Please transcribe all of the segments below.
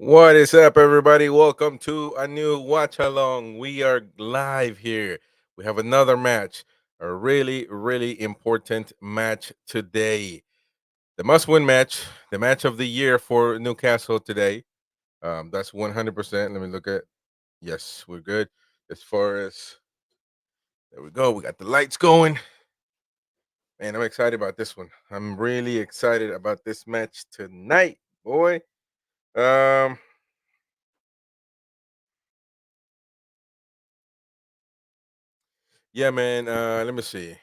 What is up, everybody? Welcome to a new watch along. We are live here. We have another match, a really, really important match today. The must win match, the match of the year for Newcastle today. That's 100%. Let me look at. Yes, we're good. As far as there we go, we got the lights going. Man, I'm excited about this one. I'm really excited about this match tonight, boy. Um, yeah, man. Let me see.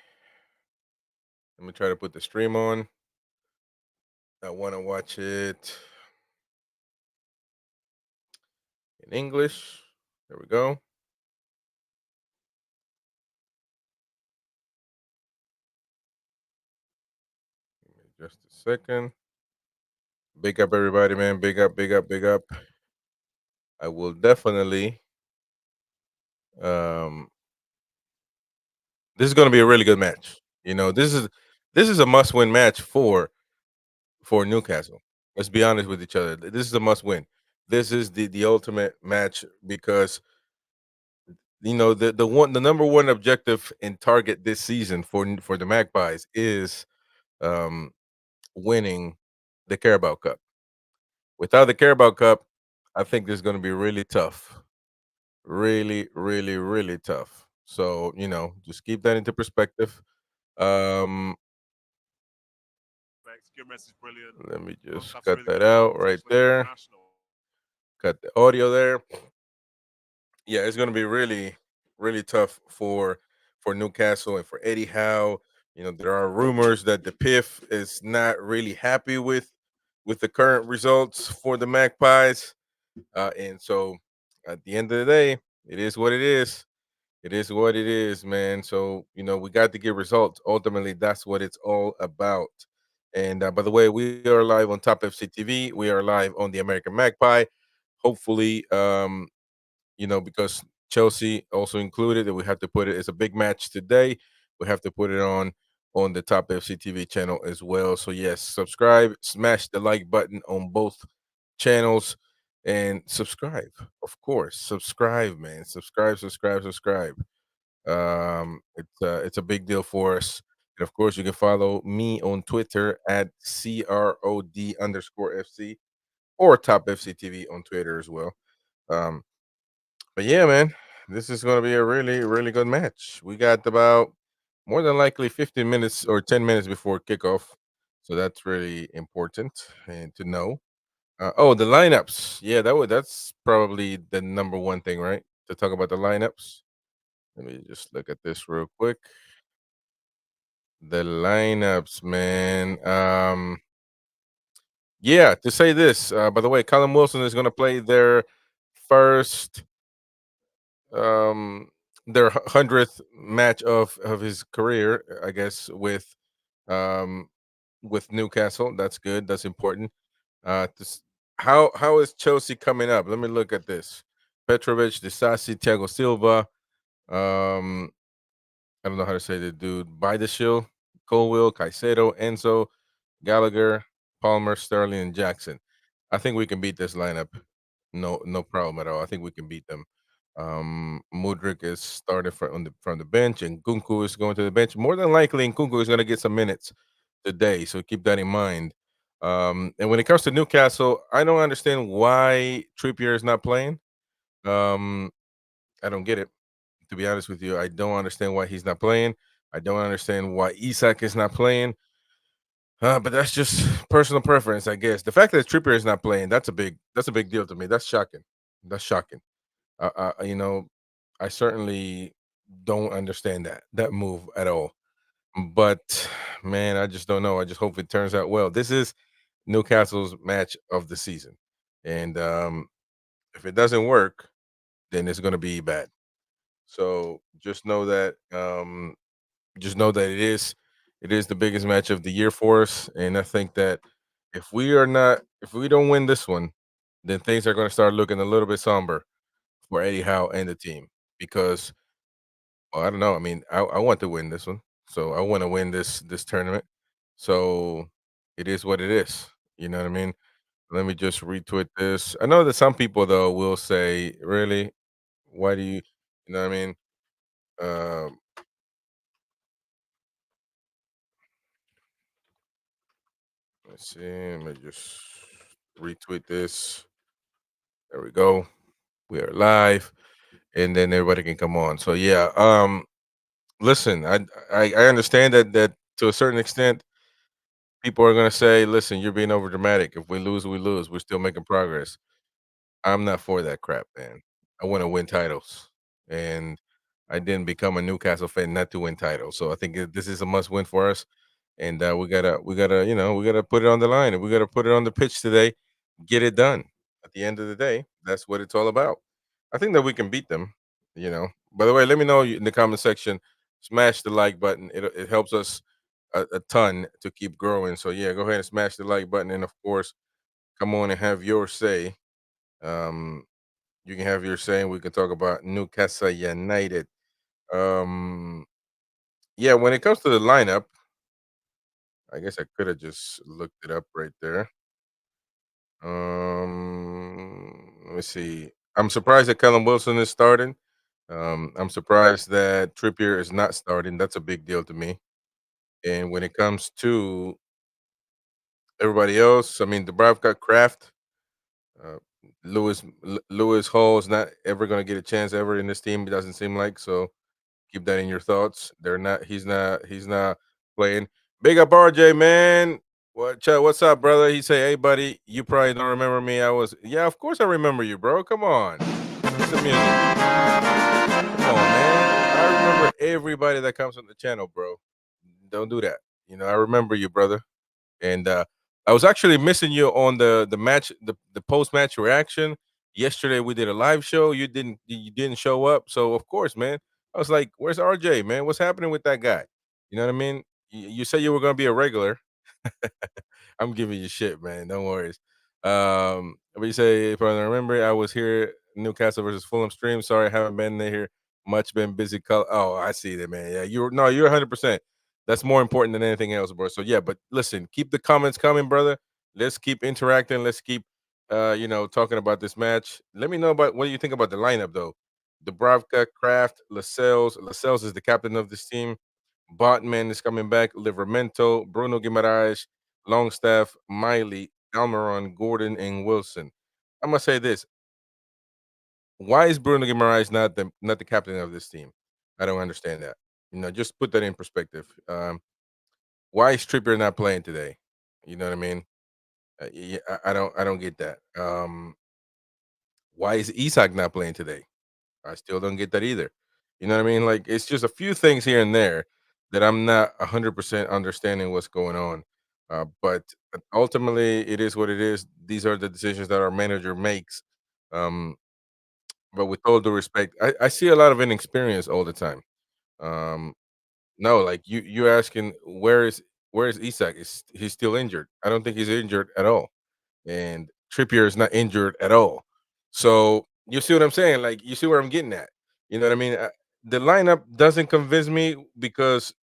Let me try to put the stream on. I want to watch it in English. There we go. Give me just a second. Big up, everybody, man. Big up, big up, big up. I will definitely. Um, this is going to be a really good match. This is a must-win match for Newcastle. Let's be honest with each other. This is a must-win. This is the ultimate match because the number one objective and target this season for the Magpies is um winning the Carabao Cup. Without the Carabao Cup, I think this is going to be really tough. Really, really, really tough. So, just keep that into perspective. Um, Let me just cut that out right there. Cut the audio there. Yeah, it's going to be really, really tough for Newcastle and for Eddie Howe. There are rumors that the PIF is not really happy with the current results for the Magpies. And so at the end of the day, it is what it is. It is what it is, man. So, we got to get results. Ultimately, that's what it's all about. And by the way, we are live on Top FC TV. We are live on the American Magpie. Hopefully, because Chelsea also included that we have to put it. It's a big match today. We have to put it on the Top FC TV channel as well. So yes, subscribe, smash the like button on both channels, and subscribe. Of course, subscribe, man. Subscribe, subscribe, subscribe. It's a big deal for us. And of course, you can follow me on Twitter at CROD_FC or Top FC TV on Twitter as well. Um, but yeah, man, this is going to be a really, really good match. We got about more than likely 15 minutes or 10 minutes before kickoff. So that's really important and to know. Oh, the lineups. Yeah, that's probably the number one thing, right? To talk about the lineups. Let me just look at this real quick. The lineups, man. Yeah, to say this, by the way, Callum Wilson is going to play first um their 100th match of his career, I guess, um with Newcastle. That's good. That's important. How is Chelsea coming up? Let me look at this. Petrovic, Disasi, Thiago Silva. Um, I don't know how to say the dude. Bidashiel, Colwill, Caicedo, Enzo, Gallagher, Palmer, Sterling, and Jackson. I think we can beat this lineup. No, no problem at all. I think we can beat them. Mudrik is starting from the bench, and Kunku is going to the bench. More than likely, Kunku is going to get some minutes today, so keep that in mind. And when it comes to Newcastle, I don't understand why Trippier is not playing. Um, I don't get it, to be honest with you. I don't understand why he's not playing. I don't understand why Isak is not playing. But that's just personal preference, I guess. The fact that Trippier is not playing, that's a big deal to me. That's shocking. That's shocking. I I certainly don't understand that move at all. But man, I just don't know. I just hope it turns out well. This is Newcastle's match of the season, and if it doesn't work, then it's going to be bad. So just know that it is the biggest match of the year for us, and I think that if we don't win this one, then things are going to start looking a little bit somber for Eddie Howe and the team because well, I don't know. I mean, I want to win this one, so I want to win this tournament. So it is what it is. You know what I mean? Let me just retweet this. I know that some people though will say, "Really? Why do you know what I mean?" Um, let's see. Let me just retweet this. There we go. We are live, and then everybody can come on. So yeah. Listen, I understand that to a certain extent, people are gonna say, "Listen, you're being over dramatic. If we lose, we lose. We're still making progress." I'm not for that crap, man. I wanna win titles, and I didn't become a Newcastle fan not to win titles, so I think this is a must win for us, and, we gotta, we gotta put it on the line, and we gotta put it on the pitch today, get it done. At the end of the day, that's what it's all about. I think that we can beat them, you know? By the way, let me know in the comment section, smash the like button, it helps us a ton to keep growing, so, yeah, go ahead and smash the like button, and, of course, come on and have your say. Um, you can have your say, and we can talk about Newcastle United. Um, yeah, when it comes to the lineup, I guess I could have just looked it up right there. Let me see. I'm surprised that Callum Wilson is starting. I'm surprised that Trippier is not starting. That's a big deal to me. And when it comes to everybody else, I mean, Dubravka, Kraft, uh, Lewis Hall is not ever going to get a chance ever in this team. It doesn't seem like so. Keep that in your thoughts. They're not. He's not playing. Big up RJ, man. What's up, brother? He say, "Hey, buddy, you probably don't remember me. I was, yeah, of course I remember you, bro. Come on, it's the music. Come on, man. I remember everybody that comes on the channel, bro. Don't do that. I remember you, brother. And I was actually missing you on the match, the post match reaction. Yesterday we did a live show. You didn't show up, so of course, man. I was like, "Where's RJ, man? What's happening with that guy?" You know what I mean? You said you were gonna be a regular. I'm giving you shit, man. Don't worry. But you say if I remember, I was here Newcastle versus Fulham stream. Sorry, I haven't been here much. Been busy. Oh, I see that, man. Yeah, you're 100%. That's more important than anything else, bro. So yeah, but listen, keep the comments coming, brother. Let's keep interacting. Let's keep, talking about this match. Let me know about what you think about the lineup, though. Dubravka, Kraft, Lascelles. Lascelles is the captain of this team. Botman is coming back. Livermento, Bruno Guimaraes, Longstaff, Miley, Almiron, Gordon, and Wilson. I'm gonna say this: why is Bruno Guimaraes not the captain of this team? I don't understand that. Just put that in perspective. Why is Trippier not playing today? You know what I mean? Yeah, I don't get that. Why is Isak not playing today? I still don't get that either. You know what I mean? Like it's just a few things here and there that I'm not 100% understanding what's going on. But ultimately, it is what it is. These are the decisions that our manager makes. Um, but with all due respect, I see a lot of inexperience all the time. Um, no, like you asking where is Isak? Is he's still injured? I don't think he's injured at all, and Trippier is not injured at all. So you see what I'm saying? Like you see where I'm getting at. You know what I mean? The lineup doesn't convince me because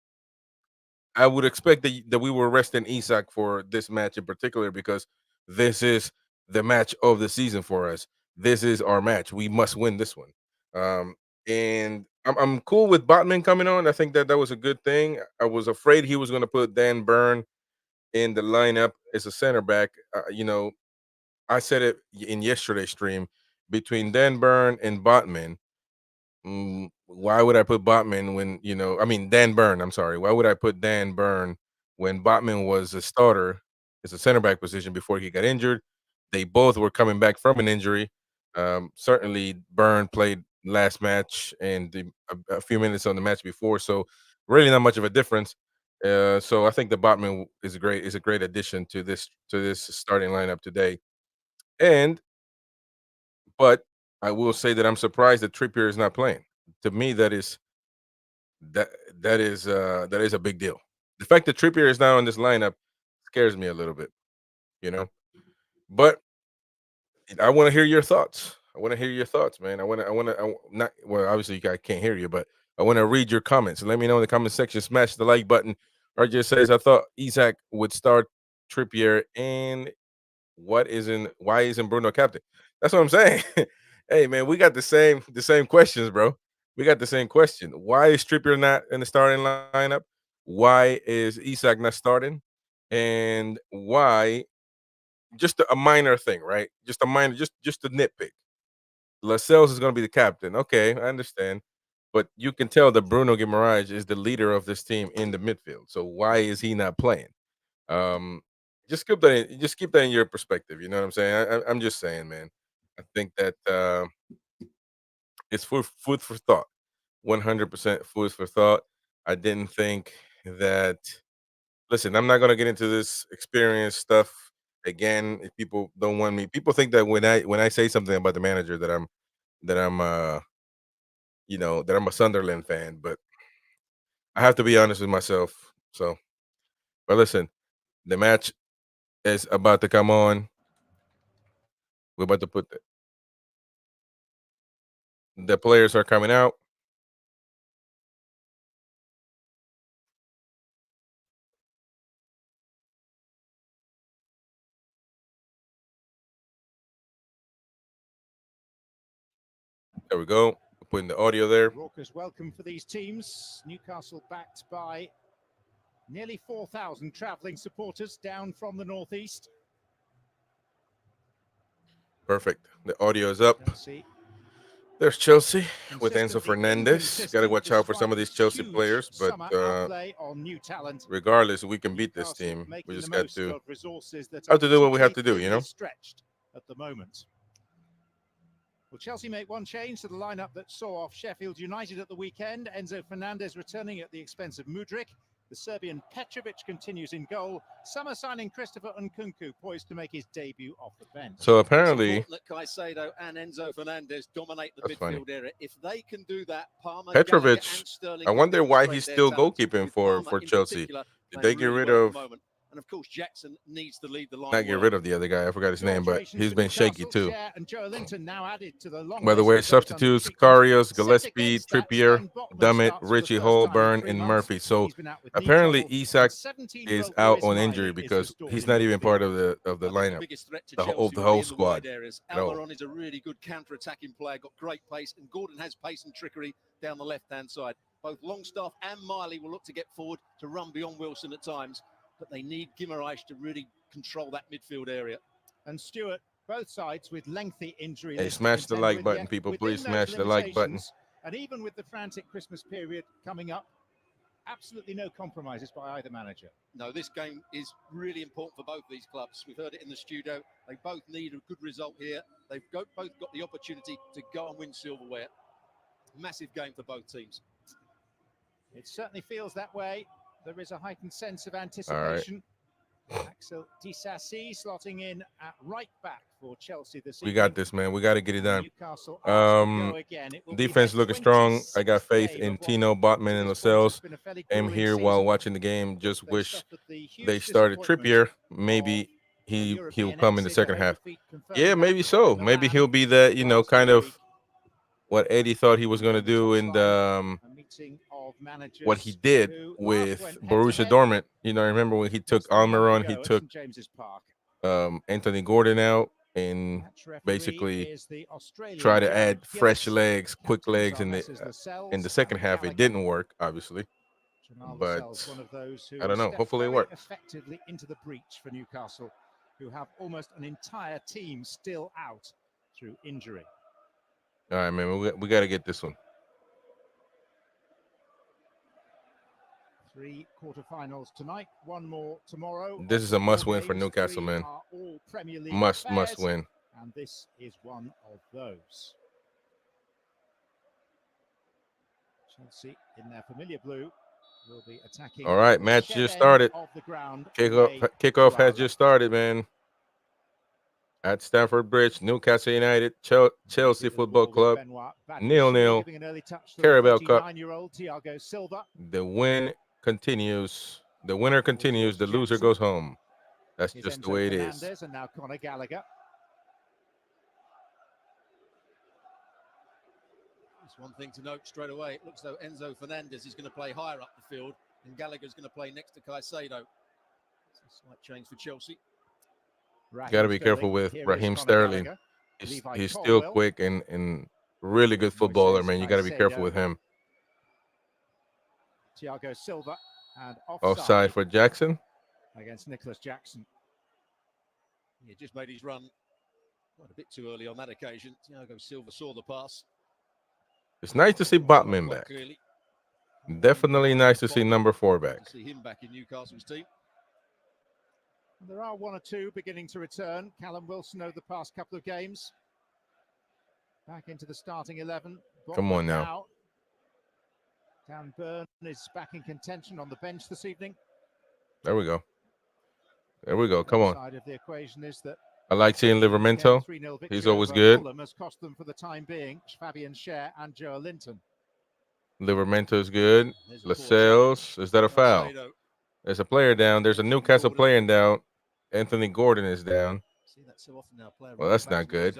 I would expect that we were resting Isak for this match in particular because this is the match of the season for us. This is our match. We must win this one. Um, and I'm cool with Botman coming on. I think that was a good thing. I was afraid he was going to put Dan Burn in the lineup as a center back. I said it in yesterday's stream between Dan Burn and Botman. Why would I put Botman when I mean Dan Burn? I'm sorry. Why would I put Dan Burn when Botman was a starter as a center back position before he got injured? They both were coming back from an injury. Certainly, Burn played last match and a few minutes on the match before, so really not much of a difference. So I think the Botman is a great addition to this starting lineup today. And but I will say that I'm surprised that Trippier is not playing. To me, that that is a big deal. The fact that Trippier is not on this lineup scares me a little bit, you know. But I want to hear your thoughts. I want to hear your thoughts, man. Not well. Obviously, I can't hear you, but I want to read your comments. Let me know in the comment section. Smash the like button. RJ says, "I thought Isaac would start Trippier and Why isn't Bruno captain? That's what I'm saying. Hey man, we got the same questions, bro. We got the same question. Why is Trippier not in the starting lineup? Why is Isak not starting? And why just a minor thing, right? Just a minor, just a nitpick. Lascelles is going to be the captain. Okay, I understand, but you can tell that Bruno Guimaraes is the leader of this team in the midfield. So why is he not playing? Um, just keep that in your perspective. You know what I'm saying? I'm just saying, man. I think that it's food for thought. 100% food for thought. I didn't think that. Listen, I'm not gonna get into this experience stuff again. If people don't want me, people think that when I say something about the manager that I'm that I'm a Sunderland fan, but I have to be honest with myself. So, but listen, the match is about to come on. We're about to put the players are coming out. There we go. We're putting the audio there. Raucous welcome for these teams. Newcastle backed by nearly 4,000 travelling supporters down from the northeast. Perfect. The audio is up. Chelsea. There's Chelsea with Enzo Fernandez. Got to watch out for some of these Chelsea players, but on new talent. regardless, we can beat this team. We just got to have to do what we have to do, you know. Stretched at the moment. Will Chelsea make one change to the lineup that saw off Sheffield United at the weekend? Enzo Fernandez returning at the expense of Mudryk. The Serbian Petrovic continues in goal. Summer signing Christopher Nkunku poised to make his debut off the bench. So apparently, that Caicedo and Enzo Fernandez dominate the midfield area. If they can do that, Petrovic, I wonder why he's still goalkeeping for Chelsea. Did they get rid of? And of course, Jackson needs to lead the line. Not get rid of the other guy. I forgot his name, but he's been shaky too. By the way, substitutes: Karius, Gillespie, Trippier, Dummett, Richie, Holborn, and Murphy. So apparently, Isak is out on injury because he's not even part of the lineup, the whole squad. Almiron is a really good counter-attacking player, got great pace, and Gordon has pace and trickery down the left-hand side. Both Longstaff and Miley will look to get forward to run beyond Wilson at times, but they need Guimaraes to really control that midfield area. And Stewart, both sides with lengthy injury. Hey, smash the like button, people. Please smash the like button. And even with the frantic Christmas period coming up, absolutely no compromises by either manager. No, this game is really important for both these clubs. We've heard it in the studio. They both need a good result here. They've both got the opportunity to go and win silverware. Massive game for both teams. It certainly feels that way. There is a heightened sense of anticipation. Right. Axel Disasi slotting in at right back for Chelsea this evening. We got this, man. We got to get it done. Defense looking strong. I got faith in Tino, Botman, and Lascelles. I'm here while watching the game. Just wish they started Trippier. Maybe he'll come in the second half. Yeah, maybe so. Maybe he'll be that, kind of what Eddie thought he was going to do in the what he did with Borussia Dortmund. Remember when he took Almiron, he took Anthony Gordon out and basically try to add fresh legs, quick legs in the second half. It didn't work, obviously, but I don't know. Hopefully it works. Effectively into the breach for Newcastle, who have almost an entire team still out through injury. All right, man. We got to get this one. 3 quarterfinals tonight, one more tomorrow. This is a must-win for Newcastle, man. Must win. And this is one of those. Chelsea in their familiar blue will be attacking. All right, match just started. Kickoff has just started, man. At Stamford Bridge, Newcastle United, Chelsea Football Club, 0-0. Carabao Cup. The win continues. The winner continues. The loser goes home. That's just the way it is. And now Conor Gallagher. It's one thing to note straight away. It looks though Enzo Fernandez is going to play higher up the field, and Gallagher's going to play next to Caicedo. It's a slight change for Chelsea. Got to be careful with Raheem Sterling. He's still quick and really good footballer, man. You got to be careful with him. Thiago Silva and Offside for Jackson against Nicholas Jackson. He just made his run quite a bit too early on that occasion. Thiago Silva saw the pass. It's nice to see Botman back. Clearly. Definitely nice to see number 4 back. See him back in Newcastle's team. There are one or two beginning to return. Callum Wilson over the past couple of games. Back into the starting 11. Come on now. Dan Burn is back in contention on the bench this evening. There we go. There we go. Come on. Side of the equation is that I like seeing Livramento. He's always good. Fulham has cost them for the time being Fabian Schär and Joe Linton. Livermento is good. Lascelles, is that a foul? There's a player down. There's a Newcastle player down. Anthony Gordon is down. Well, that's not good.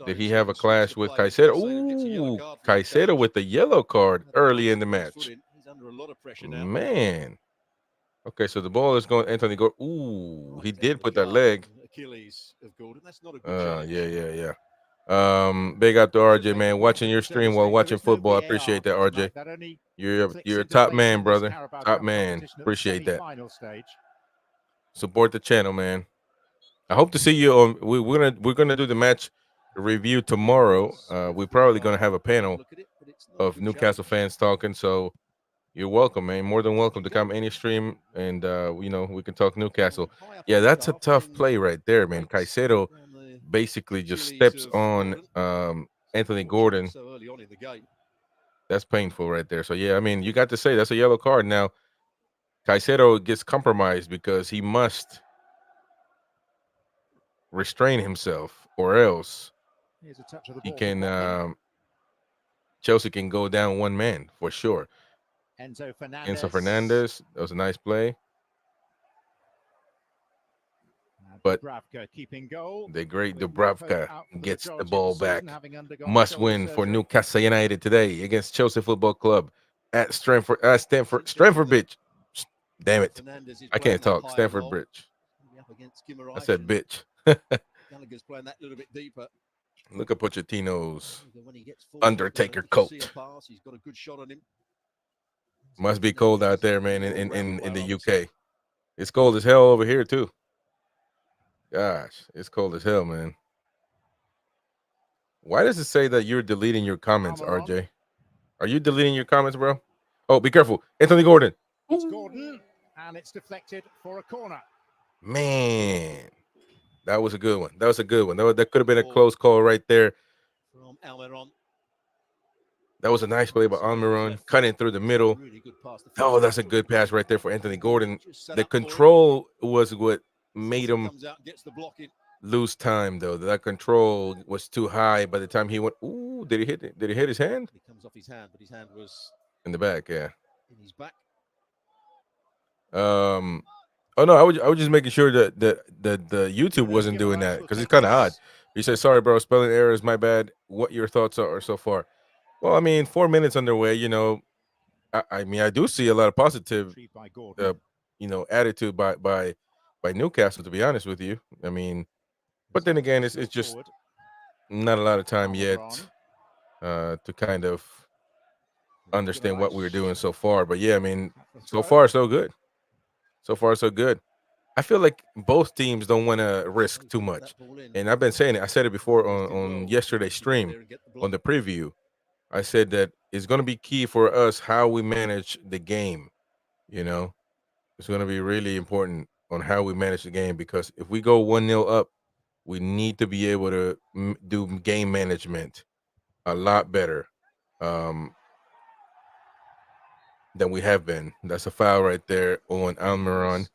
Did he have a clash with Caicedo? Ooh, Caicedo with the yellow card early in the match. He's under a lot of pressure now. Man. Okay, so the ball is going Anthony Gordon. Ooh, he did put that leg. Achilles of Gordon. That's not a good yeah. Big up to RJ, man. Watching your stream while watching football. I appreciate that, RJ. You're a top man, brother. Top man. Appreciate that. Support the channel, man. I hope to see you on. We're gonna do the match review tomorrow. We're probably gonna have a panel of Newcastle fans talking. So you're welcome, man. More than welcome to come any stream, and we can talk Newcastle. Yeah, that's a tough play right there, man. Caicedo basically just steps on Anthony Gordon. That's painful right there. So yeah, I mean, you got to say that's a yellow card. Now Caicedo gets compromised because he must restrain himself, or else he can Chelsea can go down one man for sure. Enzo Fernandez, that was a nice play. But the great Dubravka gets the ball back. Must win for Newcastle United today against Chelsea Football Club at Stamford Bridge. Damn it. I can't talk. Stamford Bridge. I said bitch. Gallagher's playing that little bit deeper. Look at Pochettino's Undertaker coat. He's got a good shot on him. Must be cold out there, man, in the UK. It's cold as hell over here, too. Gosh, it's cold as hell, man. Why does it say that you're deleting your comments, RJ? Are you deleting your comments, bro? Oh, be careful. Anthony Gordon. It's Gordon, and it's deflected for a corner. Man, that was a good one. That was a good one. That could have been a close call right there. From Almiron. That was a nice play by Almiron, cutting through the middle. Oh, that's a good pass right there for Anthony Gordon. The control was what made him lose time, though. That control was too high by the time he went. Ooh, did he hit it? Did he hit his hand? It comes off his hand, but his hand was in the back, yeah. In his back. Oh no, I was just making sure that the YouTube wasn't doing that, because it's kind of odd. He said, "Sorry, bro, spelling errors, my bad. What your thoughts are so far?" Well, I mean, 4 minutes underway. I mean, I do see a lot of positive, attitude by Newcastle. To be honest with you, I mean, but then again, it's just not a lot of time yet to kind of understand what we were doing so far. But yeah, I mean, so far so good. So far so good. I feel like both teams don't want to risk too much, and I've been saying it. I said it before on yesterday's stream on the preview. I said that it's going to be key for us how we manage the game. It's going to be really important on how we manage the game, because if we go 1-0 up, we need to be able to do game management a lot better than we have been. That's a foul right there on Almiron.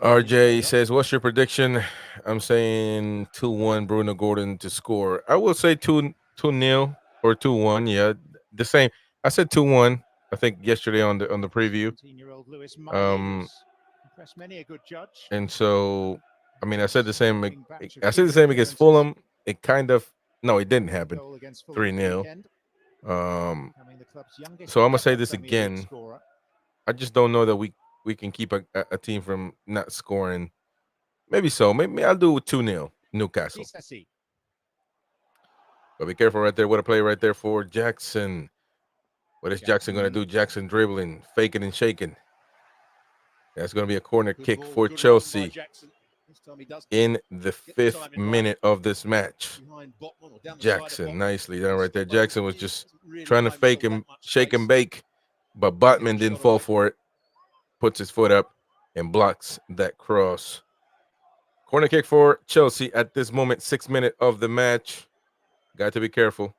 RJ says, "What's your prediction?" I'm saying 2-1 Bruno Gordon to score. I will say 2-0 or 2-1. Yeah, the same. I said 2-1. I think yesterday on the preview. And so, I mean, I said the same. I said the same against Fulham. It didn't happen. 3-0. So I'm gonna say this again. I just don't know that we can keep a team from not scoring Maybe so. Maybe I'll do 2-0 Newcastle. Disasi. But be careful right there. What a play right there for Jackson. What is Jackson going to do? Jackson dribbling, faking and shaking. That's going to be a corner Good kick ball, for good run by Chelsea Jackson. This time he does in the get the 5th timing right. minute of this match. Behind Botman or down the side of Jackson, Botman. nicely done right there. Stoppo Jackson was just doesn't really trying to buy fake himself him, that much shake and space. bake, but Get the Botman didn't shot fall away. for it. Puts his foot up and blocks that cross. Corner kick for Chelsea at this moment, 6th minute of the match. Got to be careful.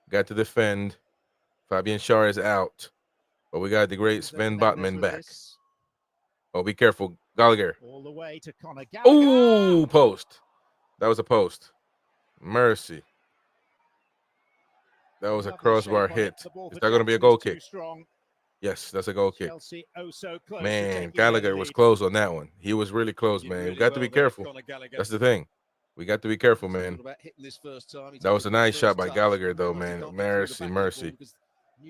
Got to defend. Fabian Schär is out. But we got the great Enzo Sven Fernandez Botman with back. this. Oh, be careful. Gallagher. All the way to Conor Gallagher. Oh, post. That was a post. Mercy. That was a Lovely crossbar shape on it. hit. The ball Is for that going to be a Jackson is goal too kick? strong. Yes, that's a goal kick. Chelsea oh so close to Man, taking the Gallagher early was lead. close on that one. He was really close, He did man. We really got to be well there, careful. Conor Gallagher. That's the thing. We got to be careful, He's man. thought about hitting this first time. He That took was a good nice shot first by touch. Gallagher, though, Realised he man. can't get through the Mercy, back of the mercy. ball because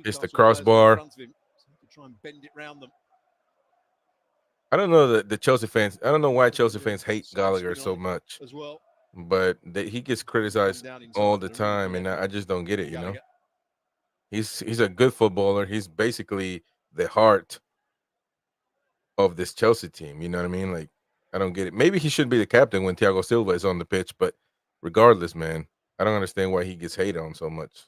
It's the Newcastle players are in crossbar. front of him. So he could try and bend it round them. I don't know the Chelsea fans. I don't know why Chelsea fans hate Side Gallagher spin so on it much, as well. but he gets Come criticized down inside all for the the run time, and left. I just don't get it. You know, Gallagher. he's a good footballer. He's basically the heart of this Chelsea team. You know what I mean? Like, I don't get it. Maybe he should be the captain when Thiago Silva is on the pitch, but regardless, man, I don't understand why he gets hated on so much.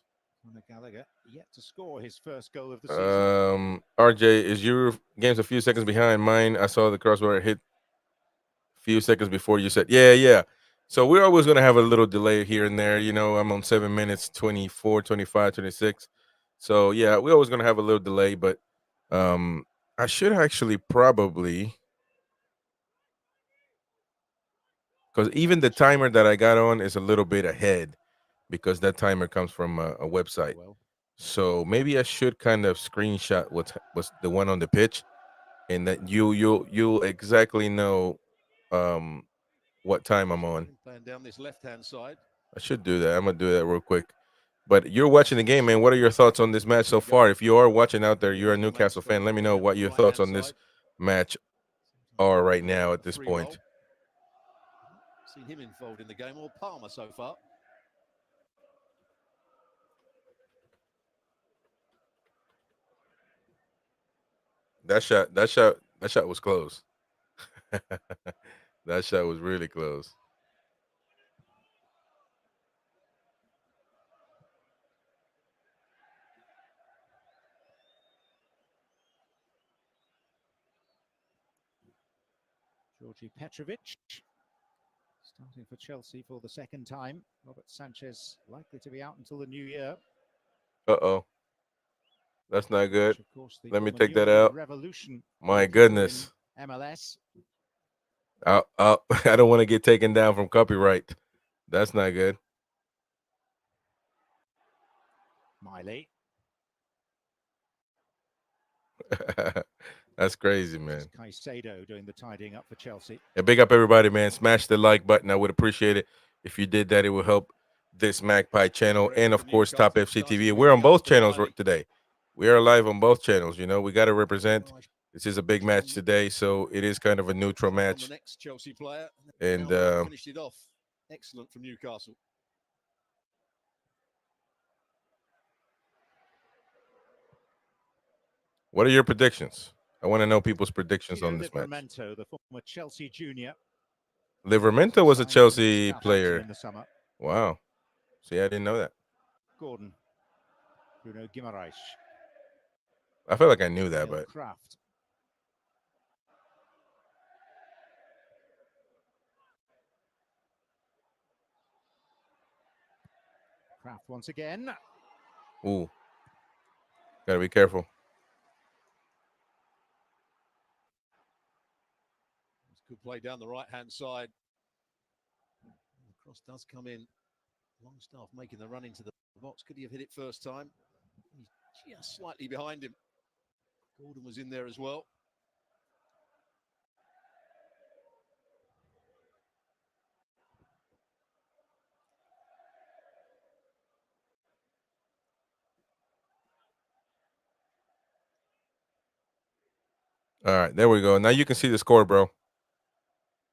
Conor Gallagher yet to score his first goal of the season. RJ, is your game's a few seconds behind mine? I saw the crossbar hit a few seconds before you said, yeah. So we're always going to have a little delay here and there. You know, I'm on 7 minutes, 24, 25, 26. So, yeah, we're always going to have a little delay, but I should actually probably, because even the timer that I got on is a little bit ahead because that timer comes from a website. Well, So maybe I should kind of screenshot what's the one on the pitch, and that you'll exactly know what time I'm on. Playing down this left-hand side. I should do that. I'm gonna do that real quick. But you're watching the game, man. What are your thoughts on this match so far? If you are watching out there, you're a Newcastle fan. Let me know what your thoughts on this match are right now at this point. Seen him involved in the game, or Palmer so far. That shot was close. That shot was really close. Georgi Petrovic starting for Chelsea for the second time. Robert Sanchez likely to be out until the new year. Uh-oh. That's not good. Which, of course, Let me former take New that England out. Revolution My goalkeeper goodness. in MLS. I don't want to get taken down from copyright. That's not good. Miley. That's crazy, man. Caicedo doing the tidying up for Chelsea. And big up everybody, man. Smash the like button. I would appreciate it. If you did that, it would help this Magpie channel and, of course, Top FC TV. We're on both channels today. We are live on both channels. You know, we got to represent. This is a big match today, so it is kind of a neutral match. And finished it off. Excellent from Newcastle. What are your predictions? I want to know people's predictions on this match. Livramento, the former Chelsea junior. Livramento was a Chelsea player. In the summer. Wow. See, I didn't know that. Gordon. Bruno Guimaraes. I feel like I knew that, but Kraft. Kraft once again. Ooh. Gotta be careful. Good play down the right-hand side. The cross does come in. Longstaff making the run into the box. Could he have hit it first time? He's just slightly behind him. Gordon was in there as well. All right, there we go. Now you can see the score, bro.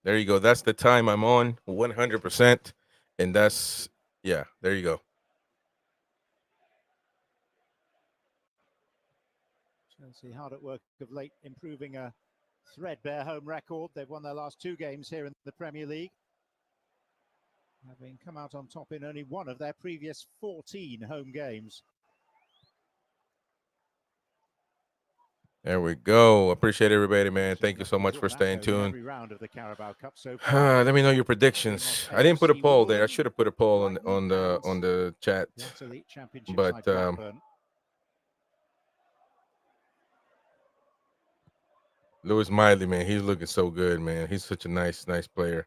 There you go. That's the time I'm on, 100%. And that's, yeah, there you go. Chelsea hard at work of late, improving a threadbare home record. They've won their last 2 games here in the Premier League, having come out on top in only one of their previous 14 home games. There we go. Appreciate everybody, man. Thank you so much for staying tuned. Every round of the Carabao Cup so Let me know your predictions. I didn't put a poll there. I should have put a poll on the chat. But Lewis Miley, man, he's looking so good, man. He's such a nice player.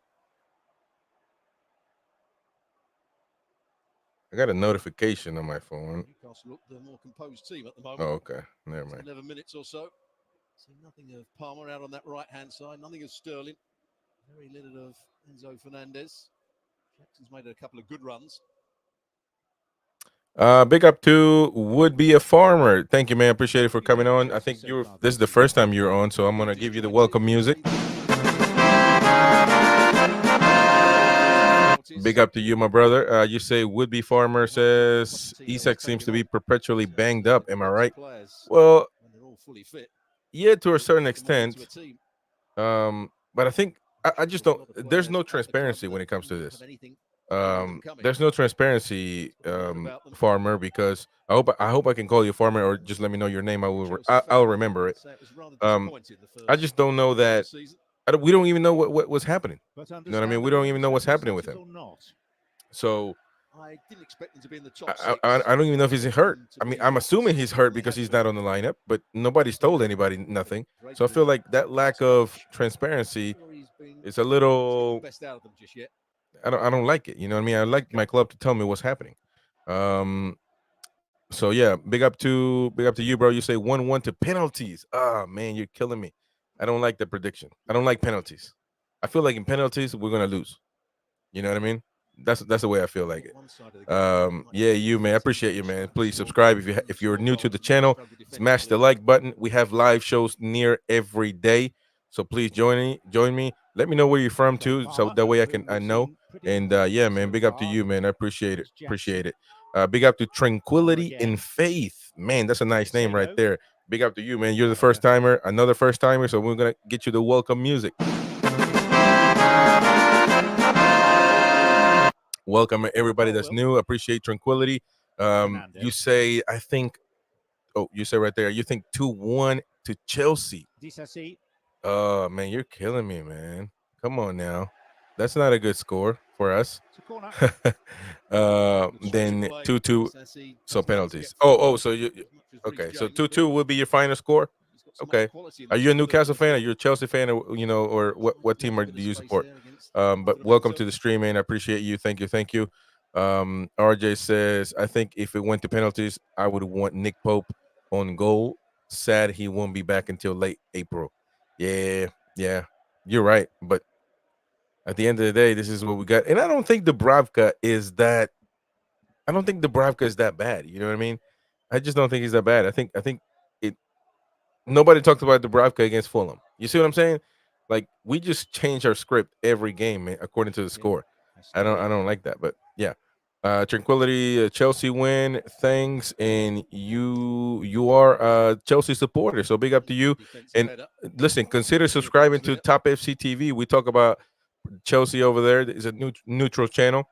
I got a notification on my phone. Newcastle look the more composed team at the moment. Oh, okay. Never mind. 11 minutes or so. See nothing of Palmer out on that right-hand side. Nothing of Sterling. Very little of Enzo Fernandez. Jackson's made a couple of good runs. Big up to Would Be a Farmer. Thank you, man. Appreciate it for coming on. I think this is the first time you're on, so I'm going to give you the welcome music. Big up to you, my brother. You say Would Be Farmer says Isak seems to be perpetually banged up. Am I right? Well, yeah, to a certain extent. But I think I just don't. There's no transparency when it comes to this. There's no transparency, Farmer, because I hope I can call you Farmer, or just let me know your name. I'll remember it. I just don't know that. We don't even know what was happening. You know what I mean? We don't even know what's happening with him. So I didn't expect him to be in the top I don't even know if he's hurt. I mean, I'm assuming he's hurt because he's not on the lineup, but nobody's told anybody nothing. So I feel like that lack of transparency is a little. I don't like it. You know what I mean? I like my club to tell me what's happening. So yeah, big up to you, bro. You say 1-1 to penalties. Ah, man, you're killing me. I don't like the prediction. I don't like penalties. I feel like in penalties we're gonna lose. You know what I mean? That's the way I feel like it. Yeah, you, man. I appreciate you, man. Please subscribe if you're new to the channel. Smash the like button. We have live shows near every day, so please join me. Let me know where you're from too, so that way I know. And yeah, man, big up to you, man. I appreciate it. Big up to Tranquility and Faith, man. That's a nice name right there. Big up to you, man. You're the first timer, another first timer, so we're gonna get you the welcome music. Welcome everybody that's new. Appreciate Tranquility. You say, I think. Oh, you say right there. You think 2-1 to Chelsea. Oh man, you're killing me, man. Come on now. That's not a good score for us. Then 2-2. So penalties. So you okay? So 2-2 would be your final score. Okay. Are you a Newcastle fan? Are you a Chelsea fan? Or or what team do you support? But welcome to the stream, man. I appreciate you. Thank you. RJ says, I think if it went to penalties, I would want Nick Pope on goal. Sad he won't be back until late April. Yeah, you're right. But at the end of the day, this is what we got. And I don't think Dubravka is that. I don't think Dubravka is that bad. You know what I mean? I just don't think he's that bad. I think it. Nobody talked about Dubravka against Fulham. You see what I'm saying? Like, we just change our script every game, man, according to the score. I don't like that, but yeah. Tranquility, Chelsea win. Thanks, and you are a Chelsea supporter, so big up to you. And listen, consider subscribing to Top FC TV. We talk about Chelsea over there. It's a neutral channel.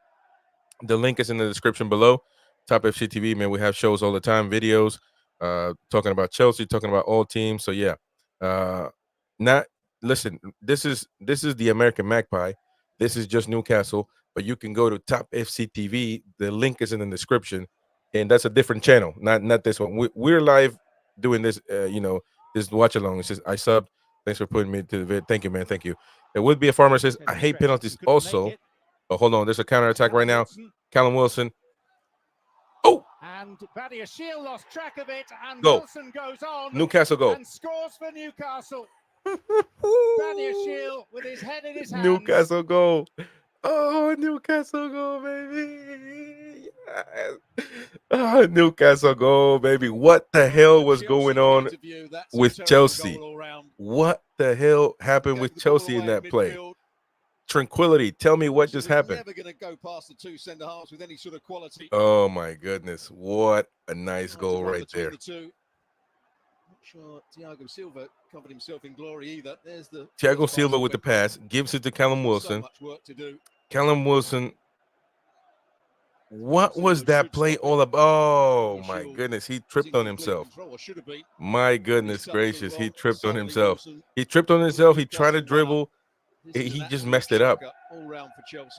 The link is in the description below. Top FC TV, man. We have shows all the time, videos, talking about Chelsea, talking about all teams. So yeah, not listen. This is the American Magpie. This is just Newcastle, but you can go to Top FC TV. The link is in the description, and that's a different channel, not this one. We're live doing this. This watch along. It says I subbed. Thanks for putting me to the vid. Thank you, man. Thank you. There would be a farmer says I hate penalties also. Oh, hold on. There's a counter attack right now. Callum Wilson. Oh! And Badiashile lost track of it, and Go. Wilson goes on. Newcastle goal. And scores for Newcastle. Badiashile with his head in his hands. Newcastle goal. Oh, Newcastle goal, baby. Yes. Oh, Newcastle goal, baby. What the hell was going on with Chelsea? What the hell happened with Chelsea in that play? Tranquility, tell me what just happened. Never going to go past the two centre halves with any sort of quality. Oh my goodness, what a nice goal right there. The two. Not sure Thiago Silva covered himself in glory either. There's the Thiago Silva with the pass, gives it to Callum Wilson. So much work to do. Callum Wilson. What was that play all about? Oh my goodness, he tripped on himself. My goodness gracious, he tripped on himself. He tripped on himself. He tried to dribble. He just messed it up.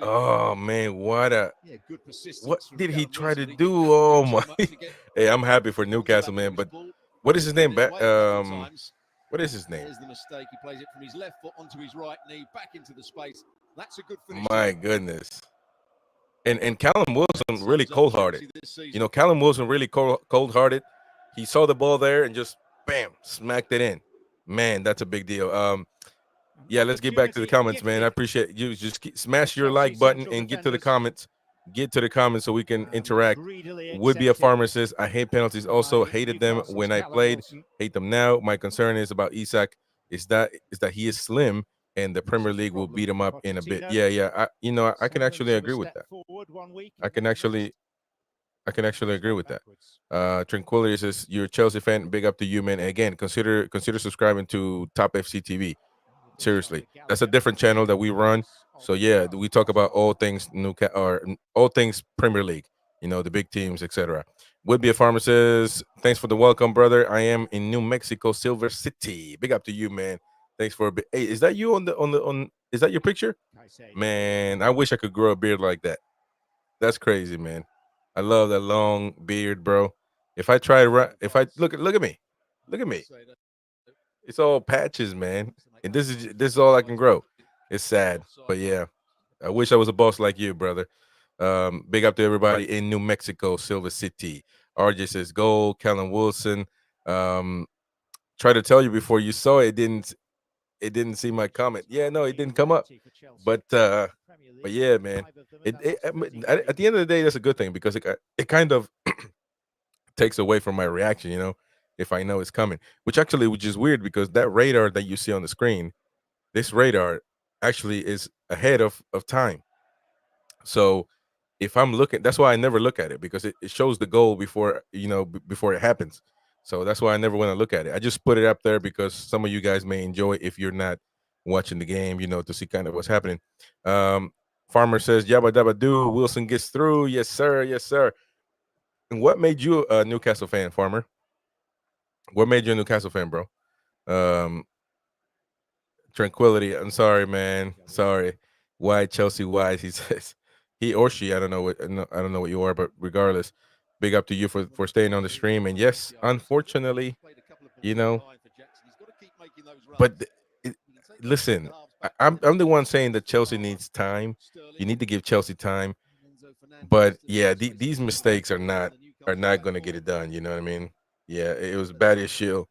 Oh man, what did he try to do? Oh my! Hey, I'm happy for Newcastle, man. But what is his name? What is his name? There's the mistake. He plays it from his left foot onto his right knee, back into the space. That's a good finish. My goodness. And Callum Wilson really cold-hearted. You know, Callum Wilson really cold-hearted. He saw the ball there and just bam, smacked it in. Man, that's a big deal. Yeah, let's get back to the comments, man. I appreciate you. Just smash your like button and get to the comments. Get to the comments so we can interact. Would be a farmer says, I hate penalties. Also hated them when I played. Hate them now. My concern is about Isak. Is that he is slim and the Premier League will beat him up in a bit. Yeah. I can actually agree with that. I can actually agree with that. Tranquility says, you're a Chelsea fan. Big up to you, man. And again, consider subscribing to Top FC TV. Seriously, that's a different channel that we run. So yeah, we talk about all things all things Premier League. You know, the big teams, etc. Would be a farmer says, thanks for the welcome, brother. I am in New Mexico, Silver City. Big up to you, man. Thanks for a bit. Hey, is that you on? Is that your picture? Man, I wish I could grow a beard like that. That's crazy, man. I love that long beard, bro. If I try to, if I look at me, it's all patches, man. And this is all I can grow. It's sad, but yeah, I wish I was a boss like you, brother. Big up to everybody in New Mexico, Silver City. RJ says, "Go, Callum Wilson." Try to tell you before you saw it. It didn't see my comment. Yeah, no, it didn't come up. But yeah, man. At the end of the day, that's a good thing because it kind of takes away from my reaction, you know, if I know it's coming. Which is weird because that radar that you see on the screen, this radar actually is ahead of time. So if I'm looking, that's why I never look at it because it shows the goal before, you know, before it happens. So that's why I never want to look at it. I just put it up there because some of you guys may enjoy it if you're not watching the game, you know, to see kind of what's happening. Farmer says, Yabba Dabba Doo, Wilson gets through. Yes, sir. Yes, sir. And what made you a Newcastle fan, Farmer? What made you a Newcastle fan, bro? Tranquility. I'm sorry, man. Sorry. Why Chelsea wise? He says he or she. I don't know what you are, but regardless, big up to you for staying on the stream. And yes, unfortunately, you know, but listen, I'm the one saying that Chelsea needs time. You need to give Chelsea time. But yeah, these mistakes are not going to get it done. You know what I mean? Yeah, it was bad as shield,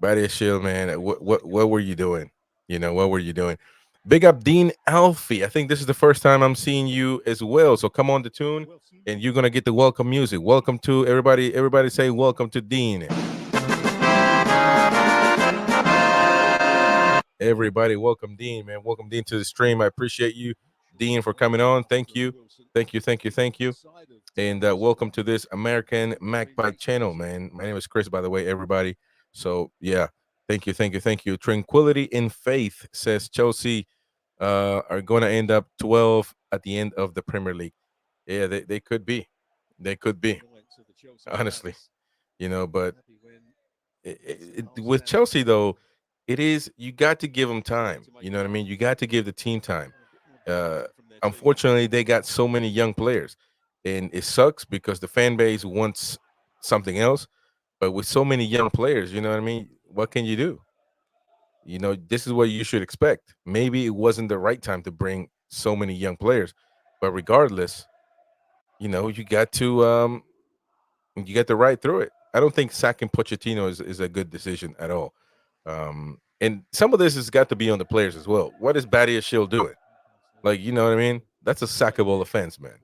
man. What were you doing? You know, what were you doing? Big up Dean Alfie. I think this is the first time I'm seeing you as well. So come on the tune, and you're gonna get the welcome music. Welcome to everybody. Everybody say welcome to Dean. Everybody, welcome Dean, man. Welcome Dean to the stream. I appreciate you, Dean, for coming on. Thank you. And welcome to this American Magpie channel, man. My name is Chris, by the way, everybody. So yeah, thank you. Tranquility in Faith says Chelsea are going to end up 12 at the end of the Premier League. Yeah, they could be. They could be, honestly, you know, but with Chelsea, though, you got to give them time. You know what I mean? You got to give the team time. Unfortunately, they got so many young players, and it sucks because the fan base wants something else. But with so many young players, you know what I mean? What can you do? You know, this is what you should expect. Maybe it wasn't the right time to bring so many young players, but regardless, you know, you got to ride through it. I don't think sacking Pochettino is a good decision at all. And some of this has got to be on the players as well. What is Badiashile doing? Like, you know what I mean? That's a sackable offense, man.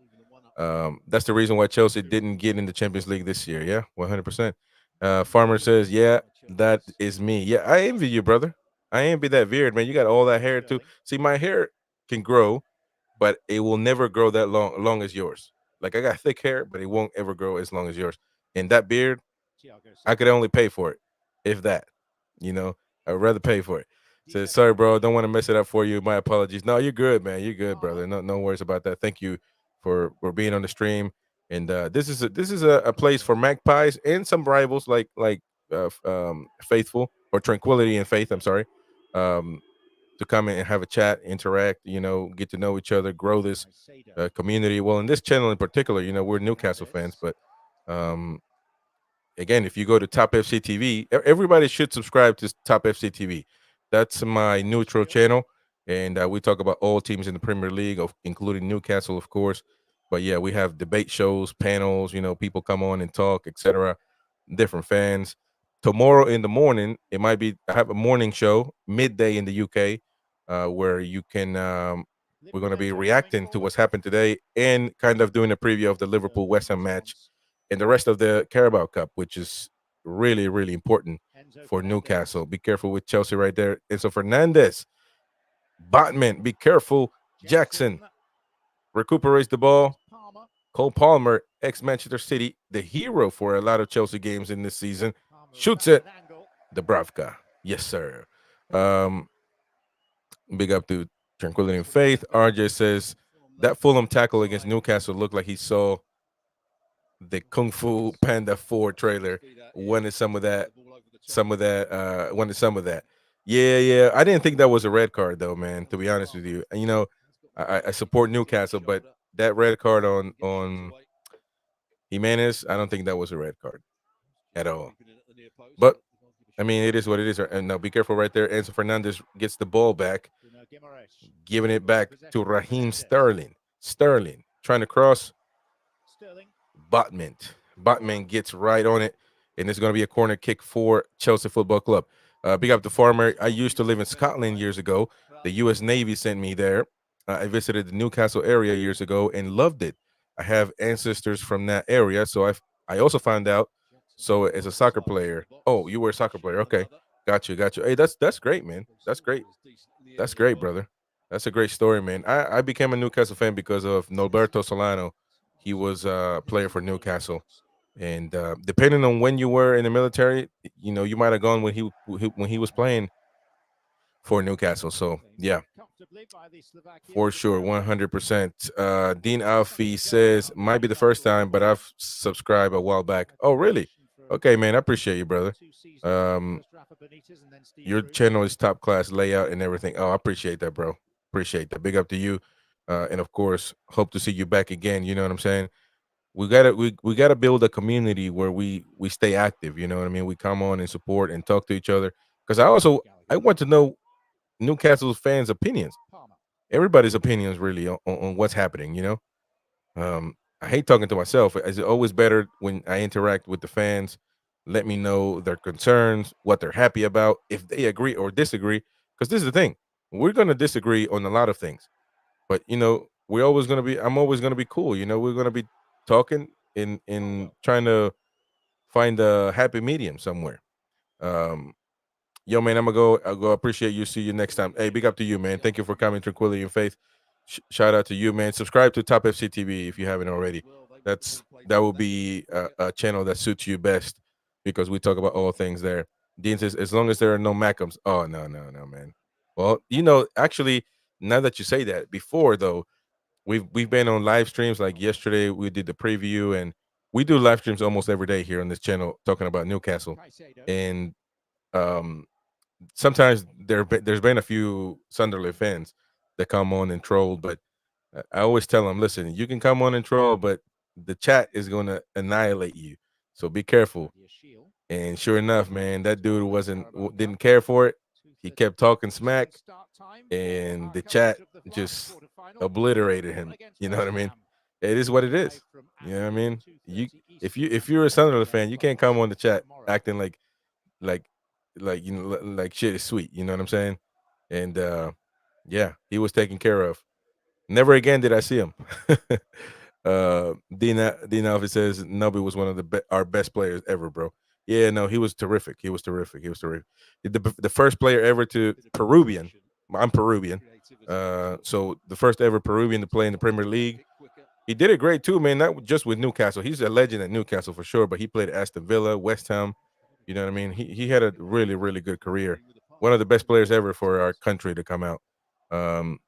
That's the reason why Chelsea didn't get in the Champions League this year. Yeah, 100%. Farmer says, yeah, that is me. Yeah, I envy you, brother. I envy that beard, man. You got all that hair too. See, my hair, can grow, but it will never grow that long as yours. Like I got thick hair, but it won't ever grow as long as yours. And that beard, I could only pay for it, if that. You know, I'd rather pay for it. Says, sorry, bro, don't want to mess it up for you. My apologies. No, you're good, man. You're good, brother. No worries about that. Thank you for being on the stream. And this is a place for magpies and some rivals Faithful or Tranquility and Faith. I'm sorry. Um, to come in and have a chat, interact, get to know each other, grow this community. Well, in this channel in particular, we're Newcastle fans, but um, again, if you go to Top FC TV, everybody should subscribe to Top FC TV. That's my neutral channel, and we talk about all teams in the Premier League, including Newcastle, of course. But yeah, we have debate shows, panels. People come on and talk, etc. Different fans. Tomorrow in the morning, it might be. I have a morning show midday in the UK, where you can. We're going to be reacting to what's happened today and kind of doing a preview of the Liverpool West Ham match and the rest of the Carabao Cup, which is really, really important for Newcastle. Be careful with Chelsea right there. Enzo Fernandez, Botman, be careful. Jackson recuperates the ball. Cole Palmer, ex-Manchester City, the hero for a lot of Chelsea games in this season, shoots it. Dubravka. Yes, sir. Big up to Tranquility and Faith. RJ says that Fulham tackle against Newcastle looked like he saw the Kung Fu Panda 4 trailer. Wanted some of that. Wanted some of that. Yeah. I didn't think that was a red card though, man. To be honest with you, and I support Newcastle, but that red card on Jimenez, I don't think that was a red card at all. But I mean, it is what it is. And now, be careful right there. Enzo Fernandez gets the ball back, giving it back to Raheem Sterling. Sterling trying to cross. Botman gets right on it, and it's going to be a corner kick for Chelsea Football Club. Big up the farmer. I used to live in Scotland years ago. The U.S. Navy sent me there. I visited the Newcastle area years ago and loved it. I have ancestors from that area, so I also found out. So as a soccer player, oh, you were a soccer player. Okay, got you. Hey, that's great, man. That's great. That's great, brother. That's a great story, man. I became a Newcastle fan because of Norberto Solano. He was a player for Newcastle, and depending on when you were in the military, you might have gone when he was playing for Newcastle. So yeah, for sure, 100%. Dean Alfie says might be the first time, but I've subscribed a while back. Oh, really? Okay, man. I appreciate you, brother. Your channel is top class layout and everything. Oh, I appreciate that, bro. Appreciate that. Big up to you. And of course, hope to see you back again. You know what I'm saying? We gotta build a community where we stay active. You know what I mean? We come on and support and talk to each other. Because I want to know Newcastle's fans' opinions. Everybody's opinions really on what's happening. I hate talking to myself. It's always better when I interact with the fans. Let me know their concerns, what they're happy about, if they agree or disagree. Because this is the thing, we're gonna disagree on a lot of things, but we're always gonna be. I'm always gonna be cool. We're gonna be talking in trying to find a happy medium somewhere. Um, Yo, man, I'll go. Appreciate you. See you next time. Hey, big up to you, man. Thank you for coming. Tranquility and Faith. Shout out to you, man. Subscribe to Top FC TV if you haven't already. That will be a channel that suits you best because we talk about all things there. Dean says, as long as there are no Macums. Oh, no, man. Well, actually, now that you say that, before though, we've been on live streams. Like yesterday, we did the preview, and we do live streams almost every day here on this channel talking about Newcastle. And sometimes there's been a few Sunderland fans that come on and troll, but I always tell them, listen, you can come on and troll, but the chat is going to annihilate you. So be careful. And sure enough, man, that dude didn't care for it. He kept talking smack, and the chat just obliterated him. You know what I mean? It is what it is. You know what I mean? If you're a Sunderland fan, you can't come on the chat acting like like shit is sweet. You know what I'm saying? And yeah, he was taken care of. Never again did I see him. Dean Alfie says Nubby was one of our best players ever, bro. Yeah, no, he was terrific. He was terrific. The first player ever to Peruvian. I'm Peruvian. So the first ever Peruvian to play in the Premier League. He did it great too, man. Not just with Newcastle. He's a legend at Newcastle for sure, but he played at Aston Villa, West Ham. You know what I mean? He had a really, really good career. One of the best players ever for our country to come out. Um,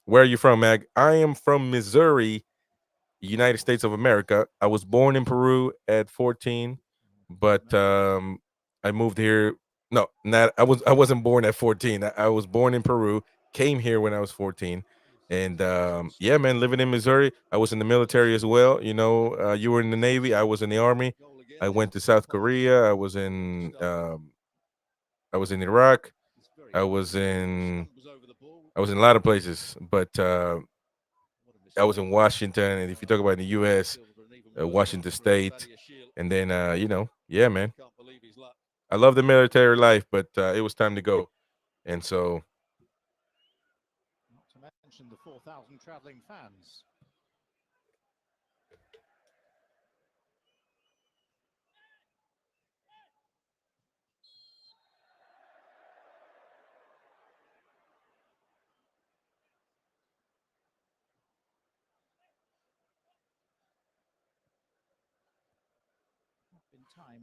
where are you from, Mag? I am from Missouri, United States of America. I was born in Peru at 14, but I moved here. No, not I wasn't born at 14. I was born in Peru, came here when I was 14. And yeah, man, living in Missouri. I was in the military as well. You know, you were in the Navy, I was in the Army. I went to South Korea. I was in Iraq. I was in I was in a lot of places, but I was in Washington. And if you talk about the U.S., Washington State, and then yeah, man, I love the military life, but it was time to go, and so Not to mention the 4,000 travelling fans.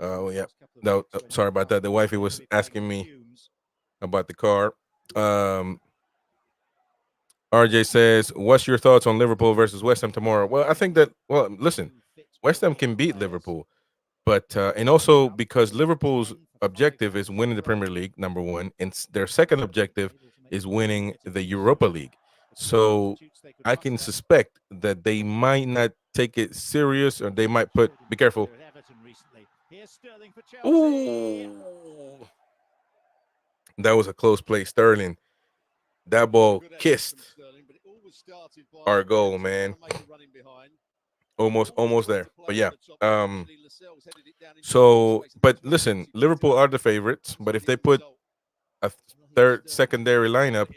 oh yeah, no, sorry about that. The wifey was asking me about the car. Um, RJ says, "What's your thoughts on Liverpool versus West Ham tomorrow?" Well, I think that listen, West Ham can beat Liverpool. But and also because Liverpool's objective is winning the Premier League, number one, and their second objective is winning the Europa League. So I can suspect that they might not take it serious, or they might put. Be careful. Ooh, that was a close play, Sterling. That ball kissed our goal, man. Almost there. But yeah. So, but listen, Liverpool are the favorites. But if they put a third secondary lineup,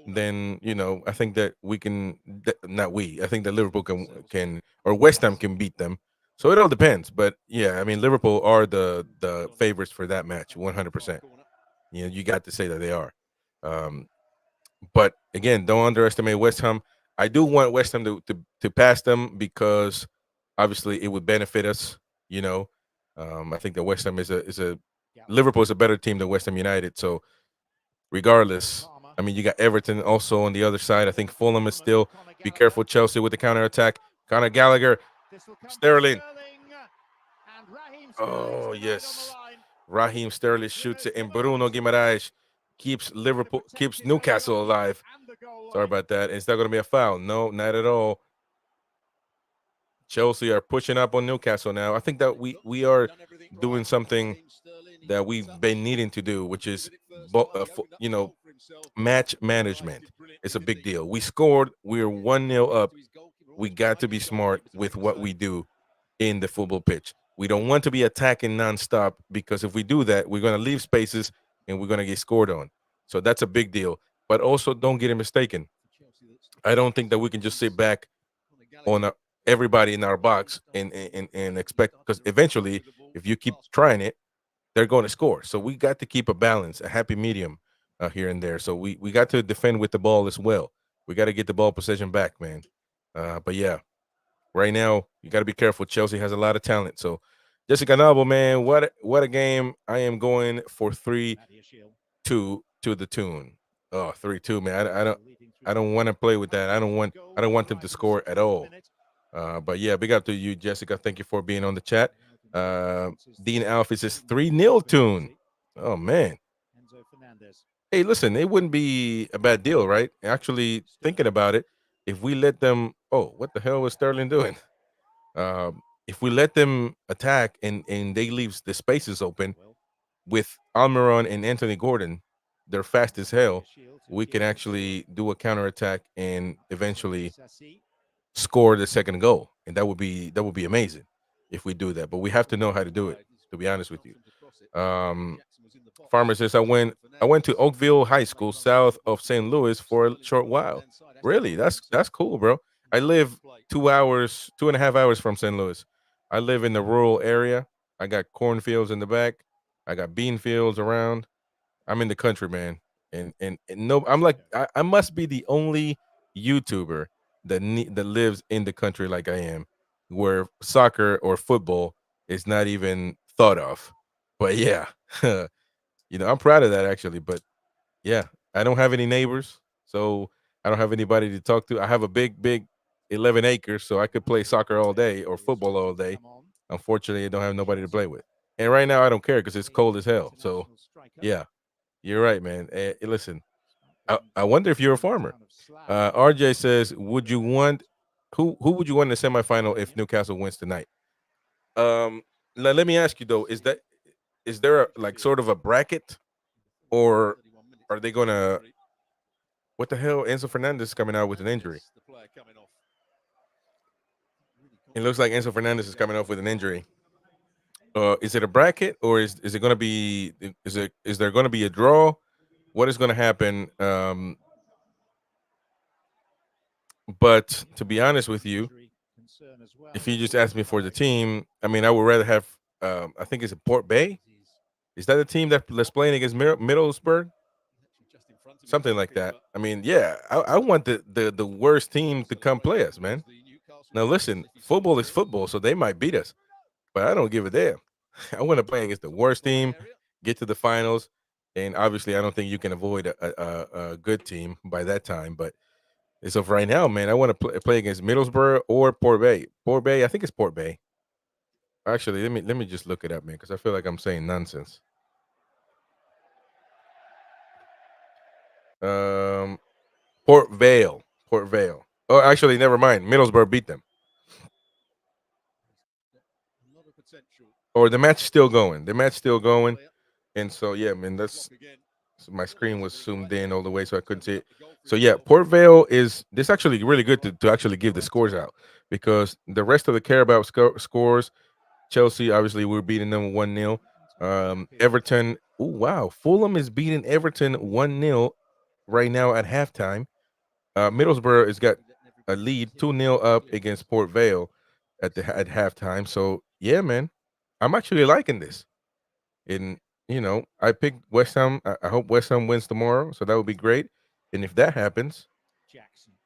then I think that we can. Not we. I think that Liverpool can or West Ham can beat them. So it all depends. But yeah, I mean Liverpool are the favorites for that match, 100%. You got to say that they are. Um, but again, don't underestimate West Ham. I do want West Ham to pass them because obviously it would benefit us. You know, I think that West Ham is a Liverpool is a better team than West Ham United. So regardless, I mean you got Everton also on the other side. I think Fulham is still. Be careful, Chelsea with the counter attack. Conor Gallagher, Sterling. Oh yes, Raheem Sterling shoots it, and Bruno Guimaraes keeps Newcastle alive. Sorry about that. Is that going to be a foul? No, not at all. Chelsea are pushing up on Newcastle now. I think that we are doing something that we've been needing to do, which is match management. It's a big deal. We scored. We're 1-0 up. We got to be smart with what we do in the football pitch. We don't want to be attacking nonstop, because if we do that, we're going to leave spaces and we're going to get scored on. So that's a big deal. But also, don't get it mistaken. I don't think that we can just sit back on everybody in our box and expect, because eventually, if you keep trying it, they're going to score. So we got to keep a balance, a happy medium here and there. So we got to defend with the ball as well. We got to get the ball possession back, man. But yeah, right now you got to be careful. Chelsea has a lot of talent. So Jessica Noble, man, what a game. I am going for 3-2 to the tune. Oh, 3-2, man. I don't want to play with that. I don't want them to score at all. But yeah, big up to you, Jessica. Thank you for being on the chat. Dean Alfie says 3-0 tune. Oh man. Hey, listen, it wouldn't be a bad deal, right? Actually, thinking about it, if we let them, oh, what the hell was Sterling doing? If we let them attack and they leave the spaces open with Almiron and Anthony Gordon, they're fast as hell. We can actually do a counterattack and eventually score the second goal, and that would be amazing if we do that. But we have to know how to do it. To be honest with you, Farmer says I went to Oakville High School south of St. Louis for a short while. Really, that's cool, bro. I live 2 hours, 2.5 hours from St. Louis. I live in the rural area. I got cornfields in the back. I got bean fields around. I'm in the country, man. and no, I'm like I must be the only YouTuber that lives in the country like I am, where soccer or football is not even thought of. But yeah, I'm proud of that actually. But yeah, I don't have any neighbors, so I don't have anybody to talk to. I have a big 11 acres, so I could play soccer all day or football all day. Unfortunately, I don't have nobody to play with. And right now, I don't care because it's cold as hell. So yeah, you're right, man. Listen, I wonder if you're a farmer. RJ says, "Would you want who would you want in the semifinal if Newcastle wins tonight?" Um, let me ask you though: is there like sort of a bracket, or are they gonna? What the hell? Enzo Fernandez is coming out with an injury. It looks like Enzo Fernandez is coming off with an injury. Is it a bracket, or is it going to be? Is there going to be a draw? What is going to happen? But to be honest with you, if you just ask me for the team, I mean, I would rather have. I think it's a Port Bay. Is that the team that's playing against Middlesbrough? Something like that. I mean, yeah, I want the worst team to come play us, man. Now listen, football is football, so they might beat us, but I don't give a damn. I want to play against the worst team, get to the finals, and obviously, I don't think you can avoid a good team by that time. But as of right now, man, I want to play against Middlesbrough or Port Bay. Port Bay, I think it's Port Bay. Actually, let me just look it up, man, because I feel like I'm saying nonsense. Um, Port Vale, Port Vale. Oh, actually, never mind. Middlesbrough beat them. Or the match still going. The match still going. And so yeah, man, that's so my screen was zoomed in all the way so I couldn't see it. So yeah, Port Vale is this actually really good to actually give the scores out because the rest of the Carabao scores, Chelsea obviously we're beating them 1-0. Everton, oh wow, Fulham is beating Everton 1-0 right now at halftime. Middlesbrough has got a lead 2-0 up against Port Vale at halftime. So yeah, man, I'm actually liking this. And I picked West Ham. I hope West Ham wins tomorrow, so that would be great. And if that happens,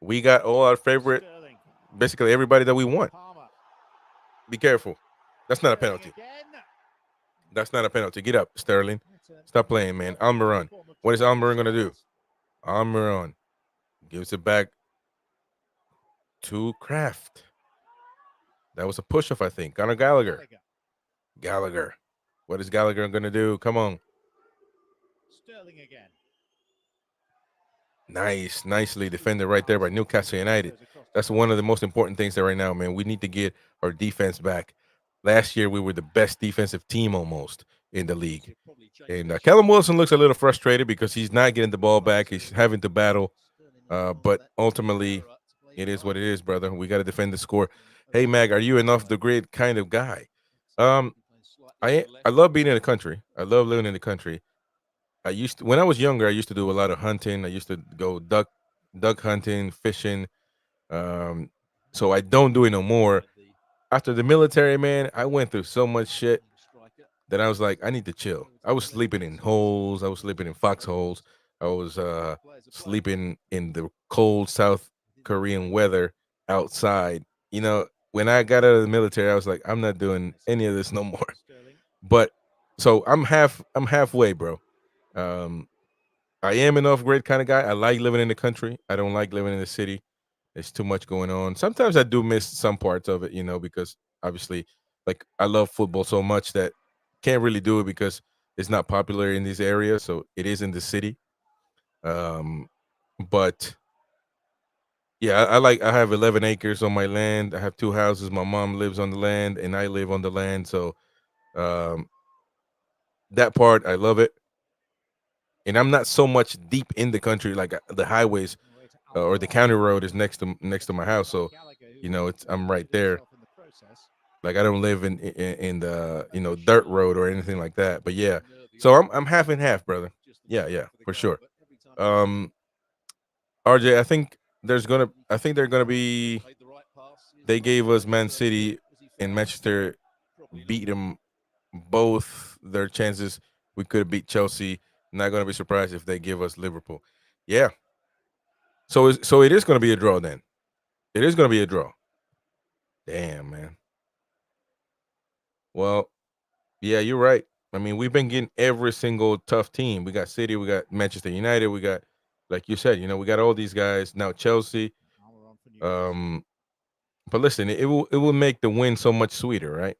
we got all our favorite, basically everybody that we want. Be careful. That's not a penalty. That's not a penalty. Get up, Sterling. Stop playing, man. Almiron. What is Almiron gonna do? Almiron gives it back to Kraft. That was a push off, I think. Conor Gallagher. Gallagher. What is Gallagher gonna do? Come on. Sterling again. Nicely defended right there by Newcastle United. That's one of the most important things there right now, man. We need to get our defense back. Last year, we were the best defensive team almost in the league. And Callum Wilson looks a little frustrated because he's not getting the ball back. He's having to battle. But ultimately, it is what it is, brother. We got to defend the score. Hey, Mag, are you an off the grid kind of guy? I love being in the country. I love living in the country. When I was younger, I used to do a lot of hunting. I used to go duck hunting, fishing. Um, so I don't do it no more. After the military, man, I went through so much shit that I was like, I need to chill. I was sleeping in holes. I was sleeping in foxholes. I was sleeping in the cold South Korean weather outside. When I got out of the military, I was like, I'm not doing any of this no more. But so I'm halfway, bro. Um, I am an off-grid kind of guy. I like living in the country. I don't like living in the city. There's too much going on. Sometimes I do miss some parts of it, because obviously, like I love football so much that can't really do it because it's not popular in these areas. So it is in the city. Um, but yeah, I have 11 acres on my land. I have two houses. My mom lives on the land, and I live on the land. So um, that part I love it. And I'm not so much deep in the country like the highways or the county road is next to my house, so I'm right there. Like I don't live in the dirt road or anything like that. But yeah, so I'm half and half, brother. Yeah, for sure. Um, RJ, I think they're gonna be. They gave us Man City and Manchester beat them both their chances. We could have beat Chelsea. Not going to be surprised if they give us Liverpool. Yeah. So it is going to be a draw then. It is going to be a draw. Damn, man. Well, yeah, you're right. I mean, we've been getting every single tough team. We got City, we got Manchester United, we got, like you said, we got all these guys now. Chelsea. Um, but listen, it will make the win so much sweeter, right?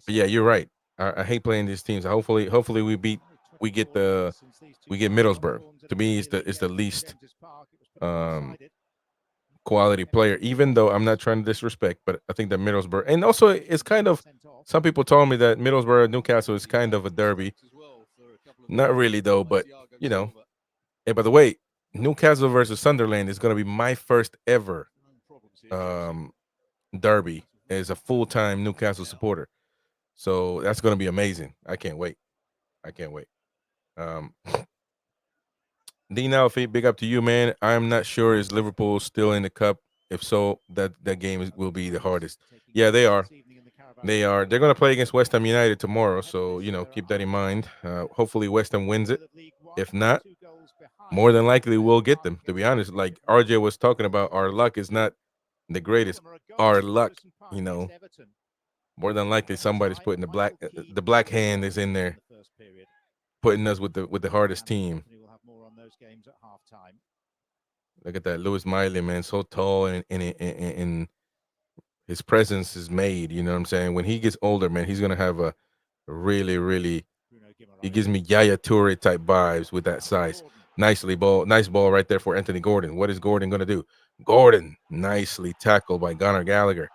But yeah, you're right. I hate playing these teams. Hopefully we get Middlesbrough. To me, is the least um quality player. Even though I'm not trying to disrespect, but I think that Middlesbrough, and also it's kind of, some people told me that Middlesbrough Newcastle is kind of a derby. Not really though, but you know. And by the way, Newcastle versus Sunderland is going to be my first ever um derby as a full-time Newcastle supporter. So that's going to be amazing. I can't wait. I can't wait. Um, Dean Alfie, big up to you, man. I'm not sure is Liverpool still in the cup. If so, that game will be the hardest. Yeah, they are. They are. They're going to play against West Ham United tomorrow, so keep that in mind. Hopefully, West Ham wins it. If not, more than likely we'll get them. To be honest, like RJ was talking about, our luck is not the greatest. Our luck, you know, more than likely somebody's putting the black hand is in there, putting us with the hardest team. Look at that, Lewis Miley, man, so tall, and his presence is made. You know what I'm saying? When he gets older, man, he's gonna have a really, really. He gives me Yaya Toure type vibes with that size. Nice ball right there for Anthony Gordon. What is Gordon gonna do? Gordon, nicely tackled by Conor Gallagher.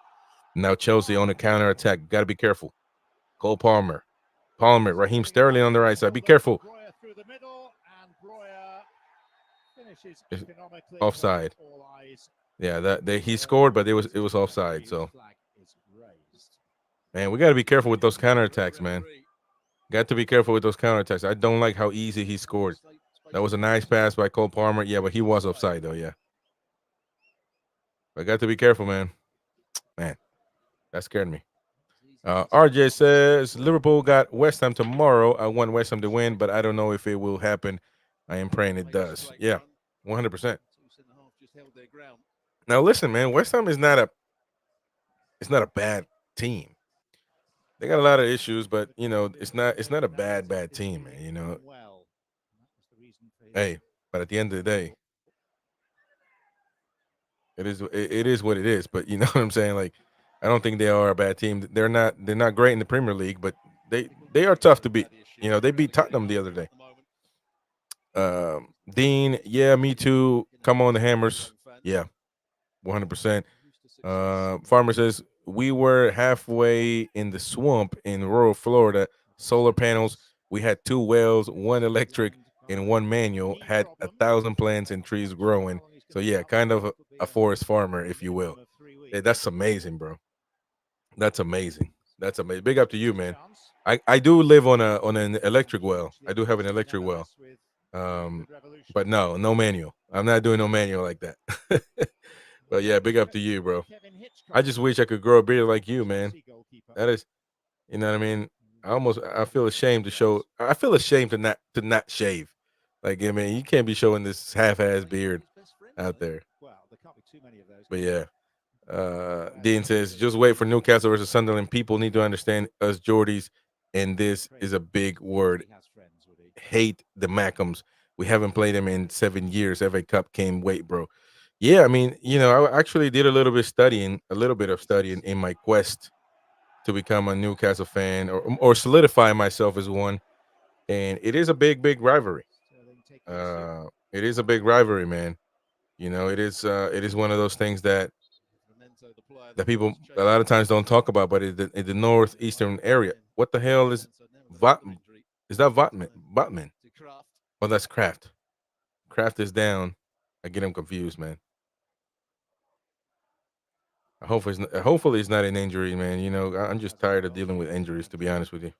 Now Chelsea on the counter attack. Got to be careful. Cole Palmer, Raheem Sterling on the right side. Be careful. Offside. Yeah, he scored, but it was offside. So, man, we got to be careful with those counterattacks, man. Got to be careful with those counterattacks. I don't like how easy he scored. That was a nice pass by Cole Palmer. Yeah, but he was offside though. Yeah, I got to be careful, man. Man, that scared me. RJ says Liverpool got West Ham tomorrow. I want West Ham to win, but I don't know if it will happen. I am praying it does. Yeah, 100%. Now listen, man, West Ham is not a it's not a bad team. They got a lot of issues, but it's not a bad team, man. Hey, but at the end of the day, it is what it is. But you know what I'm saying? Like, I don't think they are a bad team. They're not great in the Premier League, but they are tough to beat. They beat Tottenham the other day. Dean, yeah, me too. Come on, the Hammers. Yeah, 100%. Farmer says we were halfway in the swamp in rural Florida. Solar panels. We had two wells, one electric and one manual. Had 1,000 plants and trees growing. So yeah, kind of a forest farmer, if you will. Hey, that's amazing, bro. That's amazing. That's amazing. Big up to you, man. I do live on an electric well. I do have an electric well. Um, but no manual. I'm not doing no manual like that. But yeah, big up to you, bro. I just wish I could grow a beard like you, man. That is, you know what I mean. I feel ashamed to show. I feel ashamed to not shave. Like, I mean, you can't be showing this half-ass beard out there. But yeah, Dean says just wait for Newcastle versus Sunderland. People need to understand us Geordies, and this is a big word. Hate the Mackhams. We haven't played them in 7 years. FA Cup came wait, bro. Yeah, I mean, I actually did a little bit of studying in my quest to become a Newcastle fan or solidify myself as one. And it is a big rivalry. It is a big rivalry, man. It is one of those things that people a lot of times don't talk about, but in the northeastern area. What the hell is Vot? Is that Votman? Oh, that's Kraft. Kraft is down. I get him confused, man. Hopefully it's not an injury, man. I'm just tired of dealing with injuries, to be honest with you.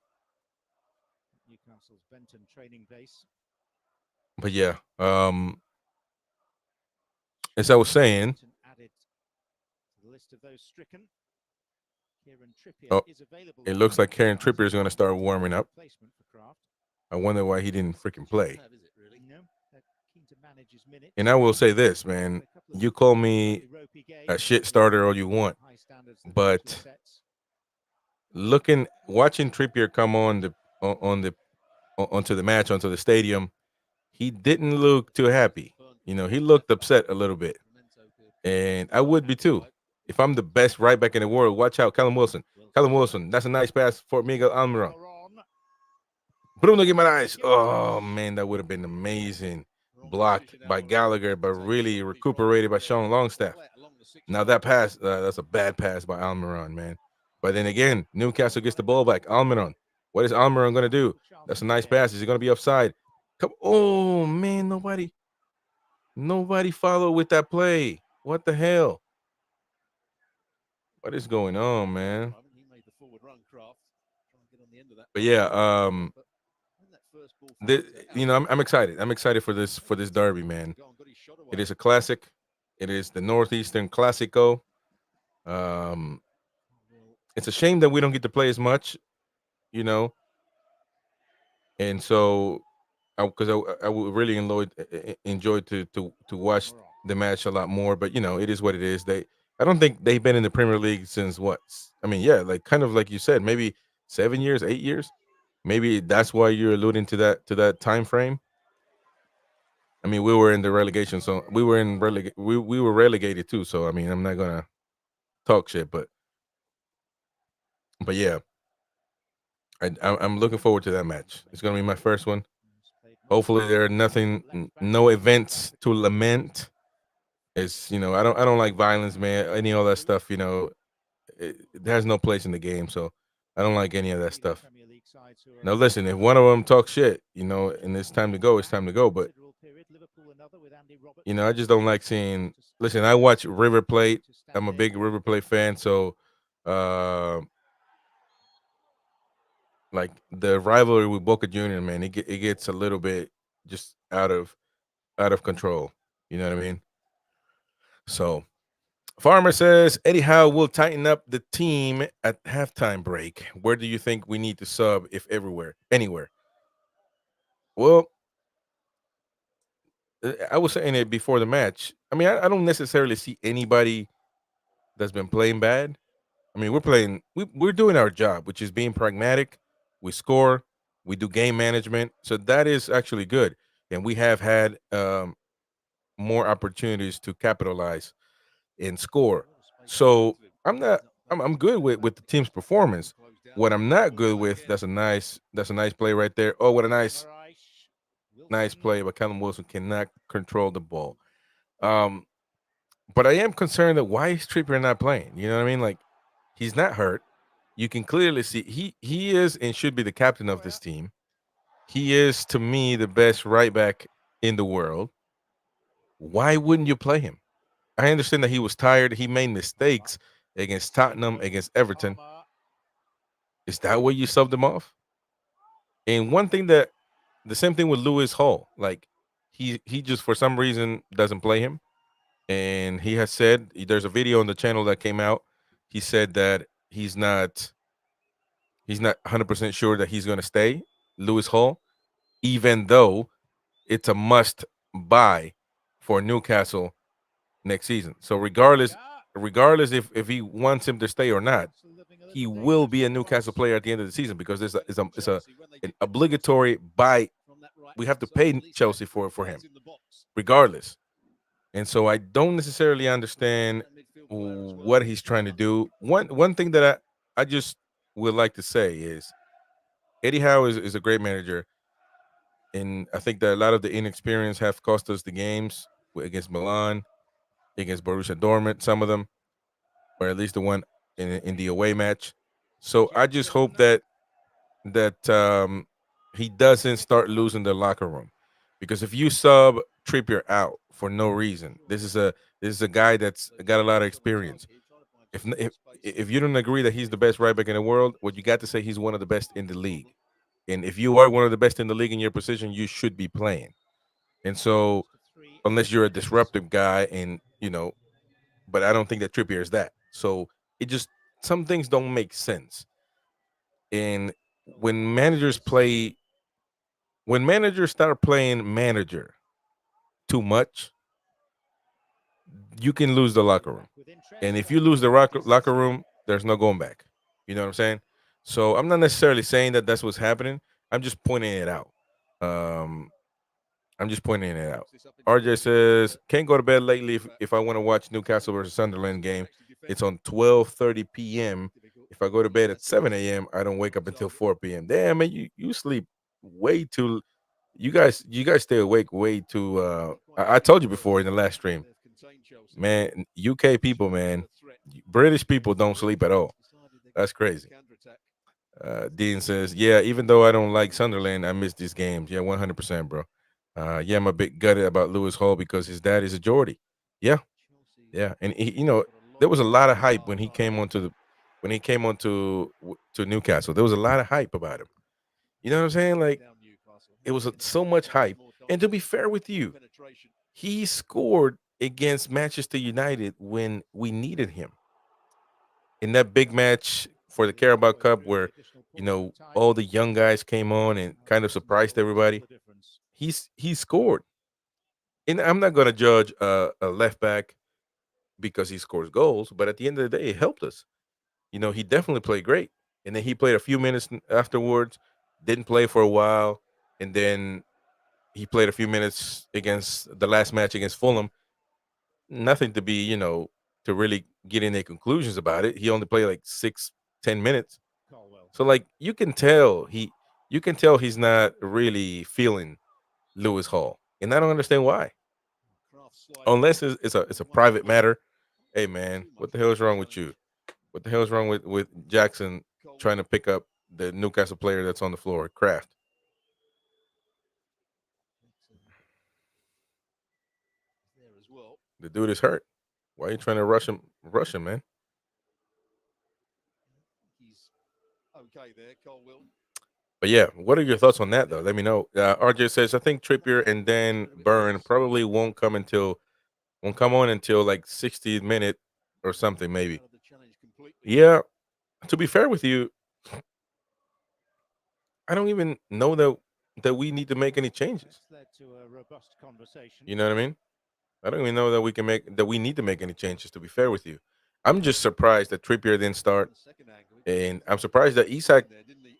But yeah, as I was saying, oh, it looks like Karen Trippier is going to start warming up. I wonder why he didn't freaking play. Have, is it really? No, they're keen to manage his minutes. And I will say this, man. You call me a shit starter all you want, but watching Trippier come onto the match, onto the stadium, he didn't look too happy. You know, he looked upset a little bit, and I would be too. If I'm the best right back in the world, watch out, Callum Wilson. Callum Wilson, that's a nice pass for Miguel Almiron. Bruno Guimaraes. Oh man, that would have been amazing. Blocked by Gallagher, but really recuperated by Sean Longstaff. Now that pass, that's a bad pass by Almiron, man. But then again, Newcastle gets the ball back. Almiron, what is Almiron going to do? That's a nice pass. Is he going to be offside? Come, oh man, nobody followed with that play. What the hell? What is going on, man? But yeah, I'm excited. I'm excited for this derby, man. It is a classic. It is the Northeastern Classico. It's a shame that we don't get to play as much, you know. And so, because I would really enjoy to watch the match a lot more. But you know, it is what it is. I don't think they've been in the Premier League since what? I mean, yeah, like kind of like you said, maybe 7 years, 8 years. Maybe that's why you're alluding to that time frame. I mean, we were in the relegation, so we were we were relegated too. So I mean, I'm not gonna talk shit, but yeah, I'm looking forward to that match. It's gonna be my first one. Hopefully, there are no events to lament. It's I don't like violence, man. Any of that stuff, it has no place in the game. So I don't like any of that stuff. Now, listen, if one of them talks shit, and it's time to go, it's time to go. But I just don't like seeing. Listen, I watch River Plate. I'm a big River Plate fan, so like the rivalry with Boca Junior, man, it gets a little bit just out of control. You know what I mean? So, Farmer says Eddie Howe will tighten up the team at halftime break. Where do you think we need to sub, if anywhere? Well, I was saying it before the match. I mean, I don't necessarily see anybody that's been playing bad. I mean, we're doing our job, which is being pragmatic. We score, we do game management, so that is actually good, and we have had more opportunities to capitalize and score. So I'm good with the team's performance. What I'm not good with, that's a nice play right there. Oh, what a nice play, but Callum Wilson cannot control the ball. But I am concerned that why is Trippier not playing? You know what I mean? Like, he's not hurt. You can clearly see he is and should be the captain of this team. He is, to me, the best right back in the world. Why wouldn't you play him? I understand that he was tired. He made mistakes against Tottenham, against Everton. Is that where you subbed him off? And the same thing with Lewis Hall. Like, he just for some reason doesn't play him. And he has said, there's a video on the channel that came out. He said that he's not 100% sure that he's going to stay, Lewis Hall, even though it's a must buy for Newcastle next season. So regardless if he wants him to stay or not, he will be a Newcastle player at the end of the season, because there's an obligatory buy. We have to pay Chelsea for him, regardless. And so I don't necessarily understand what he's trying to do. One thing that I just would like to say is Eddie Howe is a great manager, and I think that a lot of the inexperience have cost us the games against Milan, against Borussia Dortmund, some of them, or at least the one in the away match. So I just hope that he doesn't start losing the locker room, because if you sub Trippier out for no reason, this is a guy that's got a lot of experience. If you don't agree that he's the best right back in the world, what you got to say, he's one of the best in the league. And if you are one of the best in the league in your position, you should be playing. And so, unless you're a disruptive guy, but I don't think that Trippier is that. So some things don't make sense. And when managers play when managers start playing manager too much, you can lose the locker room. And if you lose the locker room, there's no going back. You know what I'm saying? So I'm not necessarily saying that that's what's happening. I'm just pointing it out. Um, I'm just pointing it out. RJ says, can't go to bed lately if I want to watch Newcastle versus Sunderland game. It's on 12:30 p.m. If I go to bed at 7 a.m., I don't wake up until 4 p.m. Damn, man, you sleep way too. You guys stay awake way too. I told you before in the last stream, man. UK people, man, British people don't sleep at all. That's crazy. Dean says, yeah, even though I don't like Sunderland, I miss these games. Yeah, 100%, bro. Yeah, I'm a bit gutted about Lewis Hall because his dad is a Geordie. Yeah, yeah, and there was a lot of hype when he came to Newcastle. There was a lot of hype about him. You know what I'm saying? Like it was so much hype. And to be fair with you, he scored against Manchester United when we needed him in that big match for the Carabao Cup, where all the young guys came on and kind of surprised everybody. He scored, and I'm not going to judge a left back because he scores goals, but at the end of the day, it helped us. He definitely played great, and then he played a few minutes afterwards, didn't play for a while, and then he played a few minutes against the last match against Fulham. Nothing to be, to really get any conclusions about it. He only played like 6, 10 minutes. So like you can tell he's not really feeling Lewis Hall. And I don't understand why. Unless it's a private matter. Hey man, what the hell is wrong with you? What the hell is wrong with Jackson trying to pick up the Newcastle player that's on the floor, Kraft? The dude is hurt. Why are you trying to rush him? Rush him, man. But yeah, what are your thoughts on that though? Let me know. RJ says I think Trippier and Dan Burn probably won't come on until like 60th minute or something maybe. Yeah, to be fair with you, I don't even know that we need to make any changes. You know what I mean? I don't even know that we need to make any changes. To be fair with you, I'm just surprised that Trippier didn't start, and I'm surprised that Isak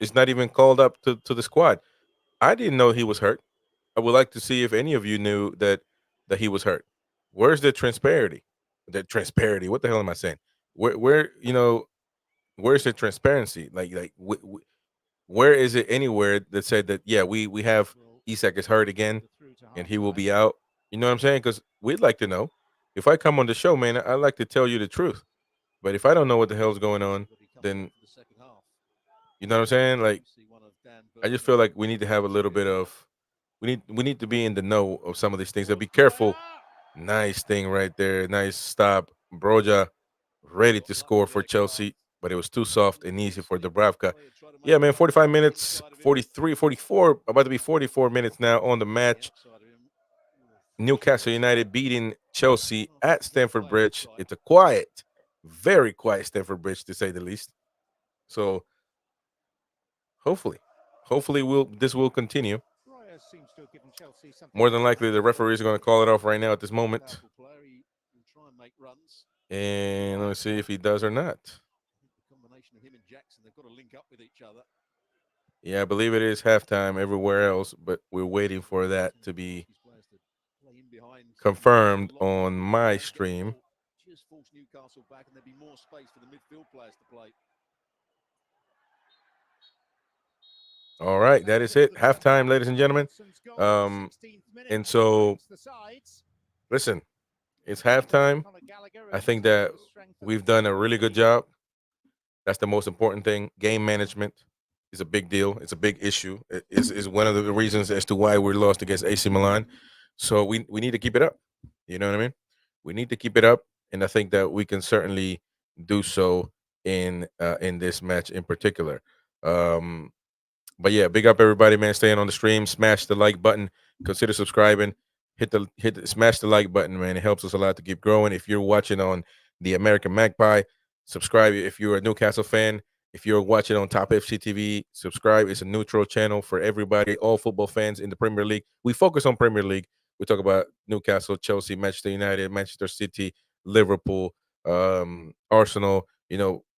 is not even called up to the squad. I didn't know he was hurt. I would like to see if any of you knew that he was hurt. Where's the transparency? The transparency. What the hell am I saying? Where's the transparency? Where is it anywhere that said that yeah we have Isak is hurt again and he will be out? You know what I'm saying? Because we'd like to know. If I come on the show, man, I like to tell you the truth. But if I don't know what the hell's going on, then you know what I'm saying? Like I just feel like we need to have a little bit of we need to be in the know of some of these things. So be careful. Nice thing right there. Nice stop. Broja ready to score for Chelsea, but it was too soft and easy for Dubravka. Yeah, man, 45 minutes, 43, 44, about to be 44 minutes now on the match. Newcastle United beating Chelsea at Stamford Bridge. It's a quiet, very quiet Stamford Bridge to say the least. So hopefully this will continue. More than likely, the referees are going to call it off right now at this moment. And let's see if he does or not. Yeah, I believe it is halftime everywhere else, but we're waiting for that to be confirmed on my stream. All right, that is it. Halftime, ladies and gentlemen. And so, listen, it's halftime. I think that we've done a really good job. That's the most important thing. Game management is a big deal. It's a big issue. It is one of the reasons as to why we're lost against AC Milan. So we need to keep it up. You know what I mean? We need to keep it up, and I think that we can certainly do so in this match in particular. Um, but yeah, big up everybody, man. Staying on the stream, smash the like button, consider subscribing, smash the like button, man. It helps us a lot to keep growing. If you're watching on the American Magpie, subscribe if you're a Newcastle fan. If you're watching on Top FC TV, subscribe. It's a neutral channel for everybody, all football fans in the Premier League. We focus on Premier League. We talk about Newcastle, Chelsea, Manchester United, Manchester City, Liverpool, Arsenal,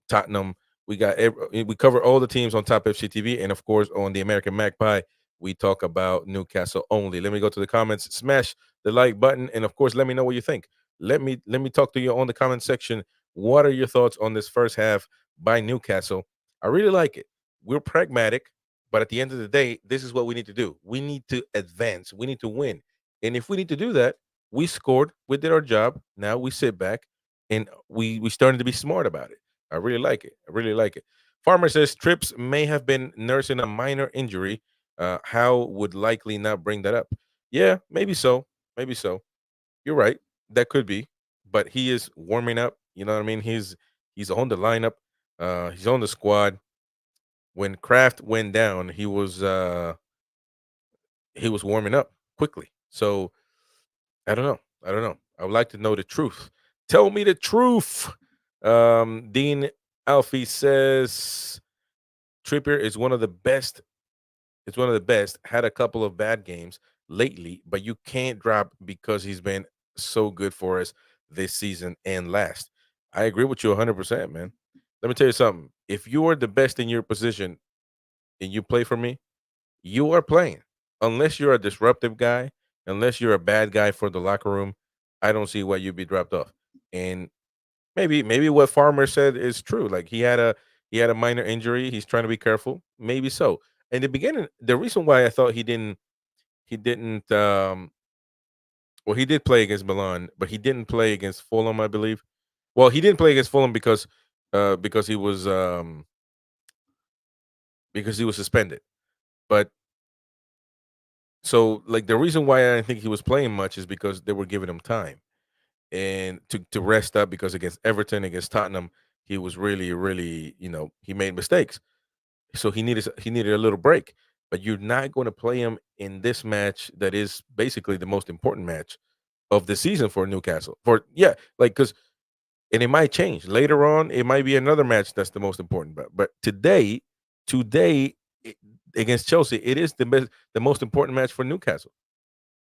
Tottenham. We cover all the teams on Top FC TV, and of course on the American Magpie, we talk about Newcastle only. Let me go to the comments, smash the like button, and of course let me know what you think. Let me talk to you on the comment section. What are your thoughts on this first half by Newcastle? I really like it. We're pragmatic, but at the end of the day, this is what we need to do. We need to advance. We need to win. And if we need to do that, we scored. We did our job. Now we sit back and we starting to be smart about it. I really like it. I really like it. Farmer says Trips may have been nursing a minor injury. How would likely not bring that up? Yeah, maybe so. Maybe so. You're right. That could be, but he is warming up. You know what I mean? He's on the lineup. He's on the squad. When Kraft went down, he was warming up quickly. So I don't know. I don't know. I would like to know the truth. Tell me the truth. Dean Alfie says Trippier is one of the best. It's one of the best. Had a couple of bad games lately, but you can't drop because he's been so good for us this season and last. I agree with you 100%, man. Let me tell you something. If you are the best in your position and you play for me, you are playing. Unless you're a disruptive guy, unless you're a bad guy for the locker room, I don't see why you'd be dropped off. And maybe what Farmer said is true. Like he had a minor injury. He's trying to be careful. Maybe so. In the beginning, the reason why I thought he didn't well, he did play against Milan, but he didn't play against Fulham, I believe. Well, he didn't play against Fulham because he was suspended. But so like the reason why I didn't think he was playing much is because they were giving him time and to rest up because against Everton, against Tottenham, he was really, really, he made mistakes. So he needed a little break. But you're not going to play him in this match that is basically the most important match of the season for Newcastle. For yeah, like because and it might change later on. It might be another match that's the most important. But today i- against Chelsea, it is the most important match for Newcastle.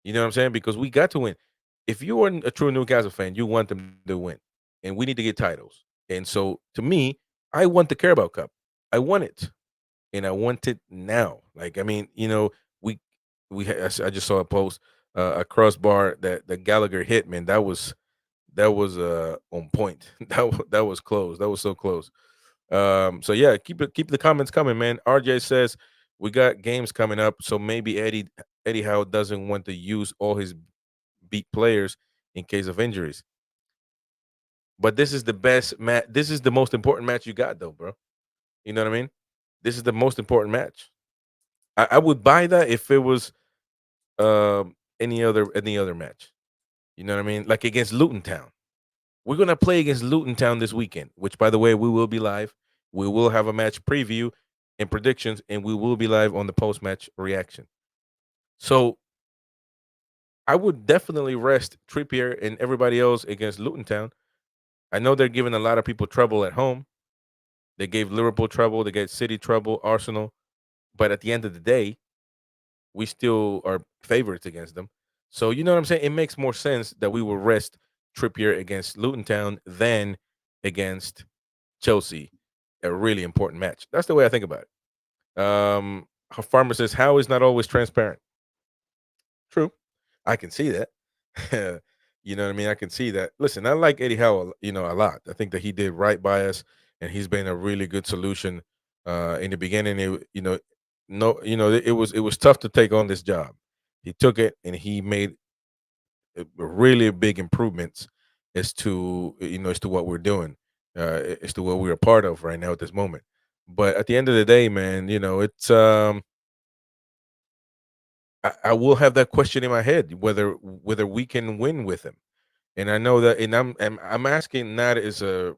You know what I'm saying? Because we got to win. If you are a true Newcastle fan, you want them to win, and we need to get titles. And so, to me, I want the Carabao Cup. I want it, and I want it now. Like, I mean, we I just saw a post, a crossbar that Gallagher hit. Man, that was on point. That was close. That was so close. So yeah, keep the comments coming, man. RJ says we got games coming up, so maybe Eddie Howe doesn't want to use all his beat players in case of injuries. But this is the best match. This is the most important match you got, though, bro. You know what I mean? This is the most important match. I would buy that if it was any other match. You know what I mean? Like against Luton Town. We're gonna play against Luton Town this weekend, which by the way, we will be live. We will have a match preview and predictions, and we will be live on the post-match reaction. So I would definitely rest Trippier and everybody else against Luton Town. I know they're giving a lot of people trouble at home. They gave Liverpool trouble, they gave City trouble, Arsenal. But at the end of the day, we still are favorites against them. So you know what I'm saying? It makes more sense that we will rest Trippier against Luton Town than against Chelsea, a really important match. That's the way I think about it. Farmer says, "How is not always transparent." True, I can see that. You know what I mean? I can see that. Listen, I like Eddie Howe, a lot. I think that he did right by us, and he's been a really good solution. In the beginning, no, it was tough to take on this job. He took it and he made really big improvements as to what we're doing, as to what we're a part of right now at this moment. But at the end of the day, man, it's I will have that question in my head whether we can win with him. And I know that, and I'm asking not as a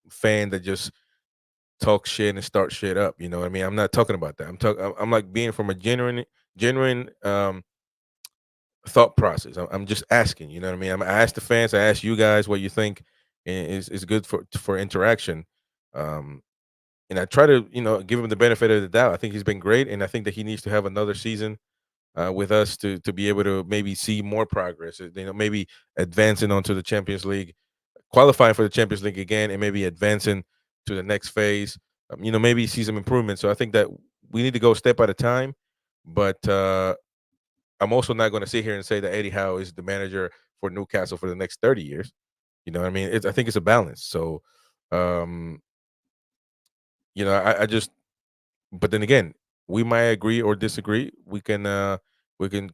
fan that just talk shit and start shit up. You know what I mean? I'm not talking about that. I'm like being from a genuine thought process. I'm just asking. You know what I mean? I ask the fans. I ask you guys what you think is good for interaction. Um, and I try to, give him the benefit of the doubt. I think he's been great, and I think that he needs to have another season with us to be able to maybe see more progress. Maybe advancing onto the Champions League, qualifying for the Champions League again, and maybe advancing to the next phase. Maybe see some improvement. So I think that we need to go step at a time. But I'm also not going to sit here and say that Eddie Howe is the manager for Newcastle for the next 30 years. You know what I mean? I think it's a balance. So, um, I just but then again, we might agree or disagree. We can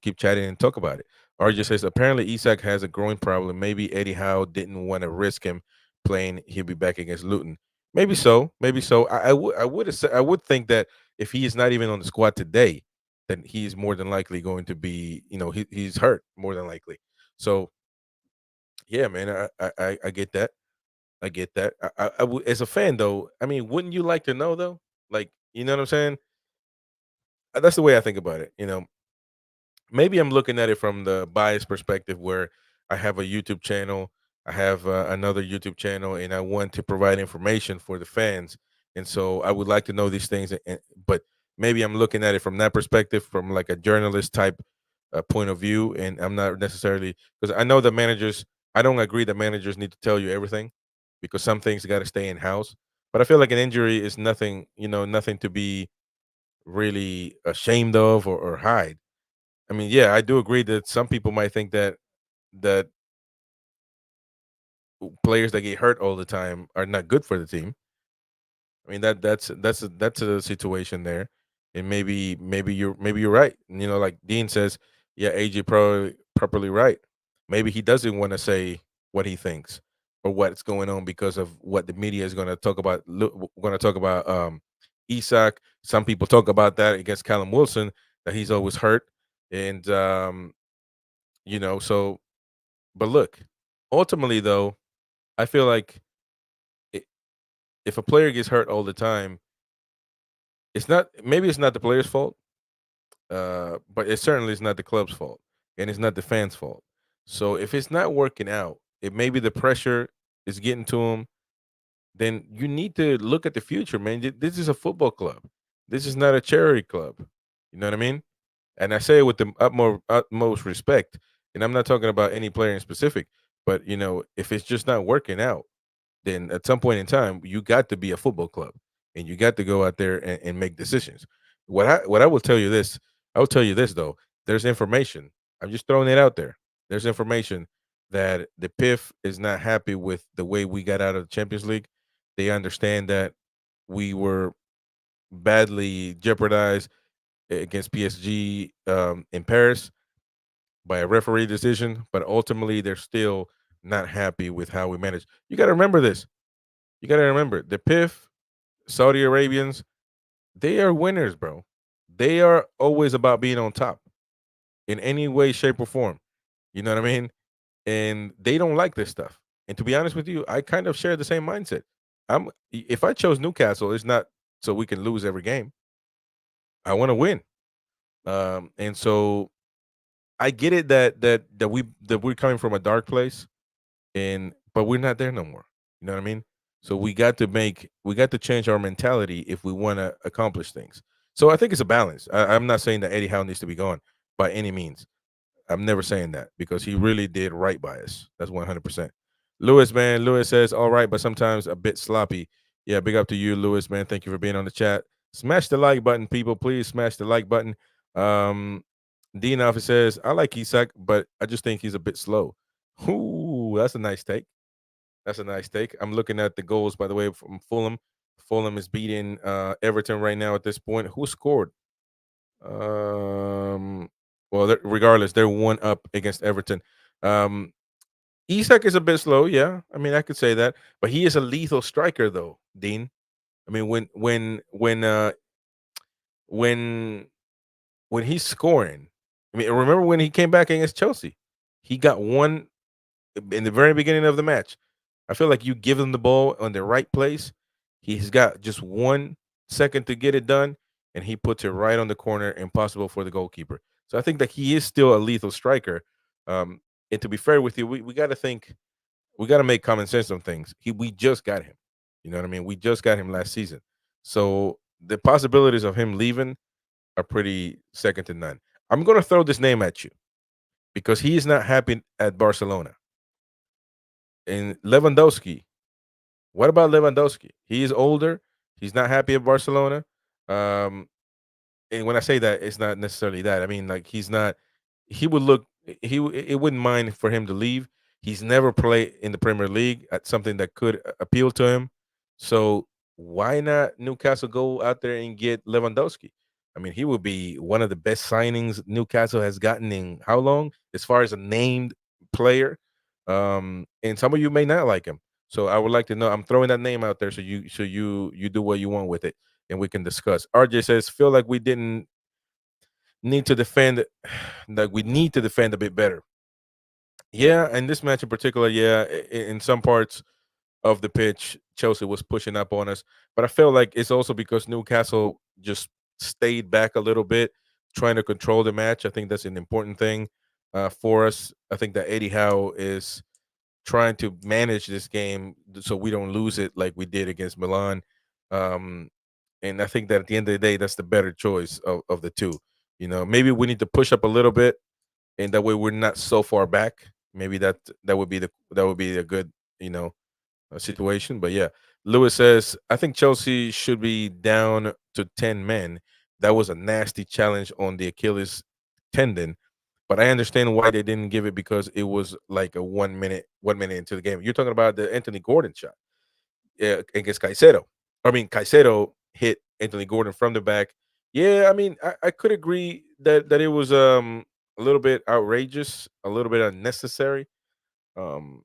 keep chatting and talk about it. RJ says apparently Isak has a growing problem. Maybe Eddie Howe didn't want to risk him playing. He'll be back against Luton. Maybe so. Maybe so. I would think that if he is not even on the squad today, then he's more than likely going to be. He's hurt more than likely. So yeah, man, I get that. I get that. As a fan though, I mean, wouldn't you like to know though? Like, you know what I'm saying? That's the way I think about it. Maybe I'm looking at it from the biased perspective where I have a YouTube channel, I have another YouTube channel, and I want to provide information for the fans. And so I would like to know these things. But maybe I'm looking at it from that perspective, from like a journalist type point of view. And I'm not necessarily, because I know that managers, I don't agree that managers need to tell you everything because some things got to stay in house. But I feel like an injury is nothing, nothing to be really ashamed of or hide. I mean, yeah, I do agree that some people might think that players that get hurt all the time are not good for the team. I mean that's a situation there, and maybe you're right. Like Dean says, yeah, AJ probably properly right. Maybe he doesn't want to say what he thinks or what's going on because of what the media is going to talk about. Going to talk about Isak. Some people talk about that against Callum Wilson that he's always hurt, and so. But look, ultimately though, I feel like I if a player gets hurt all the time, it's not the player's fault, but it certainly is not the club's fault, and it's not the fans' fault. So if it's not working out, if maybe the pressure is getting to him, then you need to look at the future, man. This is a football club. This is not a charity club. You know what I mean? And I say it with the utmost respect. And I'm not talking about any player in specific, but if it's just not working out, then at some point in time, you got to be a football club and you got to go out there and make decisions. What I will tell you this, I will tell you this though. There's information. I'm just throwing it out there. There's information that the PIF is not happy with the way we got out of the Champions League. They understand that we were badly jeopardized against PSG in Paris by a referee decision, but ultimately they're still not happy with how we managed. You got to remember this. You got to remember the PIF, Saudi Arabians, they are winners, bro. They are always about being on top in any way, shape, or form. You know what I mean? And they don't like this stuff. And to be honest with you, I kind of share the same mindset. If I chose Newcastle, it's not so we can lose every game. I want to win. And so I get it that we're coming from a dark place, and but we're not there no more. You know what I mean? So we got to change our mentality if we want to accomplish things. So I think it's a balance. I'm not saying that Eddie Howe needs to be gone by any means. I'm never saying that because he really did right by us. That's 100%. Lewis, man, Lewis says all right, but sometimes a bit sloppy. Yeah, big up to you, Lewis, man. Thank you for being on the chat. Smash the like button, people. Please smash the like button. Um, Dean Alpha says I like Isak, but I just think he's a bit slow. Ooh, that's a nice take. That's a nice take. I'm looking at the goals, by the way, from Fulham. Fulham is beating Everton right now at this point. Who scored? Um, well, regardless, they're one up against Everton. Um, Isak is a bit slow, yeah. I mean, I could say that, but he is a lethal striker, though, Dean. I mean, when when he's scoring, I mean, remember when he came back against Chelsea? He got one in the very beginning of the match. I feel like you give him the ball on the right place. He's got just 1 second to get it done, and he puts it right on the corner, impossible for the goalkeeper. So I think that he is still a lethal striker. Um, and to be fair with you, we got to think, we got to make common sense on things. We just got him. You know what I mean? We just got him last season, so the possibilities of him leaving are pretty second to none. I'm gonna throw this name at you because he is not happy at Barcelona. And Lewandowski, what about Lewandowski? He is older. He's not happy at Barcelona. Um, and when I say that, it's not necessarily that. I mean, like he's not. He would look. It wouldn't mind for him to leave. He's never played in the Premier League at something that could appeal to him. So why not Newcastle go out there and get Lewandowski? I mean, he would be one of the best signings Newcastle has gotten in how long, as far as a named player. And some of you may not like him. So I would like to know. I'm throwing that name out there, so you do what you want with it and we can discuss. RJ says, feel like we didn't need to defend, like we need to defend a bit better. Yeah, and this match in particular, yeah, in some parts of the pitch, Chelsea was pushing up on us, but I feel like it's also because Newcastle just stayed back a little bit, trying to control the match. I think that's an important thing for us. I think that Eddie Howe is trying to manage this game so we don't lose it like we did against Milan. Um, and I think that at the end of the day, that's the better choice of the two. You know, maybe we need to push up a little bit, and that way we're not so far back. Maybe that would be a good situation. But yeah, Lewis says I think Chelsea should be down to 10 men. That was a nasty challenge on the Achilles tendon. But I understand why they didn't give it because it was like a 1 minute into the game. You're talking about the Anthony Gordon shot, yeah, against Caicedo. I mean, Caicedo hit Anthony Gordon from the back. Yeah, I mean, I could agree that it was a little bit outrageous, a little bit unnecessary. Um,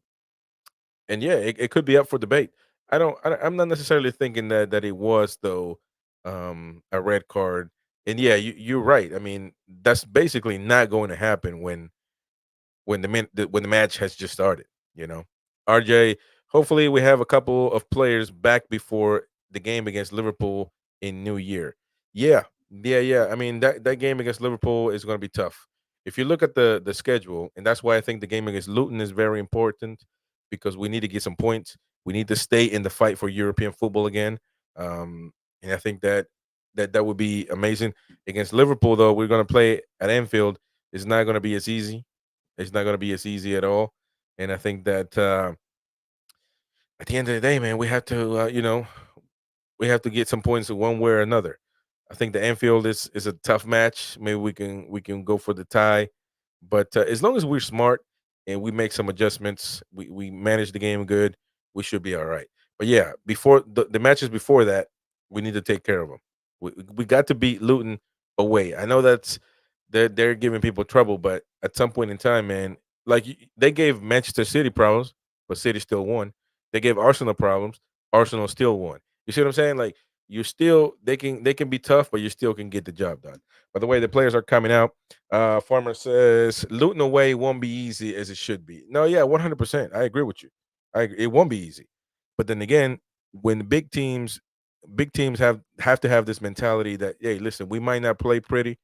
and yeah, it could be up for debate. I'm not necessarily thinking that it was though a red card. And yeah, you're right. I mean, that's basically not going to happen when the match has just started. You know, RJ. Hopefully, we have a couple of players back before the game against Liverpool in New Year. Yeah, yeah. I mean that game against Liverpool is going to be tough. If you look at the schedule, and that's why I think the game against Luton is very important because we need to get some points. We need to stay in the fight for European football again. Um, and I think that would be amazing against Liverpool. Though we're going to play at Anfield, it's not going to be as easy. It's not going to be as easy at all. And I think that at the end of the day, man, we have to, we have to get some points one way or another. I think the Anfield is a tough match. Maybe we can go for the tie, but as long as we're smart and we make some adjustments, we manage the game good, we should be all right. But yeah, before the matches before that, we need to take care of them. We got to beat Luton away. I know they're giving people trouble, but at some point in time, man, like they gave Manchester City problems, but City still won. They gave Arsenal problems, Arsenal still won. You see what I'm saying? Like you still they can be tough, but you still can get the job done. By the way, the players are coming out. Farmer says Luton away won't be easy as it should be. No, yeah, 100%. I agree with you. It won't be easy. But then again, when big teams have to have this mentality that hey, listen, we might not play pretty,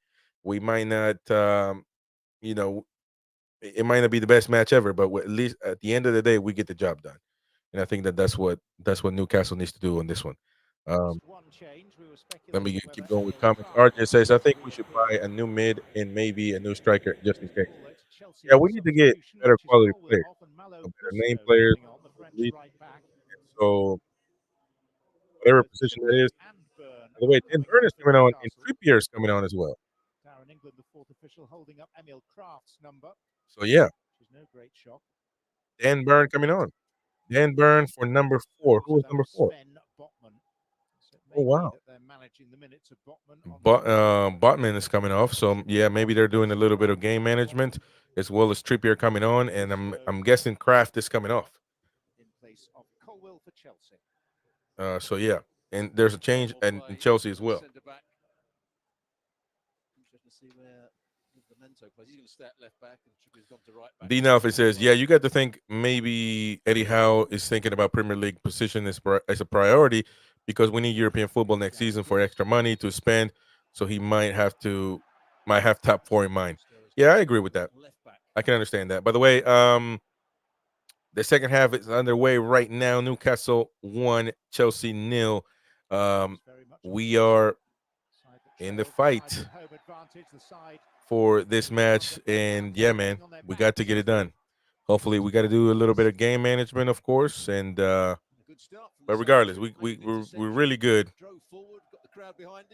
we might not, you know, it might not be the best match ever, but at least at the end of the day, we get the job done. And I think that's what Newcastle needs to do on this one. Um, One change. We were Let me speculating keep whether going with Emil comments. Krafth RJ would says, I think we should reappear. buy a new mid and maybe a new striker just in case. That Chelsea Yeah, we need to get substitution, better which is quality Colwill players, off and Malo better name Gusto players. coming on, the French Elite. right back. So whatever Both position it Trippier is. and Burn By the way, Dan coming Burn on is for coming on, and Newcastle. Trippier is coming on as well. Darren England, the fourth official, holding up Emil Krafth's number, So yeah, which is no great shock. Dan Burn coming on. Dan Burn for number 4. Who So was that number was 4? Sven Botman. So it Oh may be wow. that they're managing the minutes of Botman on But the Botman is coming off, so yeah, maybe they're doing a little bit of game management as well as Trippier coming on, and I'm guessing Kraft is coming off. in place of Colwill for Chelsea. So yeah, and there's a change in Chelsea as well. Centre back. Interesting to see where Livramento plays. He's going to stay at left back, and Trippier's gone to right back. D Alfie says, yeah, you got to think maybe Eddie Howe is thinking about Premier League position as a priority because we need European football next season for extra money to spend. So he might have top 4 in mind. Yeah, I agree with that. Left back. I can understand that. By the way, The second half is underway right now. Newcastle 1, Chelsea 0. We are in the fight for this match, and yeah, man, we got to get it done. Hopefully, we got to do a little bit of game management, of course, and but regardless, we're really good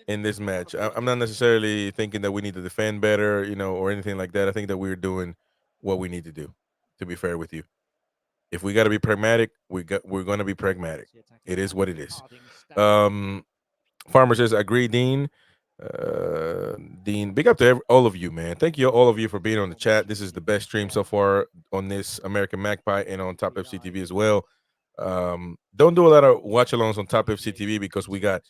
in this match. I'm not necessarily thinking that we need to defend better, or anything like that. I think that we're doing what we need to do. To be fair with you, if we got to be pragmatic, we're going to be pragmatic. It is what it is. Farmer says, agree, Dean. Dean, big up to all of you, man. Thank you, all of you, for being on the chat. This is the best stream so far on this American Magpie and on Top FCTV as well. Don't do a lot of watch alongs on Top FCTV because we got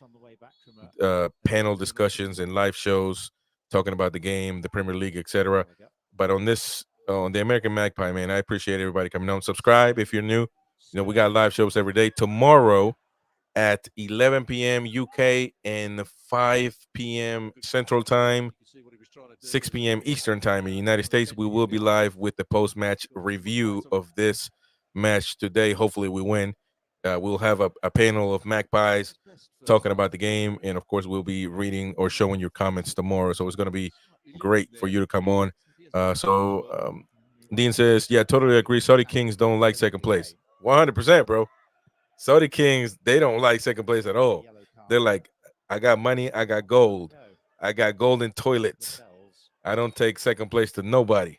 panel discussions and live shows talking about the game, the Premier League, etc. But on this, on the American Magpie, man, I appreciate everybody coming on. Subscribe if you're new. We got live shows every day. Tomorrow at 11 p.m. UK and 5 p.m. Central Time, 6 p.m. Eastern Time in the United States, we will be live with the post-match review of this match today. Hopefully we win. We'll have a panel of Magpies talking about the game, and of course we'll be reading or showing your comments tomorrow, so it's going to be great for you to come on. Dean says, yeah, totally agree. Saudi Kings don't like second place. 100%, bro. Saudi Kings, they don't like second place at all. They're like, I got money, I got gold. I got golden toilets. I don't take second place to nobody.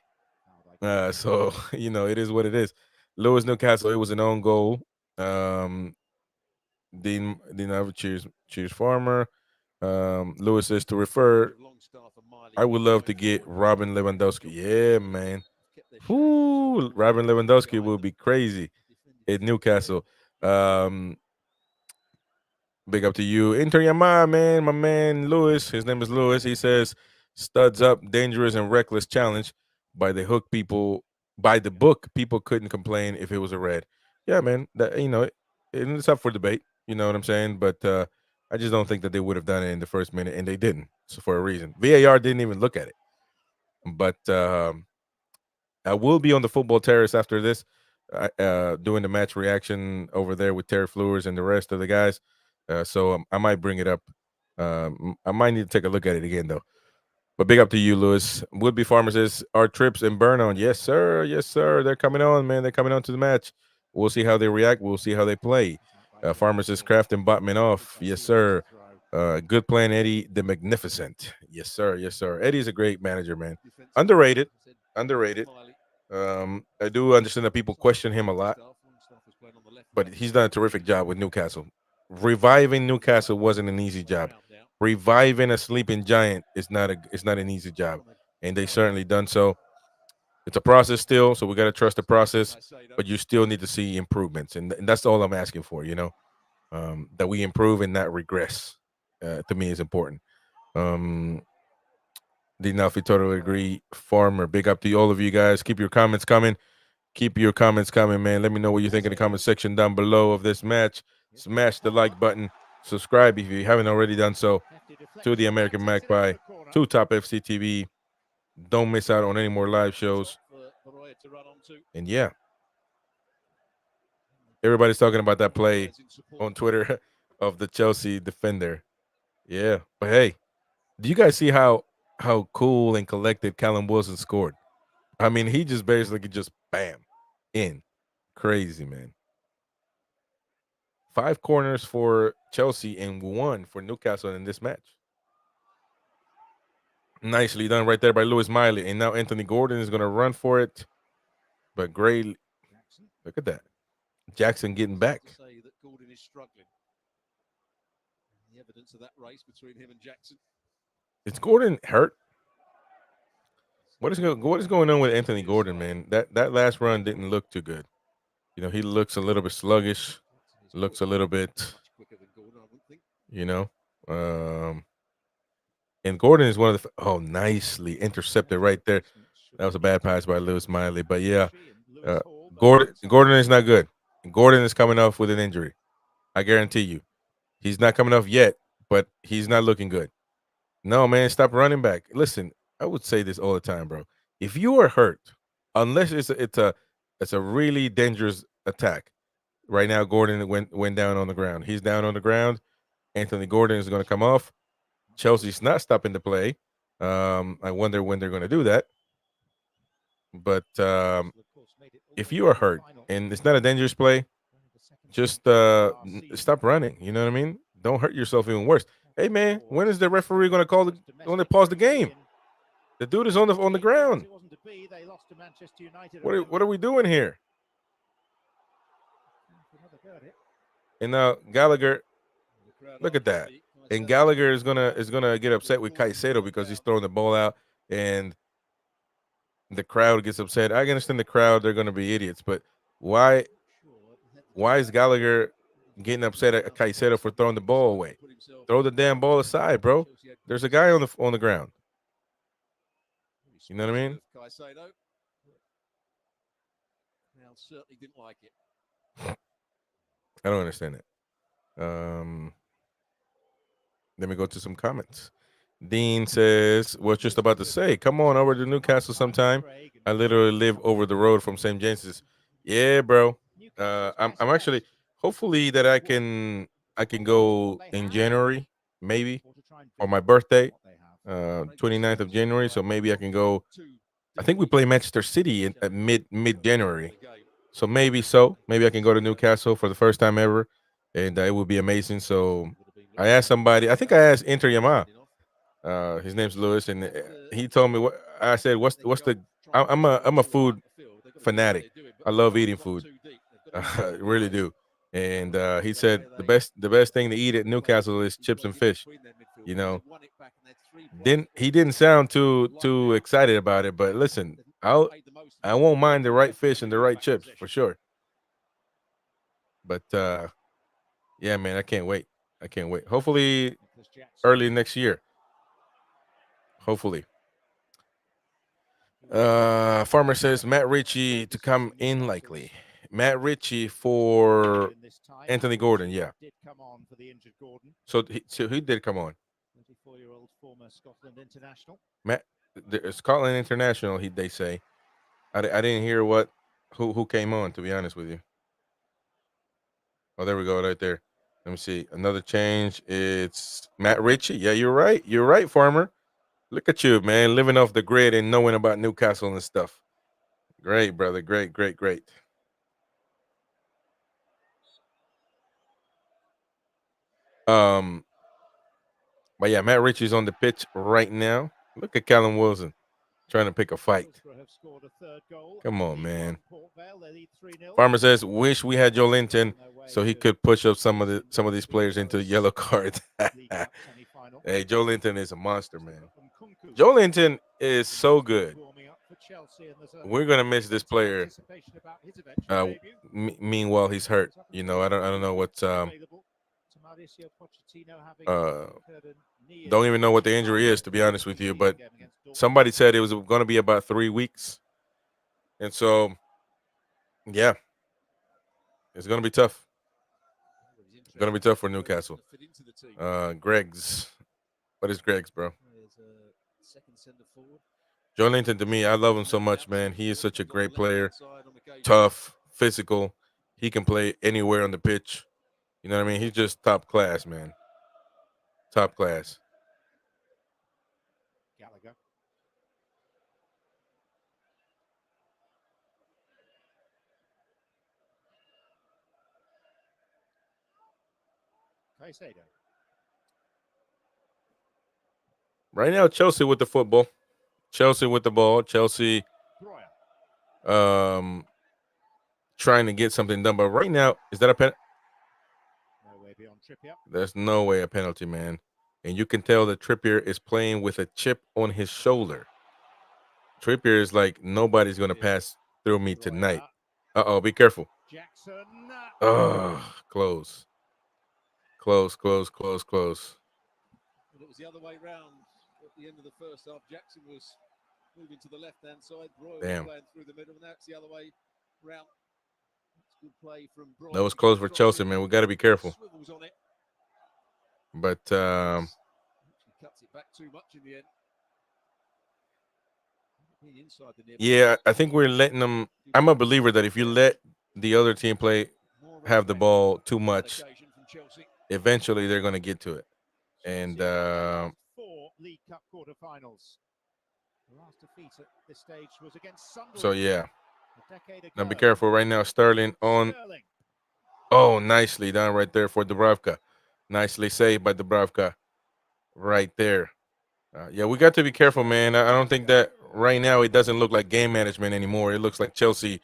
So, it is what it is. Lewis Newcastle, it was an own goal. Dean cheers Farmer. Lewis says, to refer, I would love to get Robin Lewandowski. Yeah, man. Whoo, Robin Lewandowski will be crazy at Newcastle. Big up to you. Inter Yama, man. My man Lewis. His name is Lewis. He says, studs up, dangerous and reckless challenge by the hook people. By the book, people couldn't complain if it was a red. Yeah, man. That it's up for debate. You know what I'm saying? But I just don't think that they would have done it in the first minute, and they didn't. So for a reason. VAR didn't even look at it. But I will be on the football terrace after this, doing the match reaction over there with Terry Fleurs and the rest of the guys. So I might bring it up. I might need to take a look at it again, though. But big up to you, Lewis. Would-be Farmer says, our trips in Burn on. Yes, sir. Yes, sir. They're coming on, man. They're coming on to the match. We'll see how they react. We'll see how they play. Farmer says, Kraft and Botman off. Yes, sir. Good plan, Eddie the Magnificent. Yes, sir. Yes, sir. Eddie's a great manager, man. Underrated. Underrated. I do understand that people question him a lot, but he's done a terrific job with Newcastle. Reviving Newcastle wasn't an easy job. Reviving a sleeping giant is not an easy job, and they certainly done so. It's a process still, so we got to trust the process, but you still need to see improvements, and that's all I'm asking for. That we improve and not regress. To me, is important. Dinafi, totally agree. Farmer, big up to all of you guys. Keep your comments coming. Keep your comments coming, man. Let me know what you think in the comment section down below of this match. Smash the like button. Subscribe if you haven't already done so to the American Magpie, to Top FC TV. Don't miss out on any more live shows. And yeah, everybody's talking about that play on Twitter of the Chelsea defender. Yeah, but hey, do you guys see how cool and collected Callum Wilson scored? I mean, he just basically just bam in. Crazy, man. 5 corners for Chelsea and 1 for Newcastle in this match. Nicely done right there by Lewis Miley. And now Anthony Gordon is going to run for it. But great. Look at that. Jackson getting back. The evidence of that race between him and Jackson. Is Gordon hurt? What is going on with Anthony Gordon, man? That last run didn't look too good. He looks a little bit sluggish. Looks a little bit, and Gordon is one of the nicely intercepted right there. That was a bad pass by Lewis Miley, but yeah, Gordon is not good. Gordon is coming off with an injury. I guarantee you, he's not coming off yet, but he's not looking good. No, man, stop running back. Listen, I would say this all the time, bro. If you are hurt, unless it's a It's a really dangerous attack. Right now, Gordon went down on the ground. He's down on the ground. Anthony Gordon is going to come off. Chelsea's not stopping the play. I wonder when they're going to do that. But if you are hurt and it's not a dangerous play, just stop running. You know what I mean? Don't hurt yourself even worse. Hey man, when is the referee going to going to pause the game? The dude is on the ground. What are we doing here? And now Gallagher, look at that. And Gallagher is gonna get upset with Caicedo because he's throwing the ball out, and the crowd gets upset. I understand the crowd; they're gonna be idiots, but why is Gallagher getting upset at Caicedo for throwing the ball away? Throw the damn ball aside, bro. There's a guy on the ground. You know what I mean? Caicedo. Now certainly didn't like it. I don't understand it. Let me go to some comments. Dean says, "Was just about to say, come on over to Newcastle sometime. I literally live over the road from St. James's." Yeah, bro. I'm actually hopefully that I can go in January, maybe, or my birthday, 29th of January. So maybe I can go. I think we play Manchester City at mid January. So maybe I can go to Newcastle for the first time ever, and it would be amazing. So I asked somebody. I think I asked Inter Yama. His name's Lewis, and he told me what I said. What's the? I'm a food fanatic. I love eating food. I really do. And he said the best thing to eat at Newcastle is chips and fish. You know, he didn't sound too excited about it, but listen, I won't mind the right fish and the right chips for sure. But yeah, man, I can't wait. I can't wait. Hopefully early next year. Hopefully. Farmer says Matt Ritchie to come in likely. Matt Ritchie for Anthony Gordon, yeah. So he did come on. 24-year-old former Scotland international. Matt, Scotland international. They say. I didn't hear who came on. To be honest with you. Oh, there we go, right there. Let me see. Another change. It's Matt Ritchie. Yeah, you're right. You're right, Farmer. Look at you, man, living off the grid and knowing about Newcastle and stuff. Great, brother. Great, great, great. But yeah, Matt Ritchie's on the pitch right now. Look at Callum Wilson trying to pick a fight. Come on, man. Farmer says, "Wish we had Joe Linton so he could push up some of these players into yellow cards." Hey, Joe Linton is a monster, man. Joe Linton is so good. We're gonna miss this player. Meanwhile, he's hurt. You know, I don't know what's don't even know what the injury is, to be honest with you. But somebody said it was going to be about 3 weeks, and so yeah, it's going to be tough. It's going to be tough for Newcastle. Greg's, what is Greg's, bro? Joe Linton, to me, I love him so much, man. He is such a great player, tough, physical. He can play anywhere on the pitch. You know what I mean? He's just top class, man. Top class. Gallagher. Caicedo. Right now, Chelsea with the football. Chelsea with the ball. Chelsea trying to get something done. But right now, is that a pen? No way beyond Trippier. There's no way a penalty, man. And you can tell that Trippier is playing with a chip on his shoulder. Trippier is like, nobody's going to pass through me tonight. Uh-oh, be careful. Jackson. Oh, close. Close. But it was the other way round at the end of the first half. Jackson was moving to the left-hand side. Broy was playing through the middle, and now it's the other way round. That's good play from Broy. That was close for Chelsea, man. We got to be careful. Swivels on it. But He cuts it back too much in the end. Yeah, I think we're letting them. I'm a believer that if you let the other team play, have the ball too much, eventually they're going to get to it. And 4 League Cup quarter-finals. The last defeat at this stage was against Sunderland. so yeah, a decade ago. now be careful right now. Sterling on. Sterling. Oh, nicely done right there for Dubravka. Nicely saved by Dubravka right there. Yeah, we got to be careful, man. I don't think that right now it doesn't look like game management anymore. It looks like Chelsea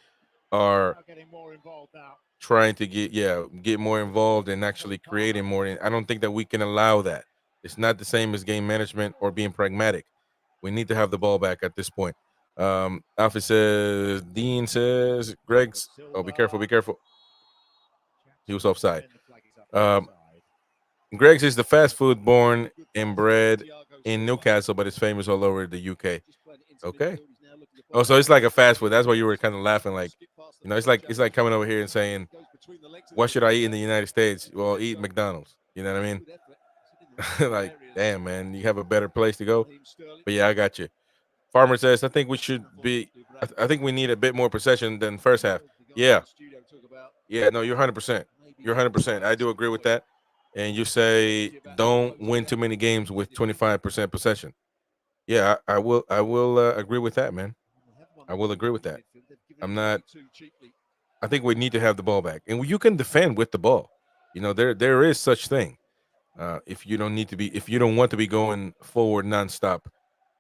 are Now getting more involved now. trying to get more involved and actually creating more. And I don't think that we can allow that. It's not the same as game management or being pragmatic. We need to have the ball back at this point. Alfie says, Dean says, Greg's. Oh, be careful, be careful. He was offside. Greg's is the fast food born and bred in Newcastle, but it's famous all over the UK. Okay. Oh, so it's like a fast food. That's why you were kind of laughing, like, it's like coming over here and saying, "What should I eat in the United States?" Well, eat McDonald's. You know what I mean? Like, damn, man, you have a better place to go. But yeah, I got you. Farmer says, I think we should be. I think we need a bit more possession than first half. Yeah, yeah. No, you're 100%. You're 100%. I do agree with that. And you say don't win too many games with 25% possession. Yeah, I will. I will agree with that, man. I will agree with that. I'm not. I think we need to have the ball back, and you can defend with the ball. There is such thing. If you don't need to be, if you don't want to be going forward nonstop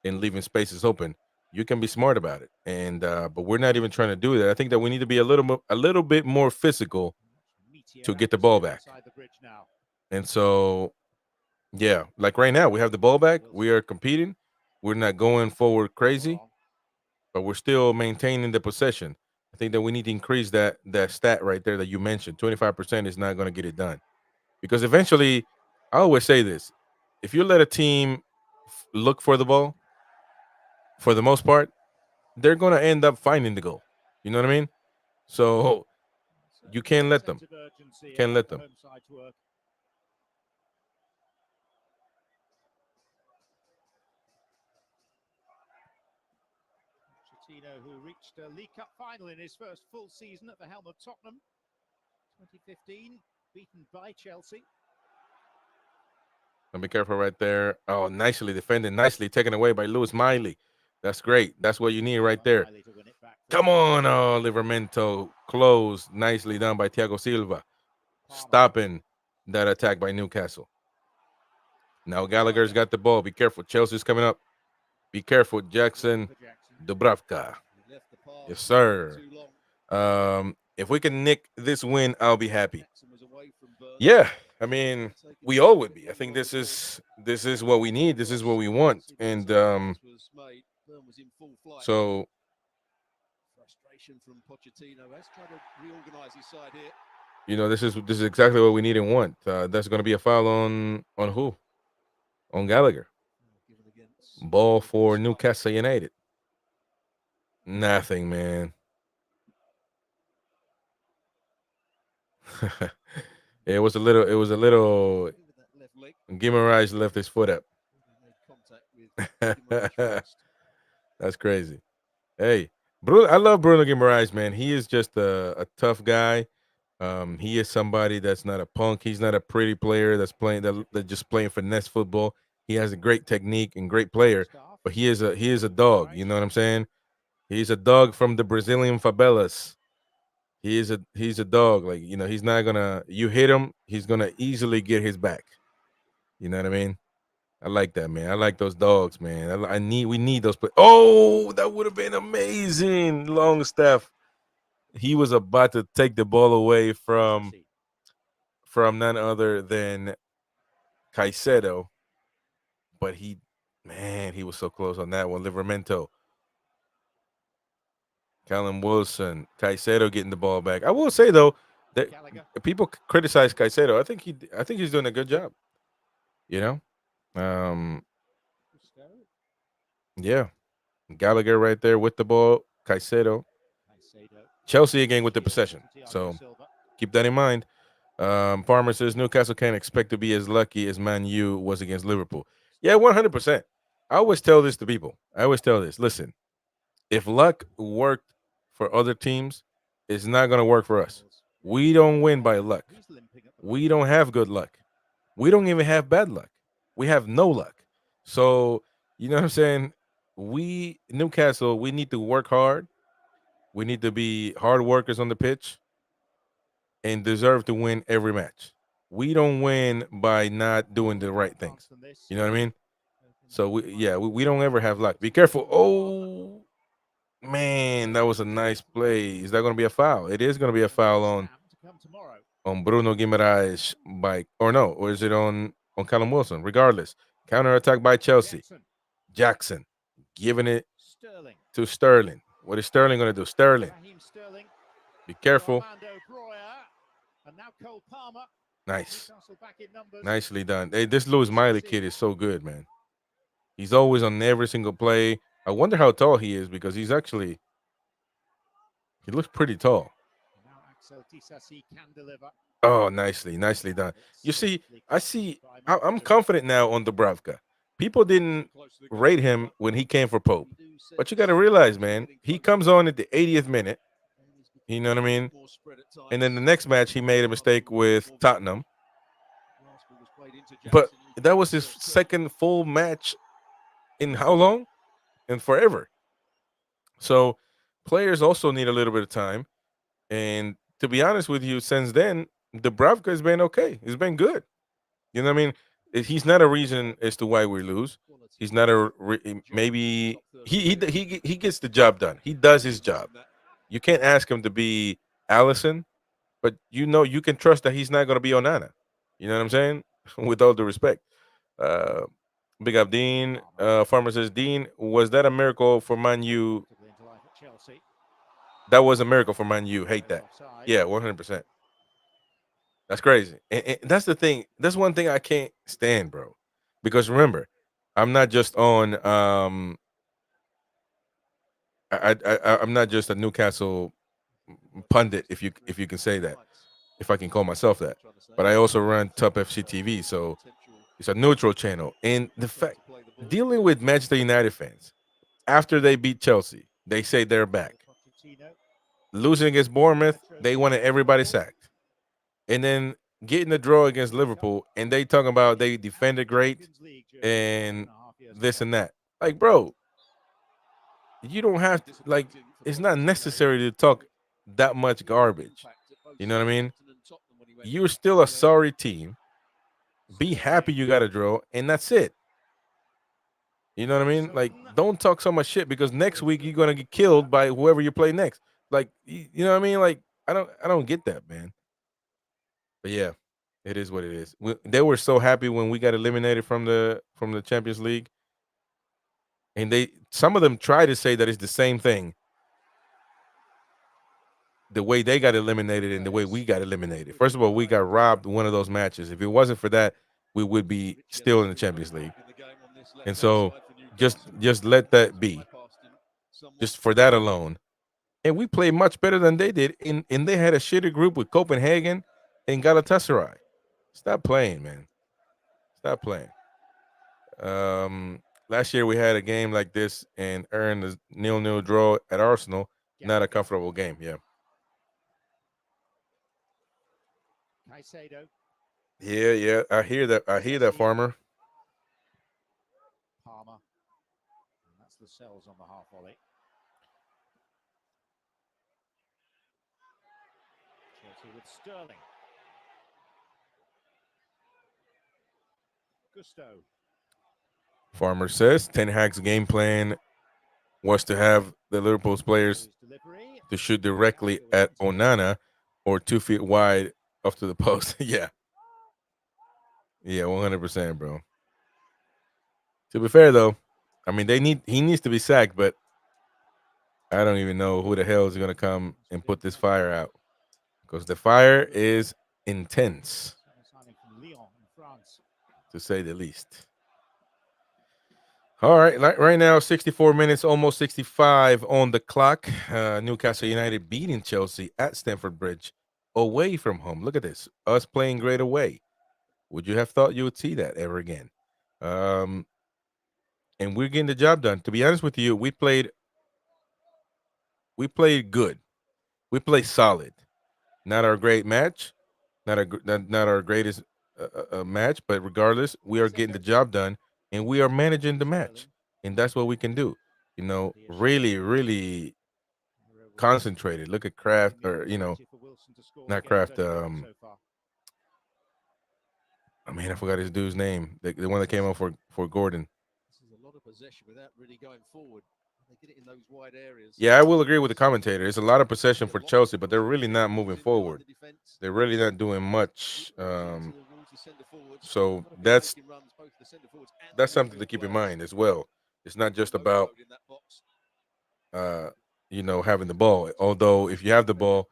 and leaving spaces open, you can be smart about it. And but we're not even trying to do that. I think that we need to be a little bit more physical to get the ball back. And so, yeah, like right now, we have the ball back. We are competing. We're not going forward crazy, but we're still maintaining the possession. I think that we need to increase that stat right there that you mentioned. 25% is not going to get it done because eventually, I always say this: if you let a team look for the ball, for the most part, they're going to end up finding the goal. You know what I mean? So you can't let them. Can't let them. Who reached a League Cup final in his first full season at the helm of Tottenham, 2015, beaten by Chelsea. Be careful right there. Oh, nicely defended, nicely taken away by Lewis Miley. That's great. That's what you need right there. Come on, Livermento. Close. Nicely done by Thiago Silva. Stopping that attack by Newcastle. Now Gallagher's got the ball. Be careful. Chelsea's coming up. Be careful, Jackson. Dubravka. Yes, sir. If we can nick this win, I'll be happy. Yeah, I mean, we all would be. I think this is what we need. This is what we want. And so frustration from Pochettino. Let's try to reorganize his side here. This is exactly what we need and want. That's going to be a foul on who? On Gallagher. Ball for Newcastle United. Nothing, man. It was a little. Guimaraes left his foot up. That's crazy. Hey, Bruno, I love Bruno Guimaraes, man. He is just a tough guy. He is somebody that's not a punk. He's not a pretty player that's just playing finesse football. He has a great technique and great player, but he is a dog. You know what I'm saying? He's a dog from the Brazilian favelas. He's a dog. Like, he's not gonna, you hit him, he's gonna easily get his back. You know what I mean? I like that, man. I like those dogs, man. We need those. Oh, that would have been amazing. Longstaff. He was about to take the ball away from none other than Caicedo, but he was so close on that one. Livermento. Callum Wilson, Caicedo getting the ball back. I will say though that people criticize Caicedo. I think he's doing a good job. Yeah, Gallagher right there with the ball. Caicedo. Chelsea again with the possession. So keep that in mind. Farmer says Newcastle can't expect to be as lucky as Man U was against Liverpool. Yeah, 100%. I always tell this to people. I always tell this. Listen, If luck worked for other teams, it's not going to work for us. We don't win by luck. We don't have good luck. We don't even have bad luck. We have no luck. So, you know what I'm saying? We, Newcastle, we need to work hard. We need to be hard workers on the pitch and deserve to win every match. We don't win by not doing the right things. You know what I mean? So we don't ever have luck. Be careful. Oh man, that was a nice play. Is that going to be a foul? It is going to be a foul on Bruno Guimaraes by, or no, or is it on Callum Wilson? Regardless, counter attack by Chelsea. Jackson giving it to Sterling. What is Sterling going to do? Sterling, be careful. Nice, nicely done. Hey, this Lewis Miley kid is so good, man. He's always on every single play. I wonder how tall he is because he looks pretty tall. Oh, nicely done. You see, I'm confident now on Dubravka. People didn't rate him when he came for Pope, but you got to realize, man, he comes on at the 80th minute. You know what I mean? And then the next match, he made a mistake with Tottenham, but that was his second full match in how long? And forever. So players also need a little bit of time. And to be honest with you, since then, Dubravka has been okay. He's been good. You know what I mean? He's not a reason as to why we lose. He's not maybe he gets the job done. He does his job. You can't ask him to be Allison, but you can trust that he's not going to be Onana. You know what I'm saying? With all due respect. Uh, Big up Dean. Farmer says, Dean, was that a miracle for Man U? That was a miracle for Man U. Hate that. Yeah, 100%. That's crazy. And that's the thing. That's one thing I can't stand, bro. Because remember, I'm not just on. I'm not just a Newcastle pundit, if you can say that, if I can call myself that. But I also run Top FC TV, so it's a neutral channel. And the fact dealing with Manchester United fans after they beat Chelsea, they say they're back. Losing against Bournemouth, they wanted everybody sacked. And then getting the draw against Liverpool, and they talking about they defended great and this and that. Like, bro, you don't have to, like, it's not necessary to talk that much garbage. You know what I mean? You're still a sorry team. Be happy you got a draw, and that's it. You know what I mean? Like, don't talk so much shit because next week you're gonna get killed by whoever you play next. Like, you know what I mean? Like, I don't get that, man. But yeah, it is what it is. They were so happy when we got eliminated from the Champions League, and some of them try to say that it's the same thing. The way they got eliminated and the way we got eliminated. First of all, we got robbed one of those matches. If it wasn't for that, we would be still in the Champions League. And so just let that be. Just for that alone. And we played much better than they did. And they had a shitty group with Copenhagen and Galatasaray. Stop playing, man. Stop playing. Last year we had a game like this and earned a 0-0 draw at Arsenal. Not a comfortable game, yeah. Yeah. I hear that, Farmer. Palmer. That's the cells on the half volley. Chelsea with Sterling. Gusto. Farmer says Ten Hag's game plan was to have the Liverpool's players to shoot directly at Onana or 2 feet wide up to the post. Yeah, 100%, bro. To be fair though, I mean he needs to be sacked, but I don't even know who the hell is gonna come and put this fire out because the fire is intense, to say the least. All right, right now, 64 minutes, almost 65 on the clock. Newcastle United beating Chelsea at Stamford Bridge away from home. Look at this, us playing great away. Would you have thought you would see that ever again? And we're getting the job done. To be honest with you, we played we played good. We played solid. Not our great match, not our greatest match, but regardless, we are getting the job done and we are managing the match, and that's what we can do. You know, really, really concentrated. Look at Kraft, or not Kraft. I mean, I forgot his dude's name. The one that came out for Gordon. This is a lot of possession without really going forward. They get it in those wide areas. Yeah, I will agree with the commentator. It's a lot of possession for Chelsea, but they're really not moving forward. They're really not doing much. So that's something to keep in mind as well. It's not just about uh, having the ball. Although if you have the ball,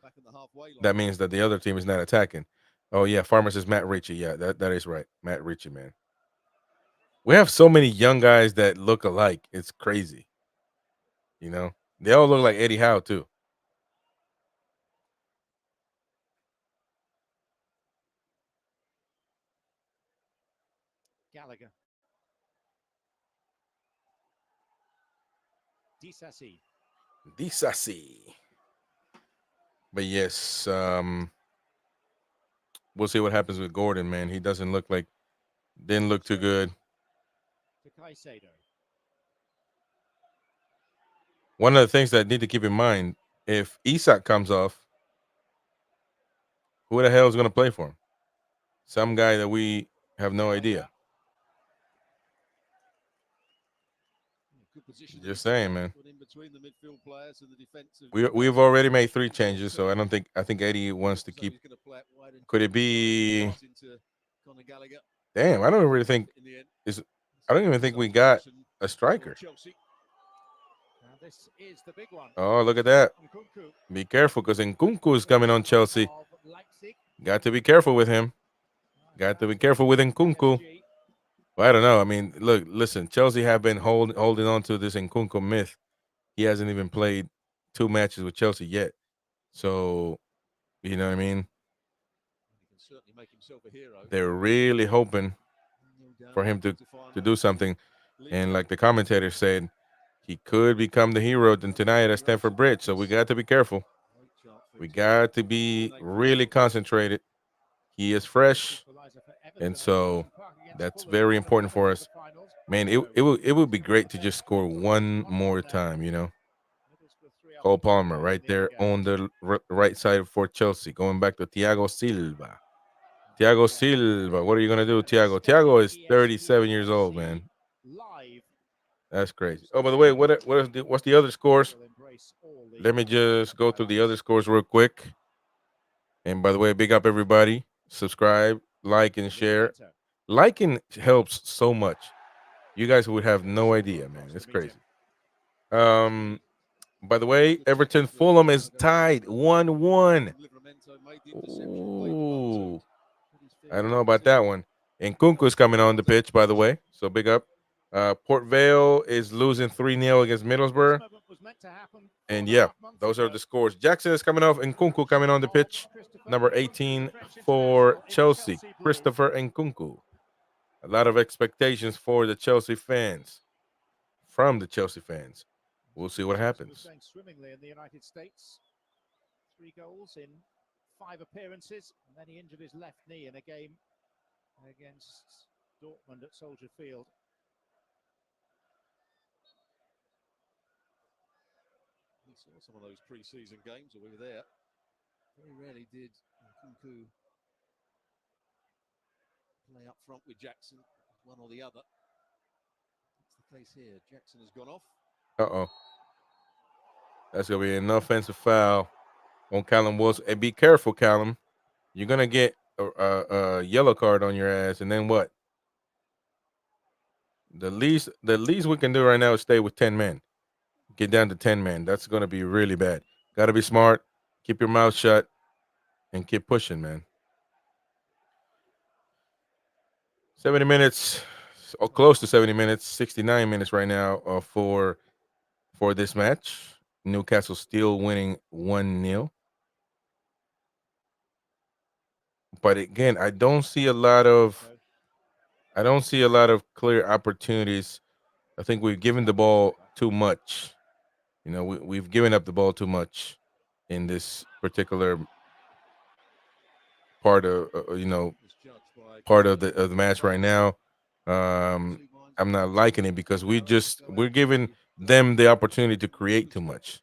that means that the other team is not attacking. Oh yeah, Farmer says Matt Ritchie. Yeah, that is right, Matt Ritchie, man. We have so many young guys that look alike. It's crazy. They all look like Eddie Howe too. Gallagher. Disasi. But yes, we'll see what happens with Gordon, man. He didn't look too good. One of the things that I need to keep in mind, if Isak comes off, who the hell is going to play for him? Some guy that we have no idea. Just saying, man. We've already made 3 changes, so I think Eddie wants to keep. Could it be? Damn, I don't really think is. I don't even think we got a striker. This is the big one. Oh, look at that. Be careful, because Nkunku is coming on Chelsea. Got to be careful with him. Got to be careful with Nkunku. Well, I don't know. I mean, listen. Chelsea have been holding on to this Nkunku myth. He hasn't even played 2 matches with Chelsea yet. So, you know what I mean? They're really hoping for him to do something. And like the commentator said, he could become the hero tonight at Stamford Bridge. So we got to be careful. We got to be really concentrated. He is fresh, and so that's very important for us. Man, it would be great to just score one more time, Cole Palmer right there on the right side for Chelsea. Going back to Thiago Silva. Thiago Silva, what are you gonna do, Thiago? Thiago is 37 years old, man. That's crazy. Oh, by the way, what's the other scores? Let me just go through the other scores real quick. And by the way, big up everybody. Subscribe, like, and share. Liking helps so much. You guys would have no idea, man. It's crazy. By the way, Everton Fulham is tied 1-1. Ooh. I don't know about that one. And Kunku is coming on the pitch, by the way. So big up. Port Vale is losing 3-0 against Middlesbrough. And yeah, those are the scores. Jackson is coming off and Kunku coming on the pitch. Number 18 for Chelsea, Christopher Nkunku. A lot of expectations for the Chelsea fans, from the Chelsea fans. We'll see what happens. Going swimmingly in the United States. 3 goals in 5 appearances, and then he injured his left knee in a game against Dortmund at Soldier Field. We saw some of those pre-season games, or we were there. Very rarely did Nkunku play up front with Jackson, one or the other. That's the case here. Jackson has gone off. Uh-oh. That's going to be an offensive foul on Callum Wilson. And be careful, Callum. You're going to get a yellow card on your ass, and then what? The least we can do right now is stay with 10 men. Get down to 10 men. That's going to be really bad. Got to be smart. Keep your mouth shut and keep pushing, man. 70 minutes, or close to 70 minutes, 69 minutes right now for this match. Newcastle still winning 1-0. But again, I don't see a lot of clear opportunities. I think we've given the ball too much. You know, we've given up the ball too much in this particular part of part of the match right now. I'm not liking it because we're giving them the opportunity to create too much.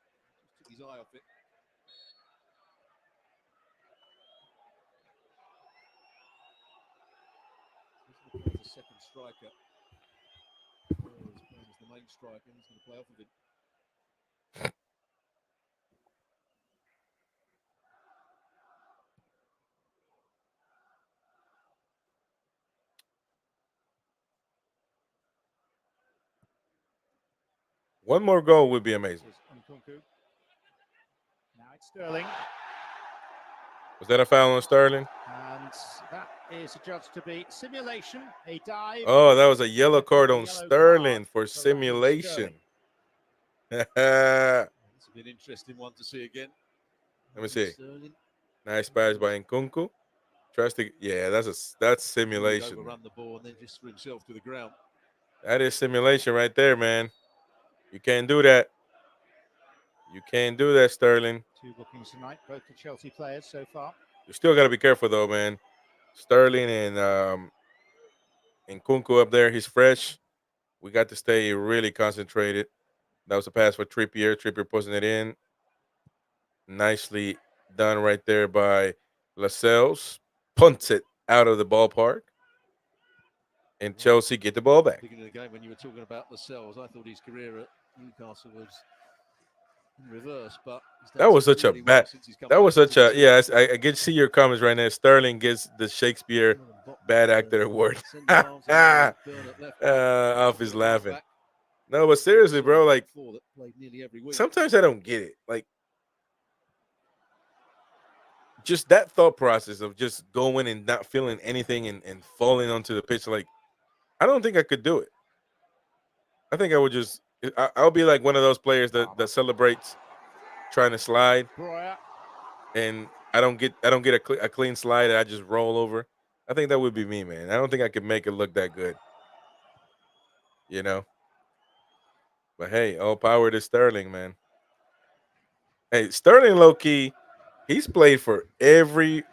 The second striker. The main striker. He's going to play off of it. One more goal would be amazing. Now it's Sterling. Was that a foul on Sterling? And that is adjudged to be simulation, a dive. Oh, that was a yellow card on Yellow Sterling card for Raheem simulation. It's an interesting one to see again. Let me see. Sterling. Nice pass by Nkunku. Tries to, yeah, that's simulation. Overrun the ball and then just threw himself to the ground. That is simulation right there, man. You can't do that. You can't do that, Sterling. 2 bookings tonight, both the Chelsea players so far. You still got to be careful though, man. Sterling and Nkunku up there, he's fresh. We got to stay really concentrated. That was a pass for Trippier. Trippier pushing it in. Nicely done right there by Lascelles. Punts it out of the ballpark. And Chelsea get the ball back. Beginning of the game, when you were talking about Lascelles, I thought his career at Newcastle was in reverse, but that was such really a bad. Well that was such a I get to see your comments right now. Sterling gets the Shakespeare bad actor award. Off his laughing. No, but seriously, bro, like sometimes I don't get it. Like just that thought process of just going and not feeling anything and falling onto the pitch. Like I don't think I could do it. I think I would just. I'll be like one of those players that celebrates trying to slide, and I don't get a clean slide, and I just roll over. I think that would be me, man. I don't think I could make it look that good, you know. But hey, all power to Sterling, man. Hey, Sterling, low key, he's played for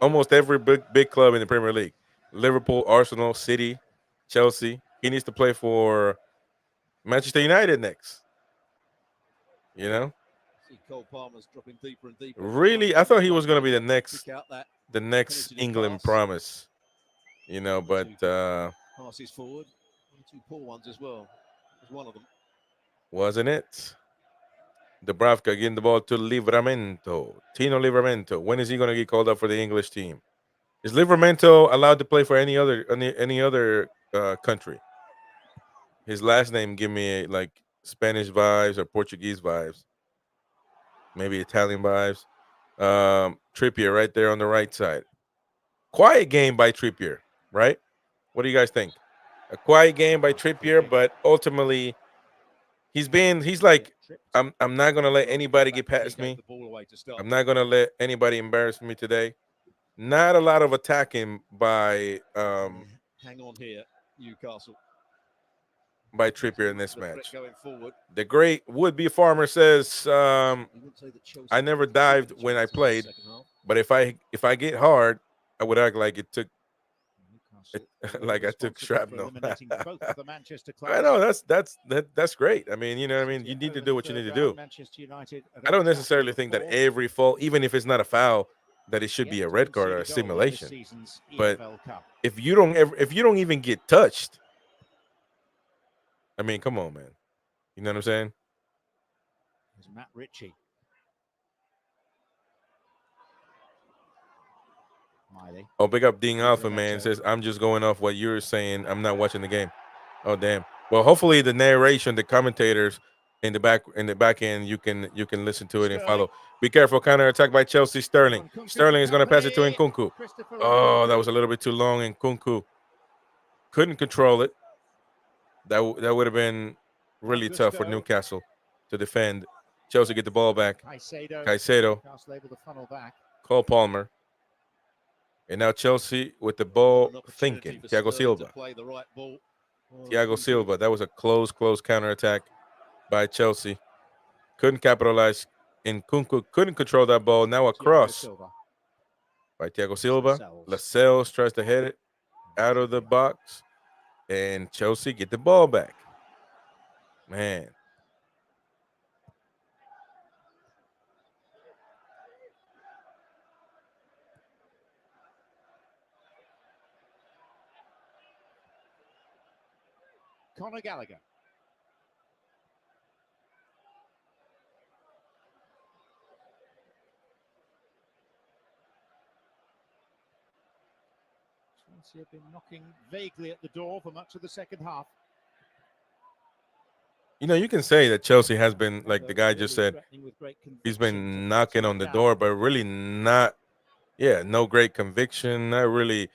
almost every big club in the Premier League: Liverpool, Arsenal, City, Chelsea. He needs to play for Manchester United next. You know. Cole Palmer's dropping deeper and deeper. Really, I thought he was going to be the next England promise, you know. But passes forward, 2 poor ones as well. Was one of them. Wasn't it? Dubravka getting the ball to Livramento. Tino Livramento. When is he going to get called up for the English team? Is Livramento allowed to play for any other country? His last name give me like Spanish vibes or Portuguese vibes. Maybe Italian vibes. Trippier right there on the right side. Quiet game by Trippier, right? What do you guys think? A quiet game by Trippier, but ultimately he's like, I'm not gonna let anybody get past me. I'm not gonna let anybody embarrass me today. Not a lot of attacking by hang on here, Newcastle. By Trippier in this match. The great would-be farmer says, I never dived when I played, but if I get hard, I would act like it took like I took shrapnel. I know that's great. I mean, you know, you need to do what you need to do. I don't necessarily think that every fall, even if it's not a foul, that it should be a red card or a simulation. But if you don't even get touched, I mean, come on, man. You know what I'm saying? There's Matt Ritchie. Miley. Oh, big up Dean Alpha, man. Says, I'm just going off what you're saying. I'm not watching the game. Oh, damn. Well, hopefully the narration, the commentators in the back end, you can listen to it and follow. Be careful. Counter attack by Chelsea. Sterling. Sterling is going to pass it to Nkunku. Oh, that was a little bit too long. Nkunku couldn't control it. That would have been really tough for Newcastle to defend. Chelsea get the ball back. Caicedo. Cole Palmer. And now Chelsea with the ball thinking. Thiago Silva. Thiago Silva. That was a close counterattack by Chelsea. couldn't capitalize, and Kunku couldn't control that ball. Now a Thiago cross Silva. by Thiago Silva. Lascelles. Lascelles tries to head it out of the box, and Chelsea get the ball back. Man. Conor Gallagher. Chelsea have been knocking vaguely at the door for much of the second half. You know, you can say that Chelsea has been, like the guy just said, Threatening with great he's conviction been to knocking settle on the down. door, but really not. Yeah, no great conviction. Not really.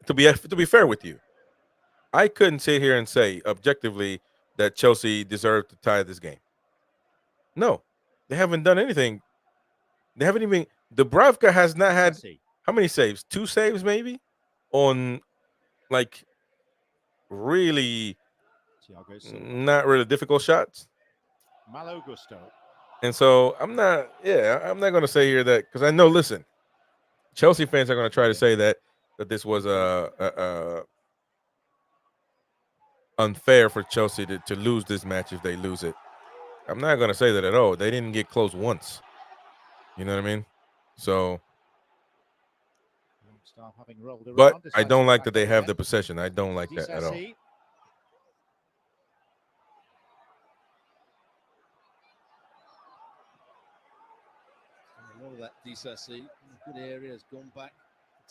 To be fair with you, I couldn't sit here and say objectively that Chelsea deserved to tie this game. No, they haven't done anything. They haven't even. Dubravka has not had Disasi. how many saves? 2 saves maybe on like really Thiago Silva. not really difficult shots. Malo Gusto. And so I'm not. Yeah, I'm not going to say here that because I know. Listen, Chelsea fans are going to try to say that this was a unfair for Chelsea to lose this match if they lose it. I'm not going to say that at all. They didn't get close once. You know what I mean? So, Longstaff having rolled around, but I decides don't to like back that they on have again. the possession. I don't like that at all. Disasi. A lot of that Disasi, good area, has gone back.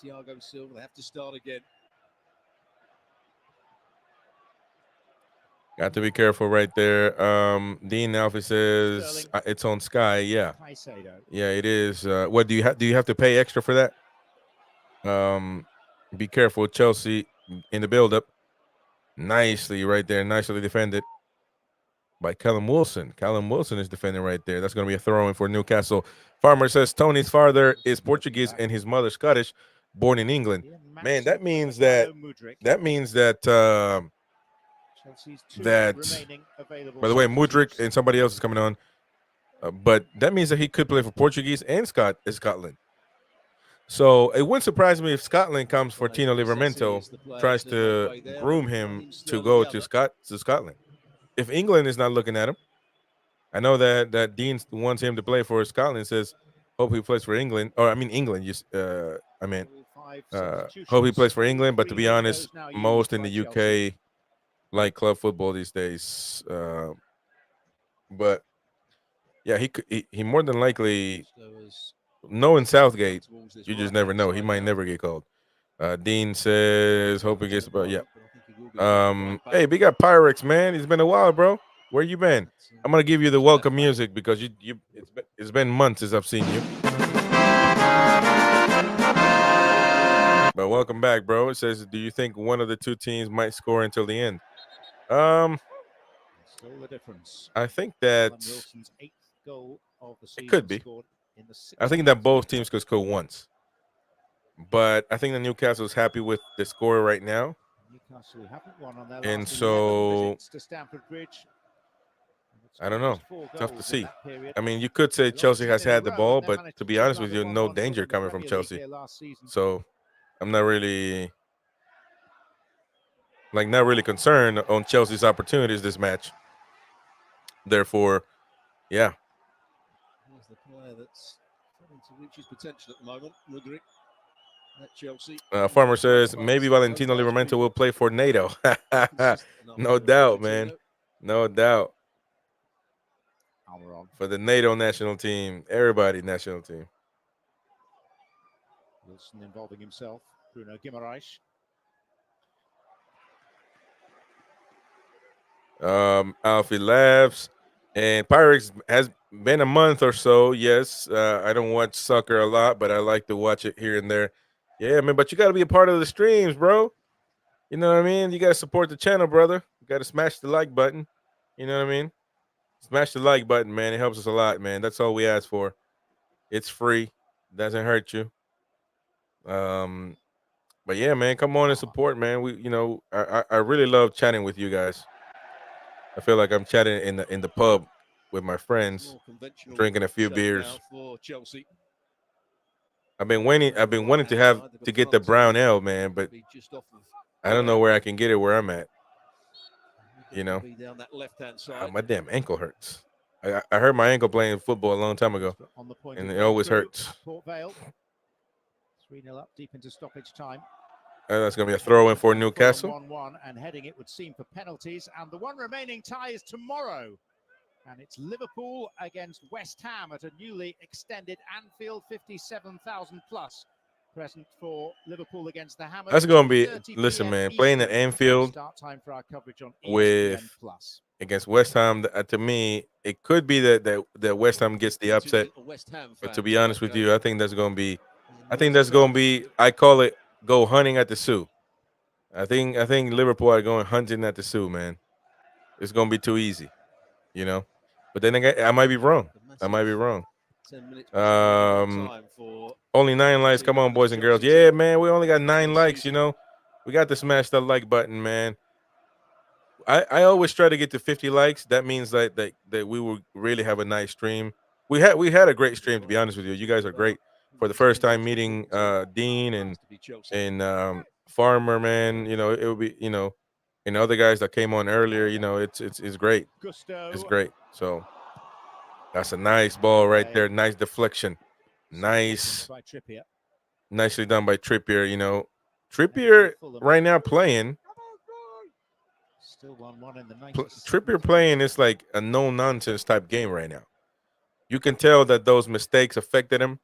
Thiago Silva, they have to start again. Got to be careful right there. Dean Alfie says Sterling. it's on Sky. Yeah, Caicedo. yeah, it is. What do you have? Do you have to pay extra for that? Be careful, Chelsea in the build-up. Nicely right there, nicely defended by Callum Wilson. Callum Wilson is defending right there. That's going to be a throw-in for Newcastle. Farmer says Tony's father is Portuguese and his mother Scottish, born in England. Man, that means that Chelsea's two that. remaining available By the way, substitutes. Mudryk and somebody else is coming on, but that means that he could play for Portuguese and Scotland. So it wouldn't surprise me if Scotland comes for Tino Livramento, tries to groom him to go to Scotland. If England is not looking at him, I know that Dean wants him to play for Scotland. Says hope he plays for England, or I mean England. I meant hope he plays for England. But to be honest, most in the UK like club football these days. But yeah, he more than likely, knowing Southgate, you just never know. He might never get called. Dean says, hope he gets about, yeah. Hey, we got Pyrex, man. It's been a while, bro. Where you been? I'm gonna give you the welcome music because it's been months since I've seen you. But welcome back, bro. It says, do you think one of the two teams might score until the end? Still the difference. I think that Wilson's 8th goal of the season it could be. scored in the I think that both teams could score once. But I think that Newcastle is happy with the score right now. Newcastle haven't won on their last And so 11 visits to Stamford Bridge. I don't know. Tough to see. I mean, you you could say Chelsea has had the ball, but to be honest with you, no danger coming from Chelsea. So I'm not really concerned on Chelsea's opportunities this match. Therefore, yeah. Here's the player that's trying to reach his potential at the moment, Mudryk at Chelsea. Farmer says maybe Valentino Livramento will play for NATO. No doubt, man. No doubt. For the NATO national team, everybody national team. Wilson involving himself. Bruno Guimaraes. Alfie laughs. And Pyrex has been a month or so. Yes, I don't watch soccer a lot, but I like to watch it here and there. Yeah, man, but you got to be a part of the streams, bro. You know what I mean? You got to support the channel, brother. You got to smash the like button. You know what I mean? Smash the like button, man. It helps us a lot, man. That's all we ask for. It's free. Doesn't hurt you. But yeah, man, come on and support, man. I really love chatting with you guys. I feel like I'm chatting in the pub with my friends, More conventional drinking a few shape beers. now for Chelsea. I've been wanting to Right-hand side, to get the front brown two ale, man, but be just off of I don't know where I can get it where I'm at. You know, be down that left-hand side. my damn ankle hurts. I hurt my ankle playing football a long time ago, On the point and of it always breakthrough hurts. at Port Vale. 3-0 up deep into stoppage time. That's going to be a throw in for And Newcastle. Fulham 1-1 and heading, it would seem, for penalties. And the one remaining tie is tomorrow. And it's Liverpool against West Ham at a newly extended Anfield, 57,000 plus present for Liverpool against the Hammers. That's going to be, 2:30 listen, PM man, playing at Eastern. Anfield Start time for our coverage on with ESPN Plus. against West Ham, to me, it could be that West Ham gets the upset. But to be honest with you, I think that's going to be, I call it go hunting at the Sioux. I think Liverpool are going hunting at the Sioux, man. It's going to be too easy, you know. But then again, I might be wrong. 10 minutes Only 9 likes. Come on, boys and girls. Yeah, man, we only got 9 likes, you know. We got to smash that like button, man. I always try to get to 50 likes. That means that we will really have a nice stream. We had a great stream, to be honest with you. You guys are great. For the first time meeting Dean and Farmer, man, you know, it would be, you know, and other guys that came on earlier, you know, it's great. It's great. So that's a nice ball right there. Nice deflection. Nicely done by Trippier, you know. Trippier right now playing. Still 1-1 in the 90s. Trippier playing is like a no-nonsense type game right now. You can tell that those mistakes affected him.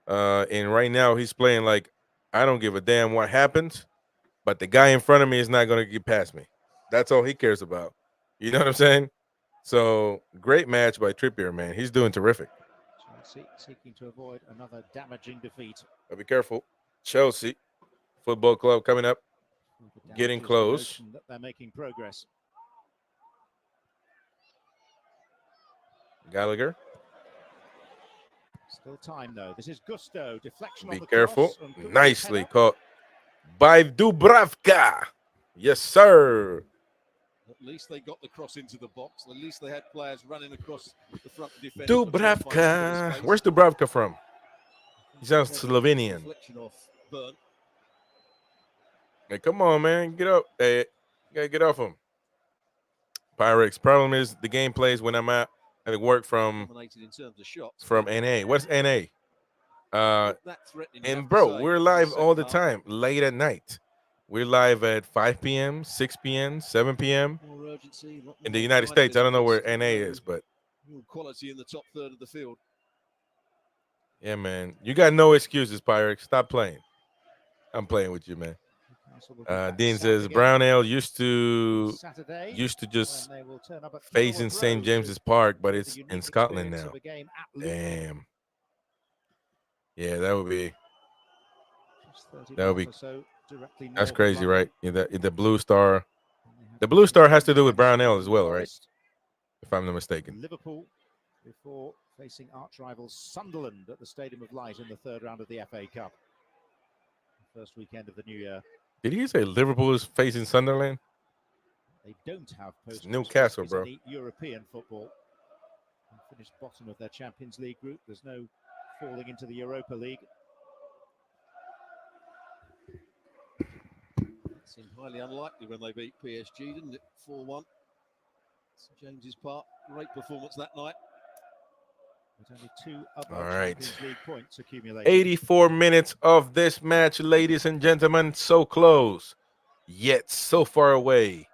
And right now he's playing like, I don't give a damn what happens, but the guy in front of me is not going to get past me. That's all he cares about. You know what I'm saying? So great match by Trippier, man. He's doing terrific. Chelsea seeking to avoid another damaging defeat. But be careful. Chelsea Football Club coming up, getting close. That they're making progress. Gallagher. Still time though. This is Gusto. Deflection. Be on the careful. Cross, Nicely caught by Dubravka. Yes, sir. At least they got the cross into the box. At least they had players running across the front defense. Dubravka. Where's Dubravka from? He sounds Slovenian. Hey, come on, man. Get up. Hey, you gotta get off him. Pyrex. Problem is the game plays when I'm at work from NA. What's NA? And bro, we're live all the time, late at night. We're live at 5 p.m., 6 p.m., 7 p.m. In the United States. I don't know where NA is, but quality in the top third of the field. Yeah, man. You got no excuses, Pyrex. Stop playing. I'm playing with you, man. Dean says Brown Ale used to just face in St. James's Park, but it's in Scotland now. Damn. Yeah, that would be. That's crazy, right? Yeah, the Blue Star. The Blue Star has to do with Brown Ale as well, right? If I'm not mistaken. Liverpool before facing arch rivals Sunderland at the Stadium of Light in the third round of the FA Cup. First weekend of the new year. Did he say Liverpool is facing Sunderland? They don't have Newcastle, bro. European football. They finished bottom of their Champions League group. There's no falling into the Europa League. Seemed highly unlikely when they beat PSG, didn't it? 4-1. St James's Park, great performance that night. With only 2 other Champions League points accumulated. 84 minutes of this match, ladies and gentlemen. So close, yet so far away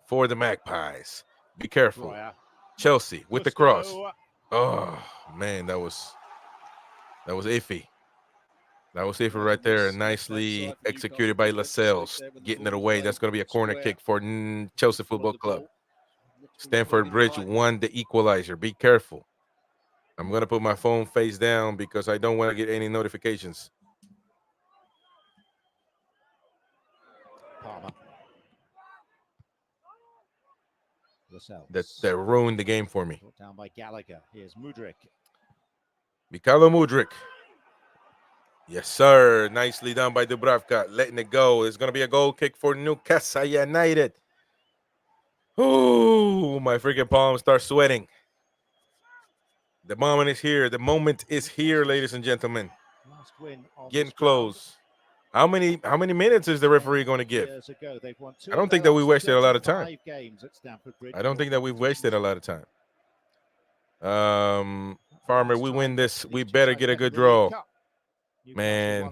for the Magpies. Be careful. Chelsea with the cross. Oh, man, that was iffy. That was iffy right there. Nicely executed by Lascelles. Getting it away. That's going to be a corner kick for Chelsea Football Club. Stamford Bridge won the equalizer. Be careful. I'm going to put my phone face down because I don't want to get any notifications. Palmer. That ruined the game for me. Brought down by Gallagher. Here's Mudryk. Mikhailo Mudryk. Yes, sir. Nicely done by Dubravka. Letting it go. It's going to be a goal kick for Newcastle United. Oh, my freaking palms start sweating. The moment is here. The moment is here, ladies and gentlemen. Last win on Getting this ground. close. How many minutes is the referee going to give? Years ago, they've won two I don't of think their that we last wasted a lot of time. 35 games at Stamford Bridge. I don't think that we've wasted a lot of time. Farmer, we win this. We better get a good draw. Man,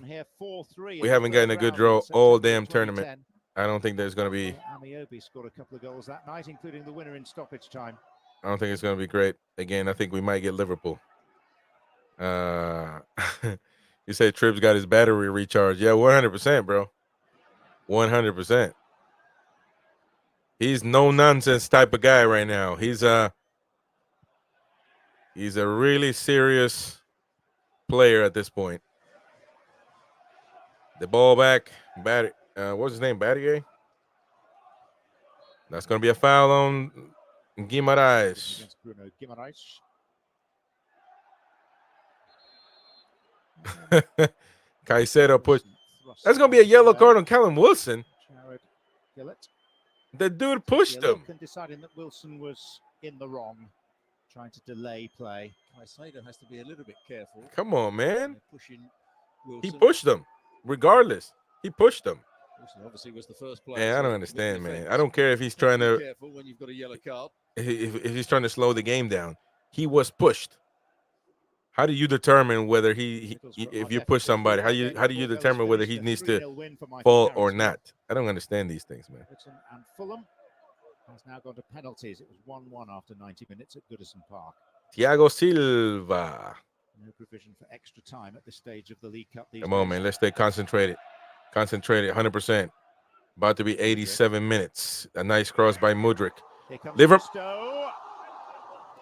we haven't gotten a good draw all damn tournament. I don't think there's going to be. Amiobi scored a couple of goals that night, including the winner in stoppage time. I don't think it's going to be great. Again, I think we might get Liverpool. You say Tripp's got his battery recharged. Yeah, 100%, bro. 100%. He's no nonsense type of guy right now. He's a really serious player at this point. The ball back. What's his name? Battier? That's going to be a foul on Guimaraes. Against Bruno Guimaraes. Caicedo push. That's going to be a yellow card on Callum Wilson. Jared Gillett. The dude pushed him. And deciding that Wilson was in the wrong, trying to delay play. Caicedo has to be a little bit careful. Come on, man. Pushing He pushed him, regardless. He pushed him. Wilson obviously was the first player. Man, I don't understand, man. I don't care if he's trying to. Careful when you've got a yellow card. If he's trying to slow the game down, he was pushed. How do you determine whether if you push somebody, how do you determine whether he needs to fall or not? I don't understand these things, man. And Fulham has now gone to penalties. It was 1-1 after 90 minutes at Goodison Park. Thiago Silva. No provision for extra time at this stage of the League Cup. Come on, man. Let's stay concentrated. Concentrated, 100%. About to be 87 minutes. A nice cross by Mudryk. Liverpool.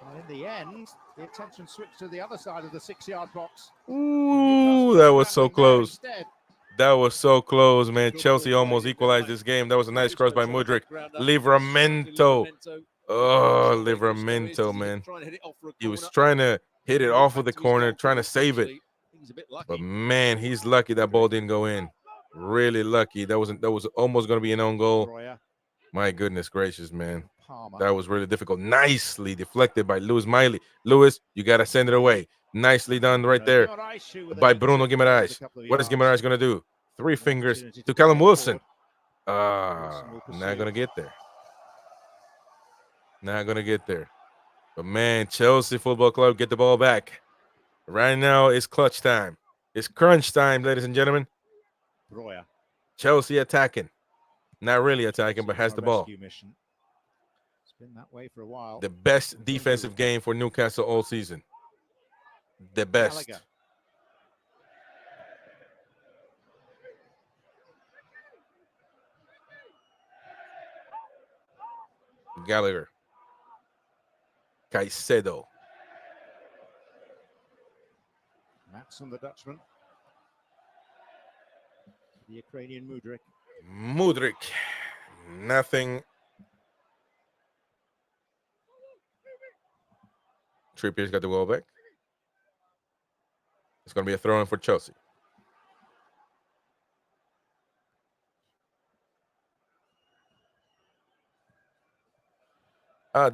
And in the end, the attention switched to the other side of the 6-yard box. Ooh, that was so close. That was so close, man. Chelsea almost equalized this game. That was a nice cross by Mudryk. Livramento. Oh, Livramento, man. He was trying to hit it off of the corner, trying to save it. But, man, he's lucky that ball didn't go in. Really lucky. That was almost going to be an own goal. My goodness gracious, man. That was really difficult. Nicely deflected by Lewis Miley. Lewis, you got to send it away. Nicely done right there by Bruno Guimaraes. What is Guimaraes going to do? 3 fingers to Callum Wilson. Not going to get there. Not going to get there. But, man, Chelsea Football Club, get the ball back. Right now, it's clutch time. It's crunch time, ladies and gentlemen. Chelsea attacking. Not really attacking, but has the ball. It's been that way for a while. The best defensive game for Newcastle all season. The best. Gallagher. Caicedo. Matson, the Dutchman. The Ukrainian Mudryk. Mudryk. Nothing. Trippier's got the ball back. It's going to be a throw-in for Chelsea.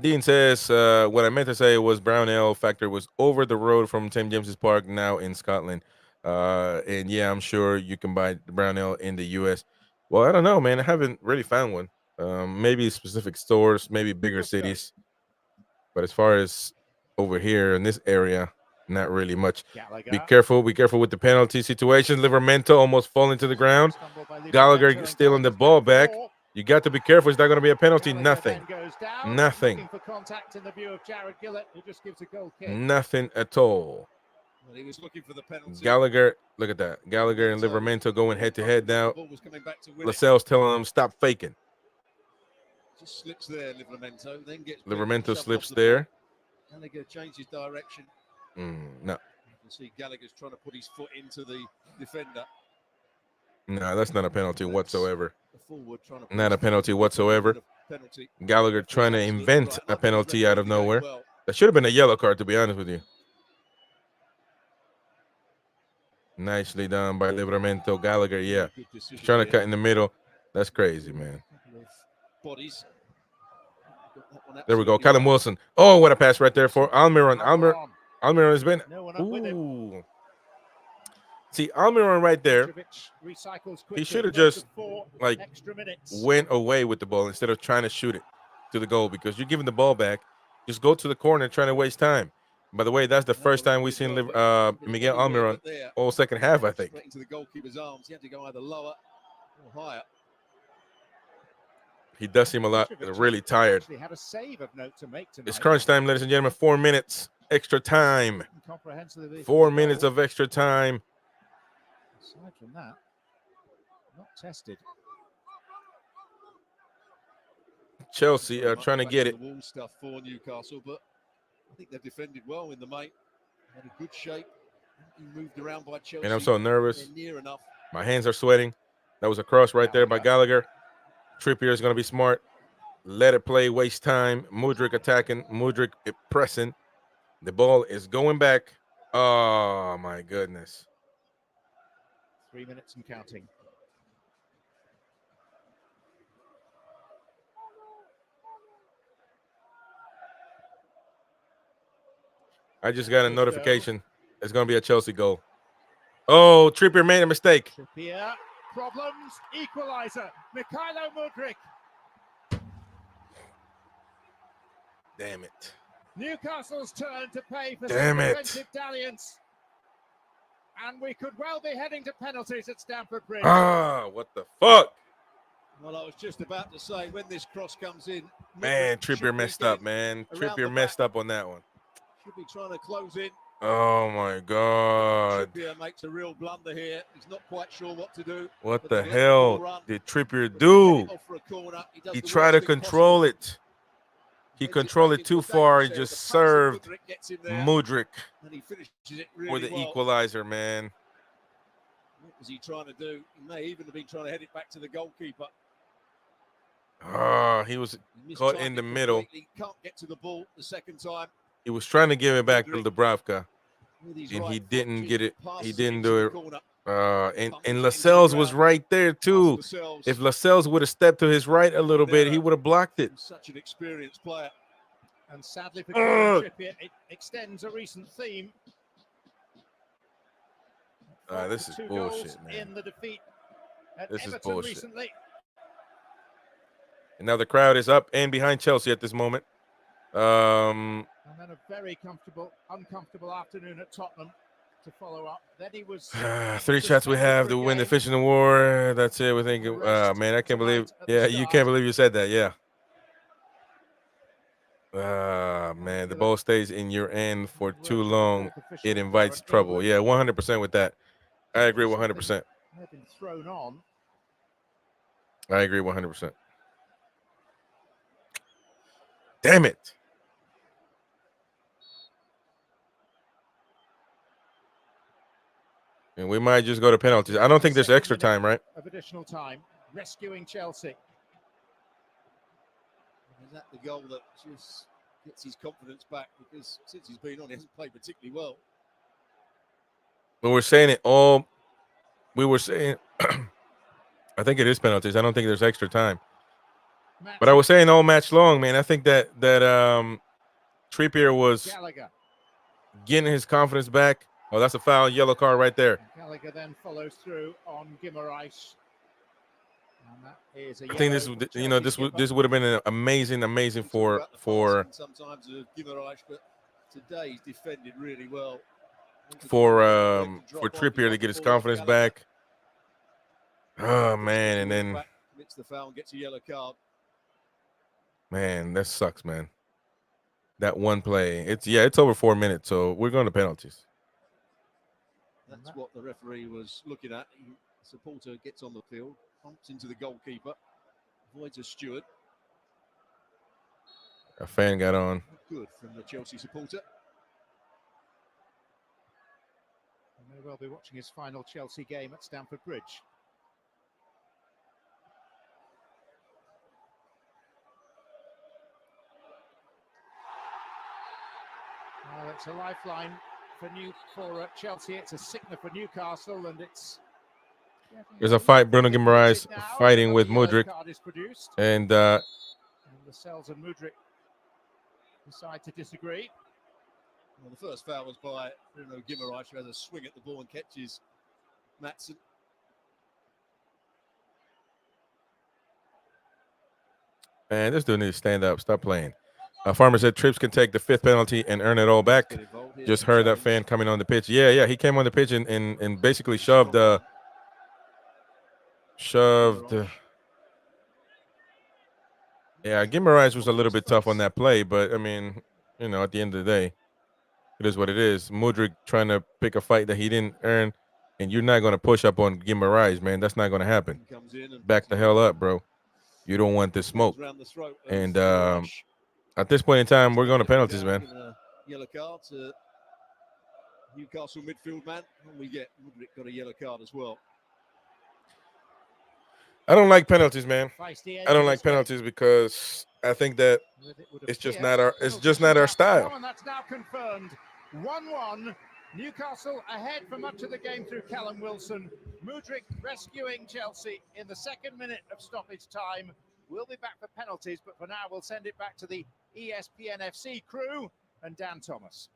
Dean says, what I meant to say was Brownell factory was over the road from St. James's Park, now in Scotland. And yeah, I'm sure you can buy the Brownell in the U.S. Well, I don't know, man. I haven't really found one. Maybe specific stores, maybe bigger cities. But as far as over here in this area, not really much. Be careful with the penalty situation. Livramento almost falling to the ground. Gallagher still on the ball back. You got to be careful. It's not going to be a penalty. Nothing. Nothing. Nothing at all. Well, he was looking for the penalty. Gallagher, look at that. Gallagher and Livramento going head to head now. Lascelles telling him stop faking. Just slips there, Livramento. Then gets Livramento slips there. Gallagher changes direction. No. You can see Gallagher's trying to put his foot into the defender. No, that's not a penalty whatsoever. Not a penalty whatsoever. Gallagher trying to invent a penalty out of nowhere. That should have been a yellow card, to be honest with you. Nicely done by Livramento. Gallagher, yeah. He's trying to cut in the middle. That's crazy, man. There we go. Callum Wilson. Oh, what a pass right there for Almiron. Almiron has been. No one up with him. Ooh. See, Almiron right there. Petrovic recycles He quickly. should have Close just to 4 like extra minutes. went away with the ball instead of trying to shoot it to the goal, because you're giving the ball back. Just go to the corner and trying to waste time. By the way, that's the first time we've seen Miguel Almiron all second half, I think. Straight into the goalkeeper's arms. He had to go either lower or higher. He does seem a lot really tired. Actually had a save of note to make tonight. It's crunch time, ladies and gentlemen. 4 minutes extra time. 4 minutes of extra time. Aside from that, not tested. Chelsea are trying to get it. The wall stuff for Newcastle, but I think they've defended well in the main. Had a good shape. He moved around by Chelsea. And I'm so nervous. They're near enough. My hands are sweating. That was a cross right there by Gallagher. Trippier is going to be smart. Let it play, waste time. Mudryk attacking. Mudryk pressing. The ball is going back. Oh, my goodness. 3 minutes and counting. I just got a notification. It's going to be a Chelsea goal. Oh, Trippier made a mistake. Trippier, problems, equalizer. Mikhailo Mudryk. Damn it. Newcastle's turn to pay for Damn some it. defensive dalliance. And we could well be heading to penalties at Stamford Bridge. Ah, what the fuck? Well, I was just about to say, when this cross comes in, Man, Trippier messed up, man. Trippier messed up on that one. Should be trying to close in. Oh, my God. Trippier makes a real blunder here. He's not quite sure what to do. What the hell did Trippier do? He tried to control it. He controlled it too far. He just served Mudryk for the equalizer, man. What was he trying to do? He may even have been trying to head it back to the goalkeeper. Ah, he was caught in the middle. Can't get to the ball the second time. He was trying to give it back to Dubravka, and he didn't get it. He didn't do it. And Lascelles was right there too. If Lascelles would have stepped to his right a little bit, he would have blocked it. Such an experienced player. And sadly for Trippier, it extends a recent theme. This is bullshit, man. In the defeat at This is Everton bullshit. recently. And now the crowd is up and behind Chelsea at this moment. And then a very uncomfortable afternoon at Tottenham to follow up. Then he was 3 shots we have to win the fishing war. That's it. We think. Man, I can't believe. Yeah, you can't believe you said that. Yeah. Man, the ball stays in your end for too long. It invites trouble. Yeah, 100% with that. I agree 100%. They've been thrown on. I agree 100%. Damn it. And we might just go to penalties. I don't think there's extra time, right? Of additional time, rescuing Chelsea. Is that the goal that just gets his confidence back? Because since he's been on, he hasn't played particularly well. But we're saying it all. We were saying, I think it is penalties. I don't think there's extra time. But I was saying all match long, man. I think that Trippier was getting his confidence back. Oh, that's a foul, yellow card right there. Gallagher then follows through on Guimaraes. And that is a I think this would have been an amazing for sometimes Guimaraes, but today he's defended really well. For Trippier to get his confidence back. Oh man, and then commits the foul and gets a yellow card. Man, that sucks, man. That one play. It's over 4 minutes, so we're going to penalties. That's what the referee was looking at. The supporter gets on the field, bumps into the goalkeeper, avoids a steward. A fan got on. Good from the Chelsea supporter. He may well be watching his final Chelsea game at Stamford Bridge. Well, it's a lifeline for Chelsea. It's a sickener for Newcastle, and it's. There's a fight. Bruno Guimaraes fighting with Mudryk, and Lascelles and Mudryk decide to disagree. Well, the first foul was by Bruno Guimaraes, who has a swing at the ball and catches Matson. Man, this dude needs to stand up. Stop playing. Farmer said Trips can take the 5th penalty and earn it all back. Just heard that fan coming on the pitch. Yeah, he came on the pitch and basically shoved. Yeah, Guimaraes was a little bit tough on that play, but I mean, at the end of the day, it is what it is. Mudryk trying to pick a fight that he didn't earn, and you're not going to push up on Guimaraes, man. That's not going to happen. Back the hell up, bro. You don't want this smoke. And at this point in time, we're going to penalties, man. Yellow card to Newcastle midfield man, and we get Mudryk got a yellow card as well. I don't like penalties, man. I don't like penalties because I think that it's just not our style. And that's now confirmed. 1-1. Newcastle ahead for much of the game through Callum Wilson. Mudryk rescuing Chelsea in the 2nd minute of stoppage time. We'll be back for penalties, but for now we'll send it back to the ESPN FC crew and Dan Thomas.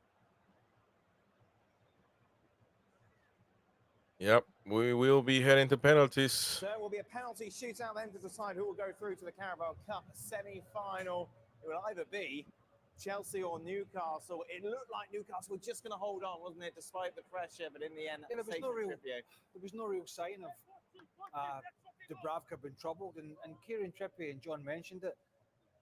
Yep, we will be heading to penalties. So it will be a penalty shootout then to decide who will go through to the Carabao Cup semi-final. It will either be Chelsea or Newcastle. It looked like Newcastle were just going to hold on, wasn't it, despite the pressure? But in the end, there was no real sign of Dubravka being troubled. And Kieran Trippier, and John mentioned it,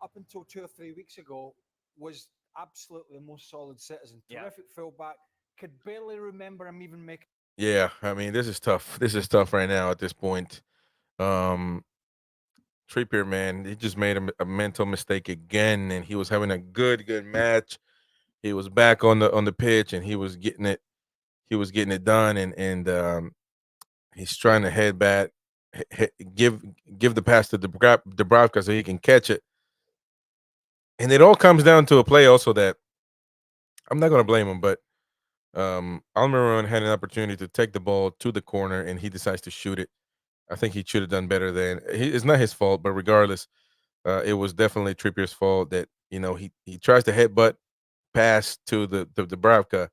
up until 2 or 3 weeks ago, was absolutely the most solid citizen. Terrific fullback. Could barely remember him even making. Yeah, I mean, this is tough. This is tough right now at this point. Trippier, man, he just made a mental mistake again, and he was having a good match. He was back on the pitch, and he was getting it done, and he's trying to head back, give the pass to Dubravka so he can catch it. And it all comes down to a play also that I'm not going to blame him, but Almiron had an opportunity to take the ball to the corner, and he decides to shoot it. I think he should have done better than. It's not his fault, but regardless, it was definitely Trippier's fault that he tries to headbutt pass to the Dubravka,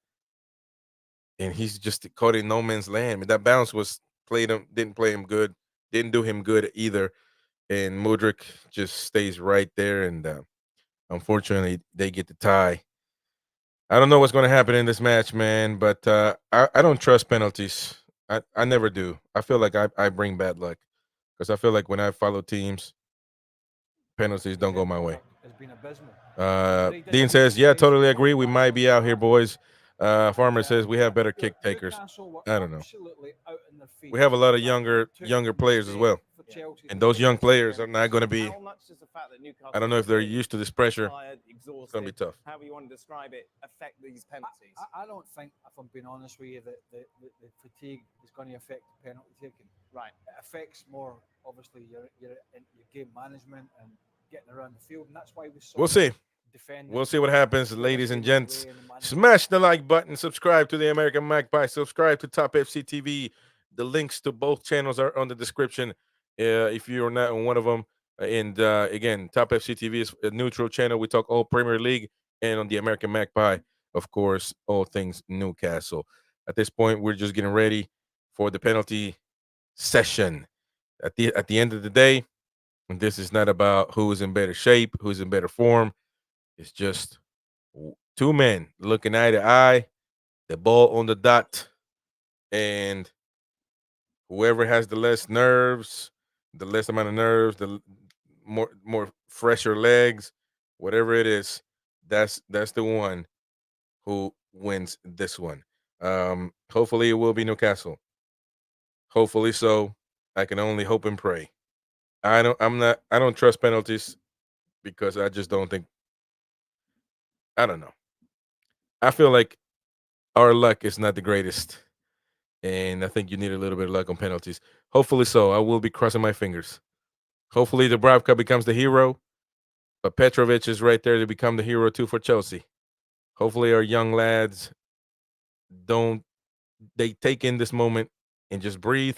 and he's just caught in no man's land. I mean, that bounce didn't play him good, didn't do him good either, and Mudryk just stays right there, and unfortunately, they get the tie. I don't know what's going to happen in this match, man, but I don't trust penalties. I never do. I feel like I bring bad luck because I feel like when I follow teams, penalties don't go my way. Dean says, yeah, totally agree. We might be out here, boys. Farmer says we have better kick takers. I don't know. We have a lot of younger players as well. And those young players are not going to be. I don't know if they're used to this pressure. It's going to be tough. However you want to describe it, affect these penalties. I don't think, if I'm being honest with you, that the fatigue is going to affect the penalty taking. Right. It affects more, obviously, your game management and getting around the field, and that's why we'll see. We'll see what happens, ladies and gents. Smash the like button. Subscribe to the American Magpie. Subscribe to Top FC TV. The links to both channels are on the description. If you're not on one of them. And again, Top FC TV is a neutral channel. We talk all Premier League, and on the American Magpie, of course, all things Newcastle. At this point, we're just getting ready for the penalty session. At the end of the day, this is not about who's in better shape, who's in better form. It's just two men looking eye to eye, the ball on the dot, and whoever has the less nerves, the less amount of nerves, the more fresher legs, whatever it is, that's the one who wins this one. Hopefully it will be Newcastle. Hopefully so. I can only hope and pray. I don't trust penalties because I just don't think. I don't know. I feel like our luck is not the greatest, and I think you need a little bit of luck on penalties. Hopefully so. I will be crossing my fingers. Hopefully Dubravka becomes the hero, but Petrovic is right there to become the hero too for Chelsea. Hopefully our young lads they take in this moment and just breathe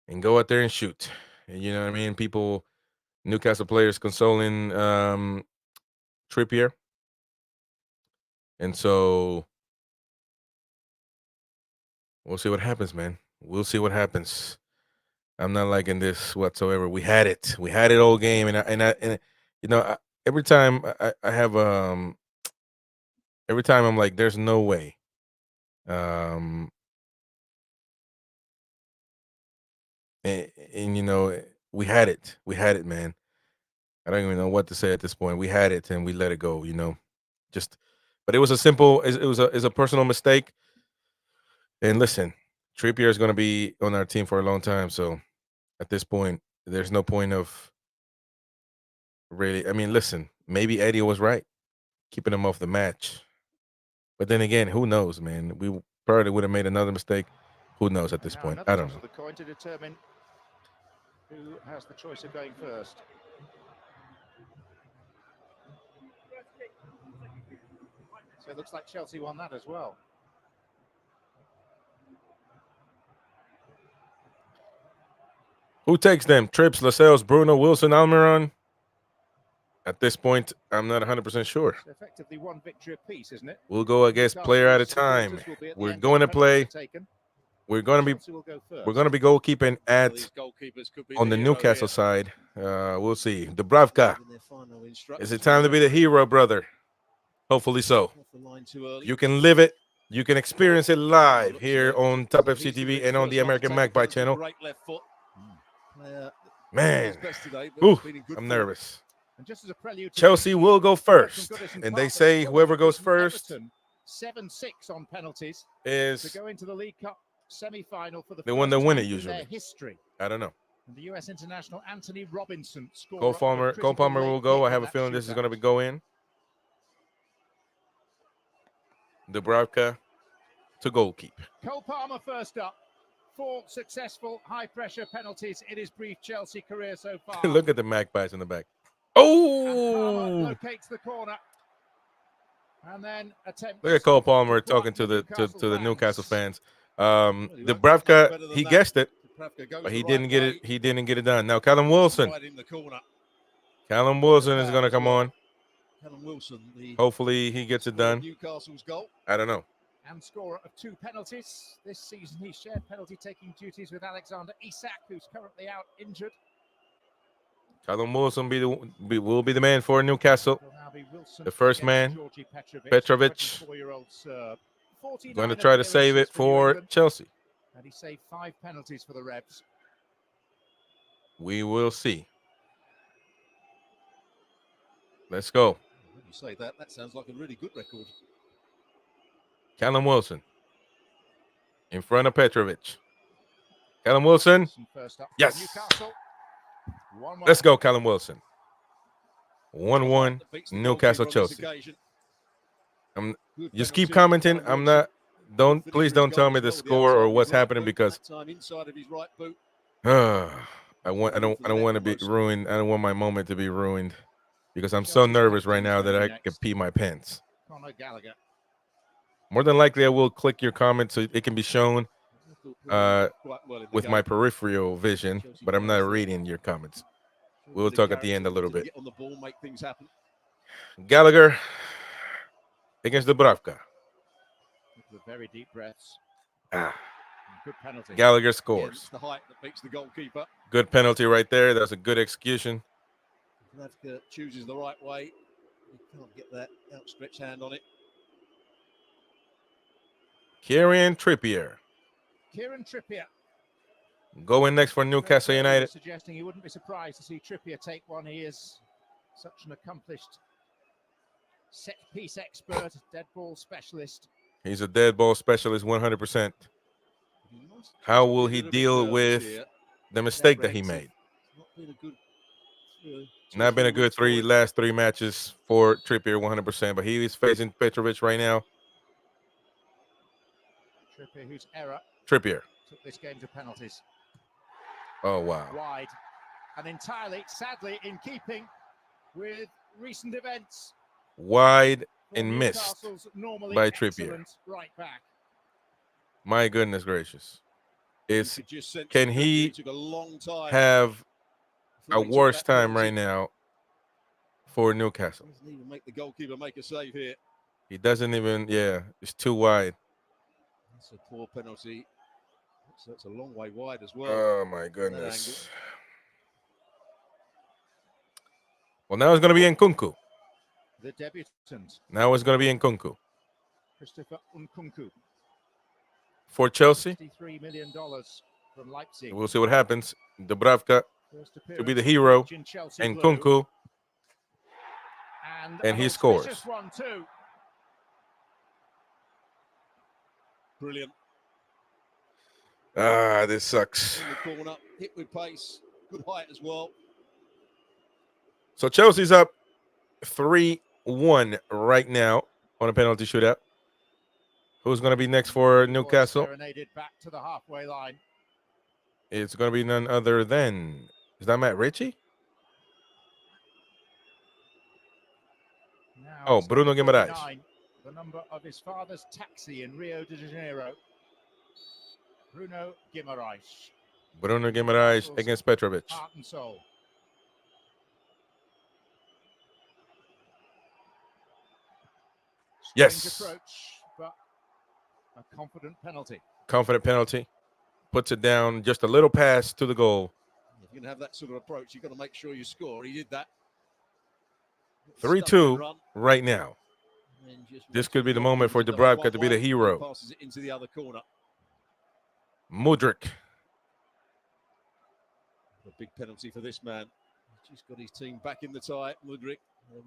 and go out there and shoot. And you know what I mean? People, Newcastle players consoling Trippier. And so we'll see what happens, man. We'll see what happens. I'm not liking this whatsoever. We had it all game, and you know, every time I have every time I'm like, there's no way. And you know, we had it, man. I don't even know what to say at this point. We had it and we let it go, you know. But it was a simple, it was a personal mistake. And listen, Trippier is going to be on our team for a long time, so at this point, there's no point of really. I mean, listen, maybe Eddie was right, keeping him off the match. But then again, who knows, man? We probably would have made another mistake. Who knows at this point? I don't know. The coin to determine who has the choice of going first. So it looks like Chelsea won that as well. Who takes them? Trips, Lascelles, Bruno, Wilson, Almiron? At this point, I'm not 100% sure. It's effectively one victory apiece, isn't it? We'll go against player at a time. We're going to play. We're going to be goalkeeping at on the Newcastle side. We'll see. Dubravka. Is it time to be the hero, brother? Hopefully so. You can live it. You can experience it live here on Top FC TV and on the American Magpie channel. Man, ooh, I'm nervous. And just as a prelude, Chelsea will go first, and they say whoever goes first 7-6 on penalties is to go into the League Cup semi-final for the one that win it in usually. their history. I don't know. And the U.S. international Anthony Robinson scored. Cole Palmer will go. I have a feeling this is going to go in. Dubravka to goalkeep. Cole Palmer first up. 4 successful high-pressure penalties in his brief Chelsea career so far. Look at the Magpies in the back. Oh! Locates the corner. And then attempts. Look at Cole Palmer talking to the Newcastle fans. Dubravka, he guessed it, but he didn't get it. He didn't get it done. Now Callum Wilson. Callum Wilson is going to come on. Hopefully he gets it done. Newcastle's goal. I don't know. And scorer of 2 penalties. This season he shared penalty-taking duties with Alexander Isak, who's currently out injured. Callum Wilson will be the man for Newcastle. The first man, Petrovic. Going to try to save it for Chelsea. And he saved 5 penalties for the Revs. We will see. Let's go. When you say that, that sounds like a really good record. Callum Wilson in front of Petrovic. Callum Wilson. Yes. Let's go, Callum Wilson. 1-1 Newcastle Chelsea. Just keep commenting. I'm not. Please don't tell me the score or what's happening because I don't want to be ruined. I don't want my moment to be ruined because I'm so nervous right now that I can pee my pants. More than likely, I will click your comment so it can be shown with my peripheral vision, but I'm not reading your comments. We'll talk at the end a little bit. Gallagher against Dubravka. Very deep breaths. Good penalty. Gallagher scores. The height that beats the goalkeeper. Good penalty right there. That's a good execution. Dubravka chooses the right way. He can't get that outstretched hand on it. Kieran Trippier. Going next for Newcastle United. Suggesting he wouldn't be surprised to see Trippier take one. He is such an accomplished set-piece expert, dead ball specialist. He's a dead ball specialist, 100%. How will he deal with the mistake that he made? Not been a good last three matches for Trippier, 100%. But he is facing Petrovic right now. Trippier, whose error Trippier took this game to penalties. Oh, wow. Wide and entirely, sadly, in keeping with recent events. Wide and missed by Trippier. Right back. My goodness gracious. Can he have a worse time right now for Newcastle? Doesn't even make the goalkeeper make a save here. He doesn't even. Yeah, it's too wide. That's a poor penalty. So it's a long way wide as well. Oh my angle. goodness. Well, now it's going to be Nkunku. The debutant, Now it's going to be Nkunku Christopher Nkunku, for Chelsea. $63 million from Leipzig. We'll see what happens. Dubravka First to be the appearance hero, in Chelsea and blue. Nkunku, And and an he auspicious scores. one too. Brilliant. Ah, this sucks. In the corner, hit with pace, good height as well. So Chelsea's up 3-1 right now on a penalty shootout. Who's going to be next for Newcastle? Serenaded back to the halfway line. It's going to be none other than, is that Matt Ritchie? Now Oh, it's Bruno number Guimaraes. 49, the number of his father's taxi in Rio de Janeiro. Bruno Guimaraes. Bruno Guimaraes Newcastle's against Petrovic. Heart and soul. Yes. Strange approach, but a confident penalty. Confident penalty. Puts it down, just a little pass to the goal. If you're going to have that sort of approach, you've got to make sure you score. He did that. 3-2 right now. This could be the moment for Dubravka to be the hero. Passes it into the other corner. Mudryk. A big penalty for this man. He's just got his team back in the tie. Mudryk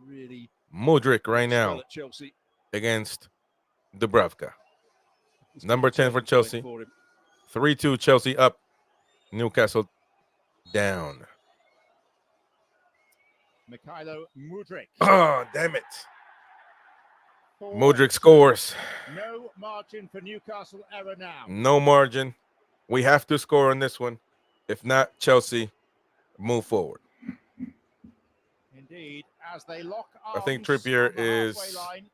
really Mudryk right now at Chelsea against Dubravka. Number 10 for Chelsea. 3-2 Chelsea up. Newcastle down. Mikhailo Mudryk. Oh, damn it. Mudryk scores. No margin for Newcastle error now. No margin. We have to score on this one. If not, Chelsea move forward. Indeed, as they lock I think arms Trippier on the is halfway line,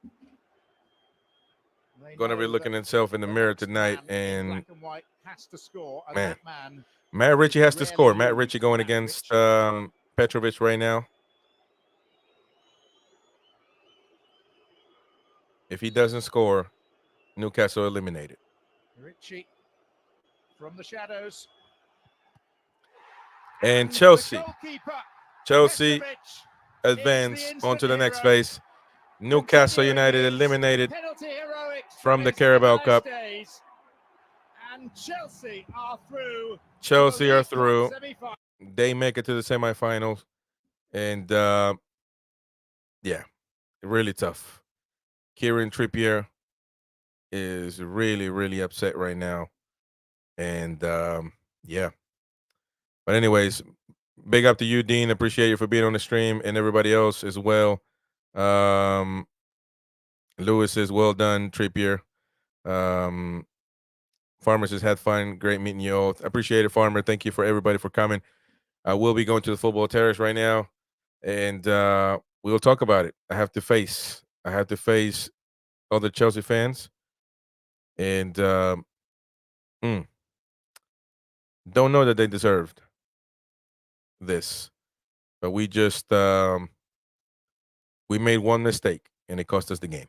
they going to be know looking that himself in the mirror next tonight. man in And black and white has to score, and man, that man Matt Ritchie has to rarely score. Matt used. Ritchie going Matt against Ritchie. Petrovic right now. If he doesn't score, Newcastle eliminated. Ritchie from the shadows. And the Chelsea goalkeeper, Chelsea Petrovic, advance is onto the next hero. phase. Newcastle Continuing United his eliminated penalty heroics from the his Carabao MLS Cup. days. And Chelsea are through. Chelsea are League Cup through. semi-final. They make it to the semifinals. And yeah, really tough. Kieran Trippier is really, really upset right now. And yeah. But anyways, big up to you, Dean. Appreciate you for being on the stream, and everybody else as well. Lewis says, well done, Trippier. Farmer says, had fun. Great meeting you all. I appreciate it, Farmer. Thank you for everybody for coming. I will be going to the football terrace right now, and we'll talk about it. I have to face other Chelsea fans, and don't know that they deserved this, but we just we made one mistake, and it cost us the game.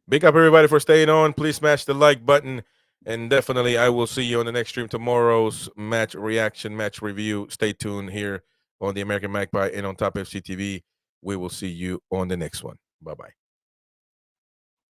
Big up everybody for staying on. Please smash the like button, and definitely I will see you on the next stream, tomorrow's match reaction, match review. Stay tuned here on the American Magpie and on Top FC TV. We will see you on the next one. Bye-bye.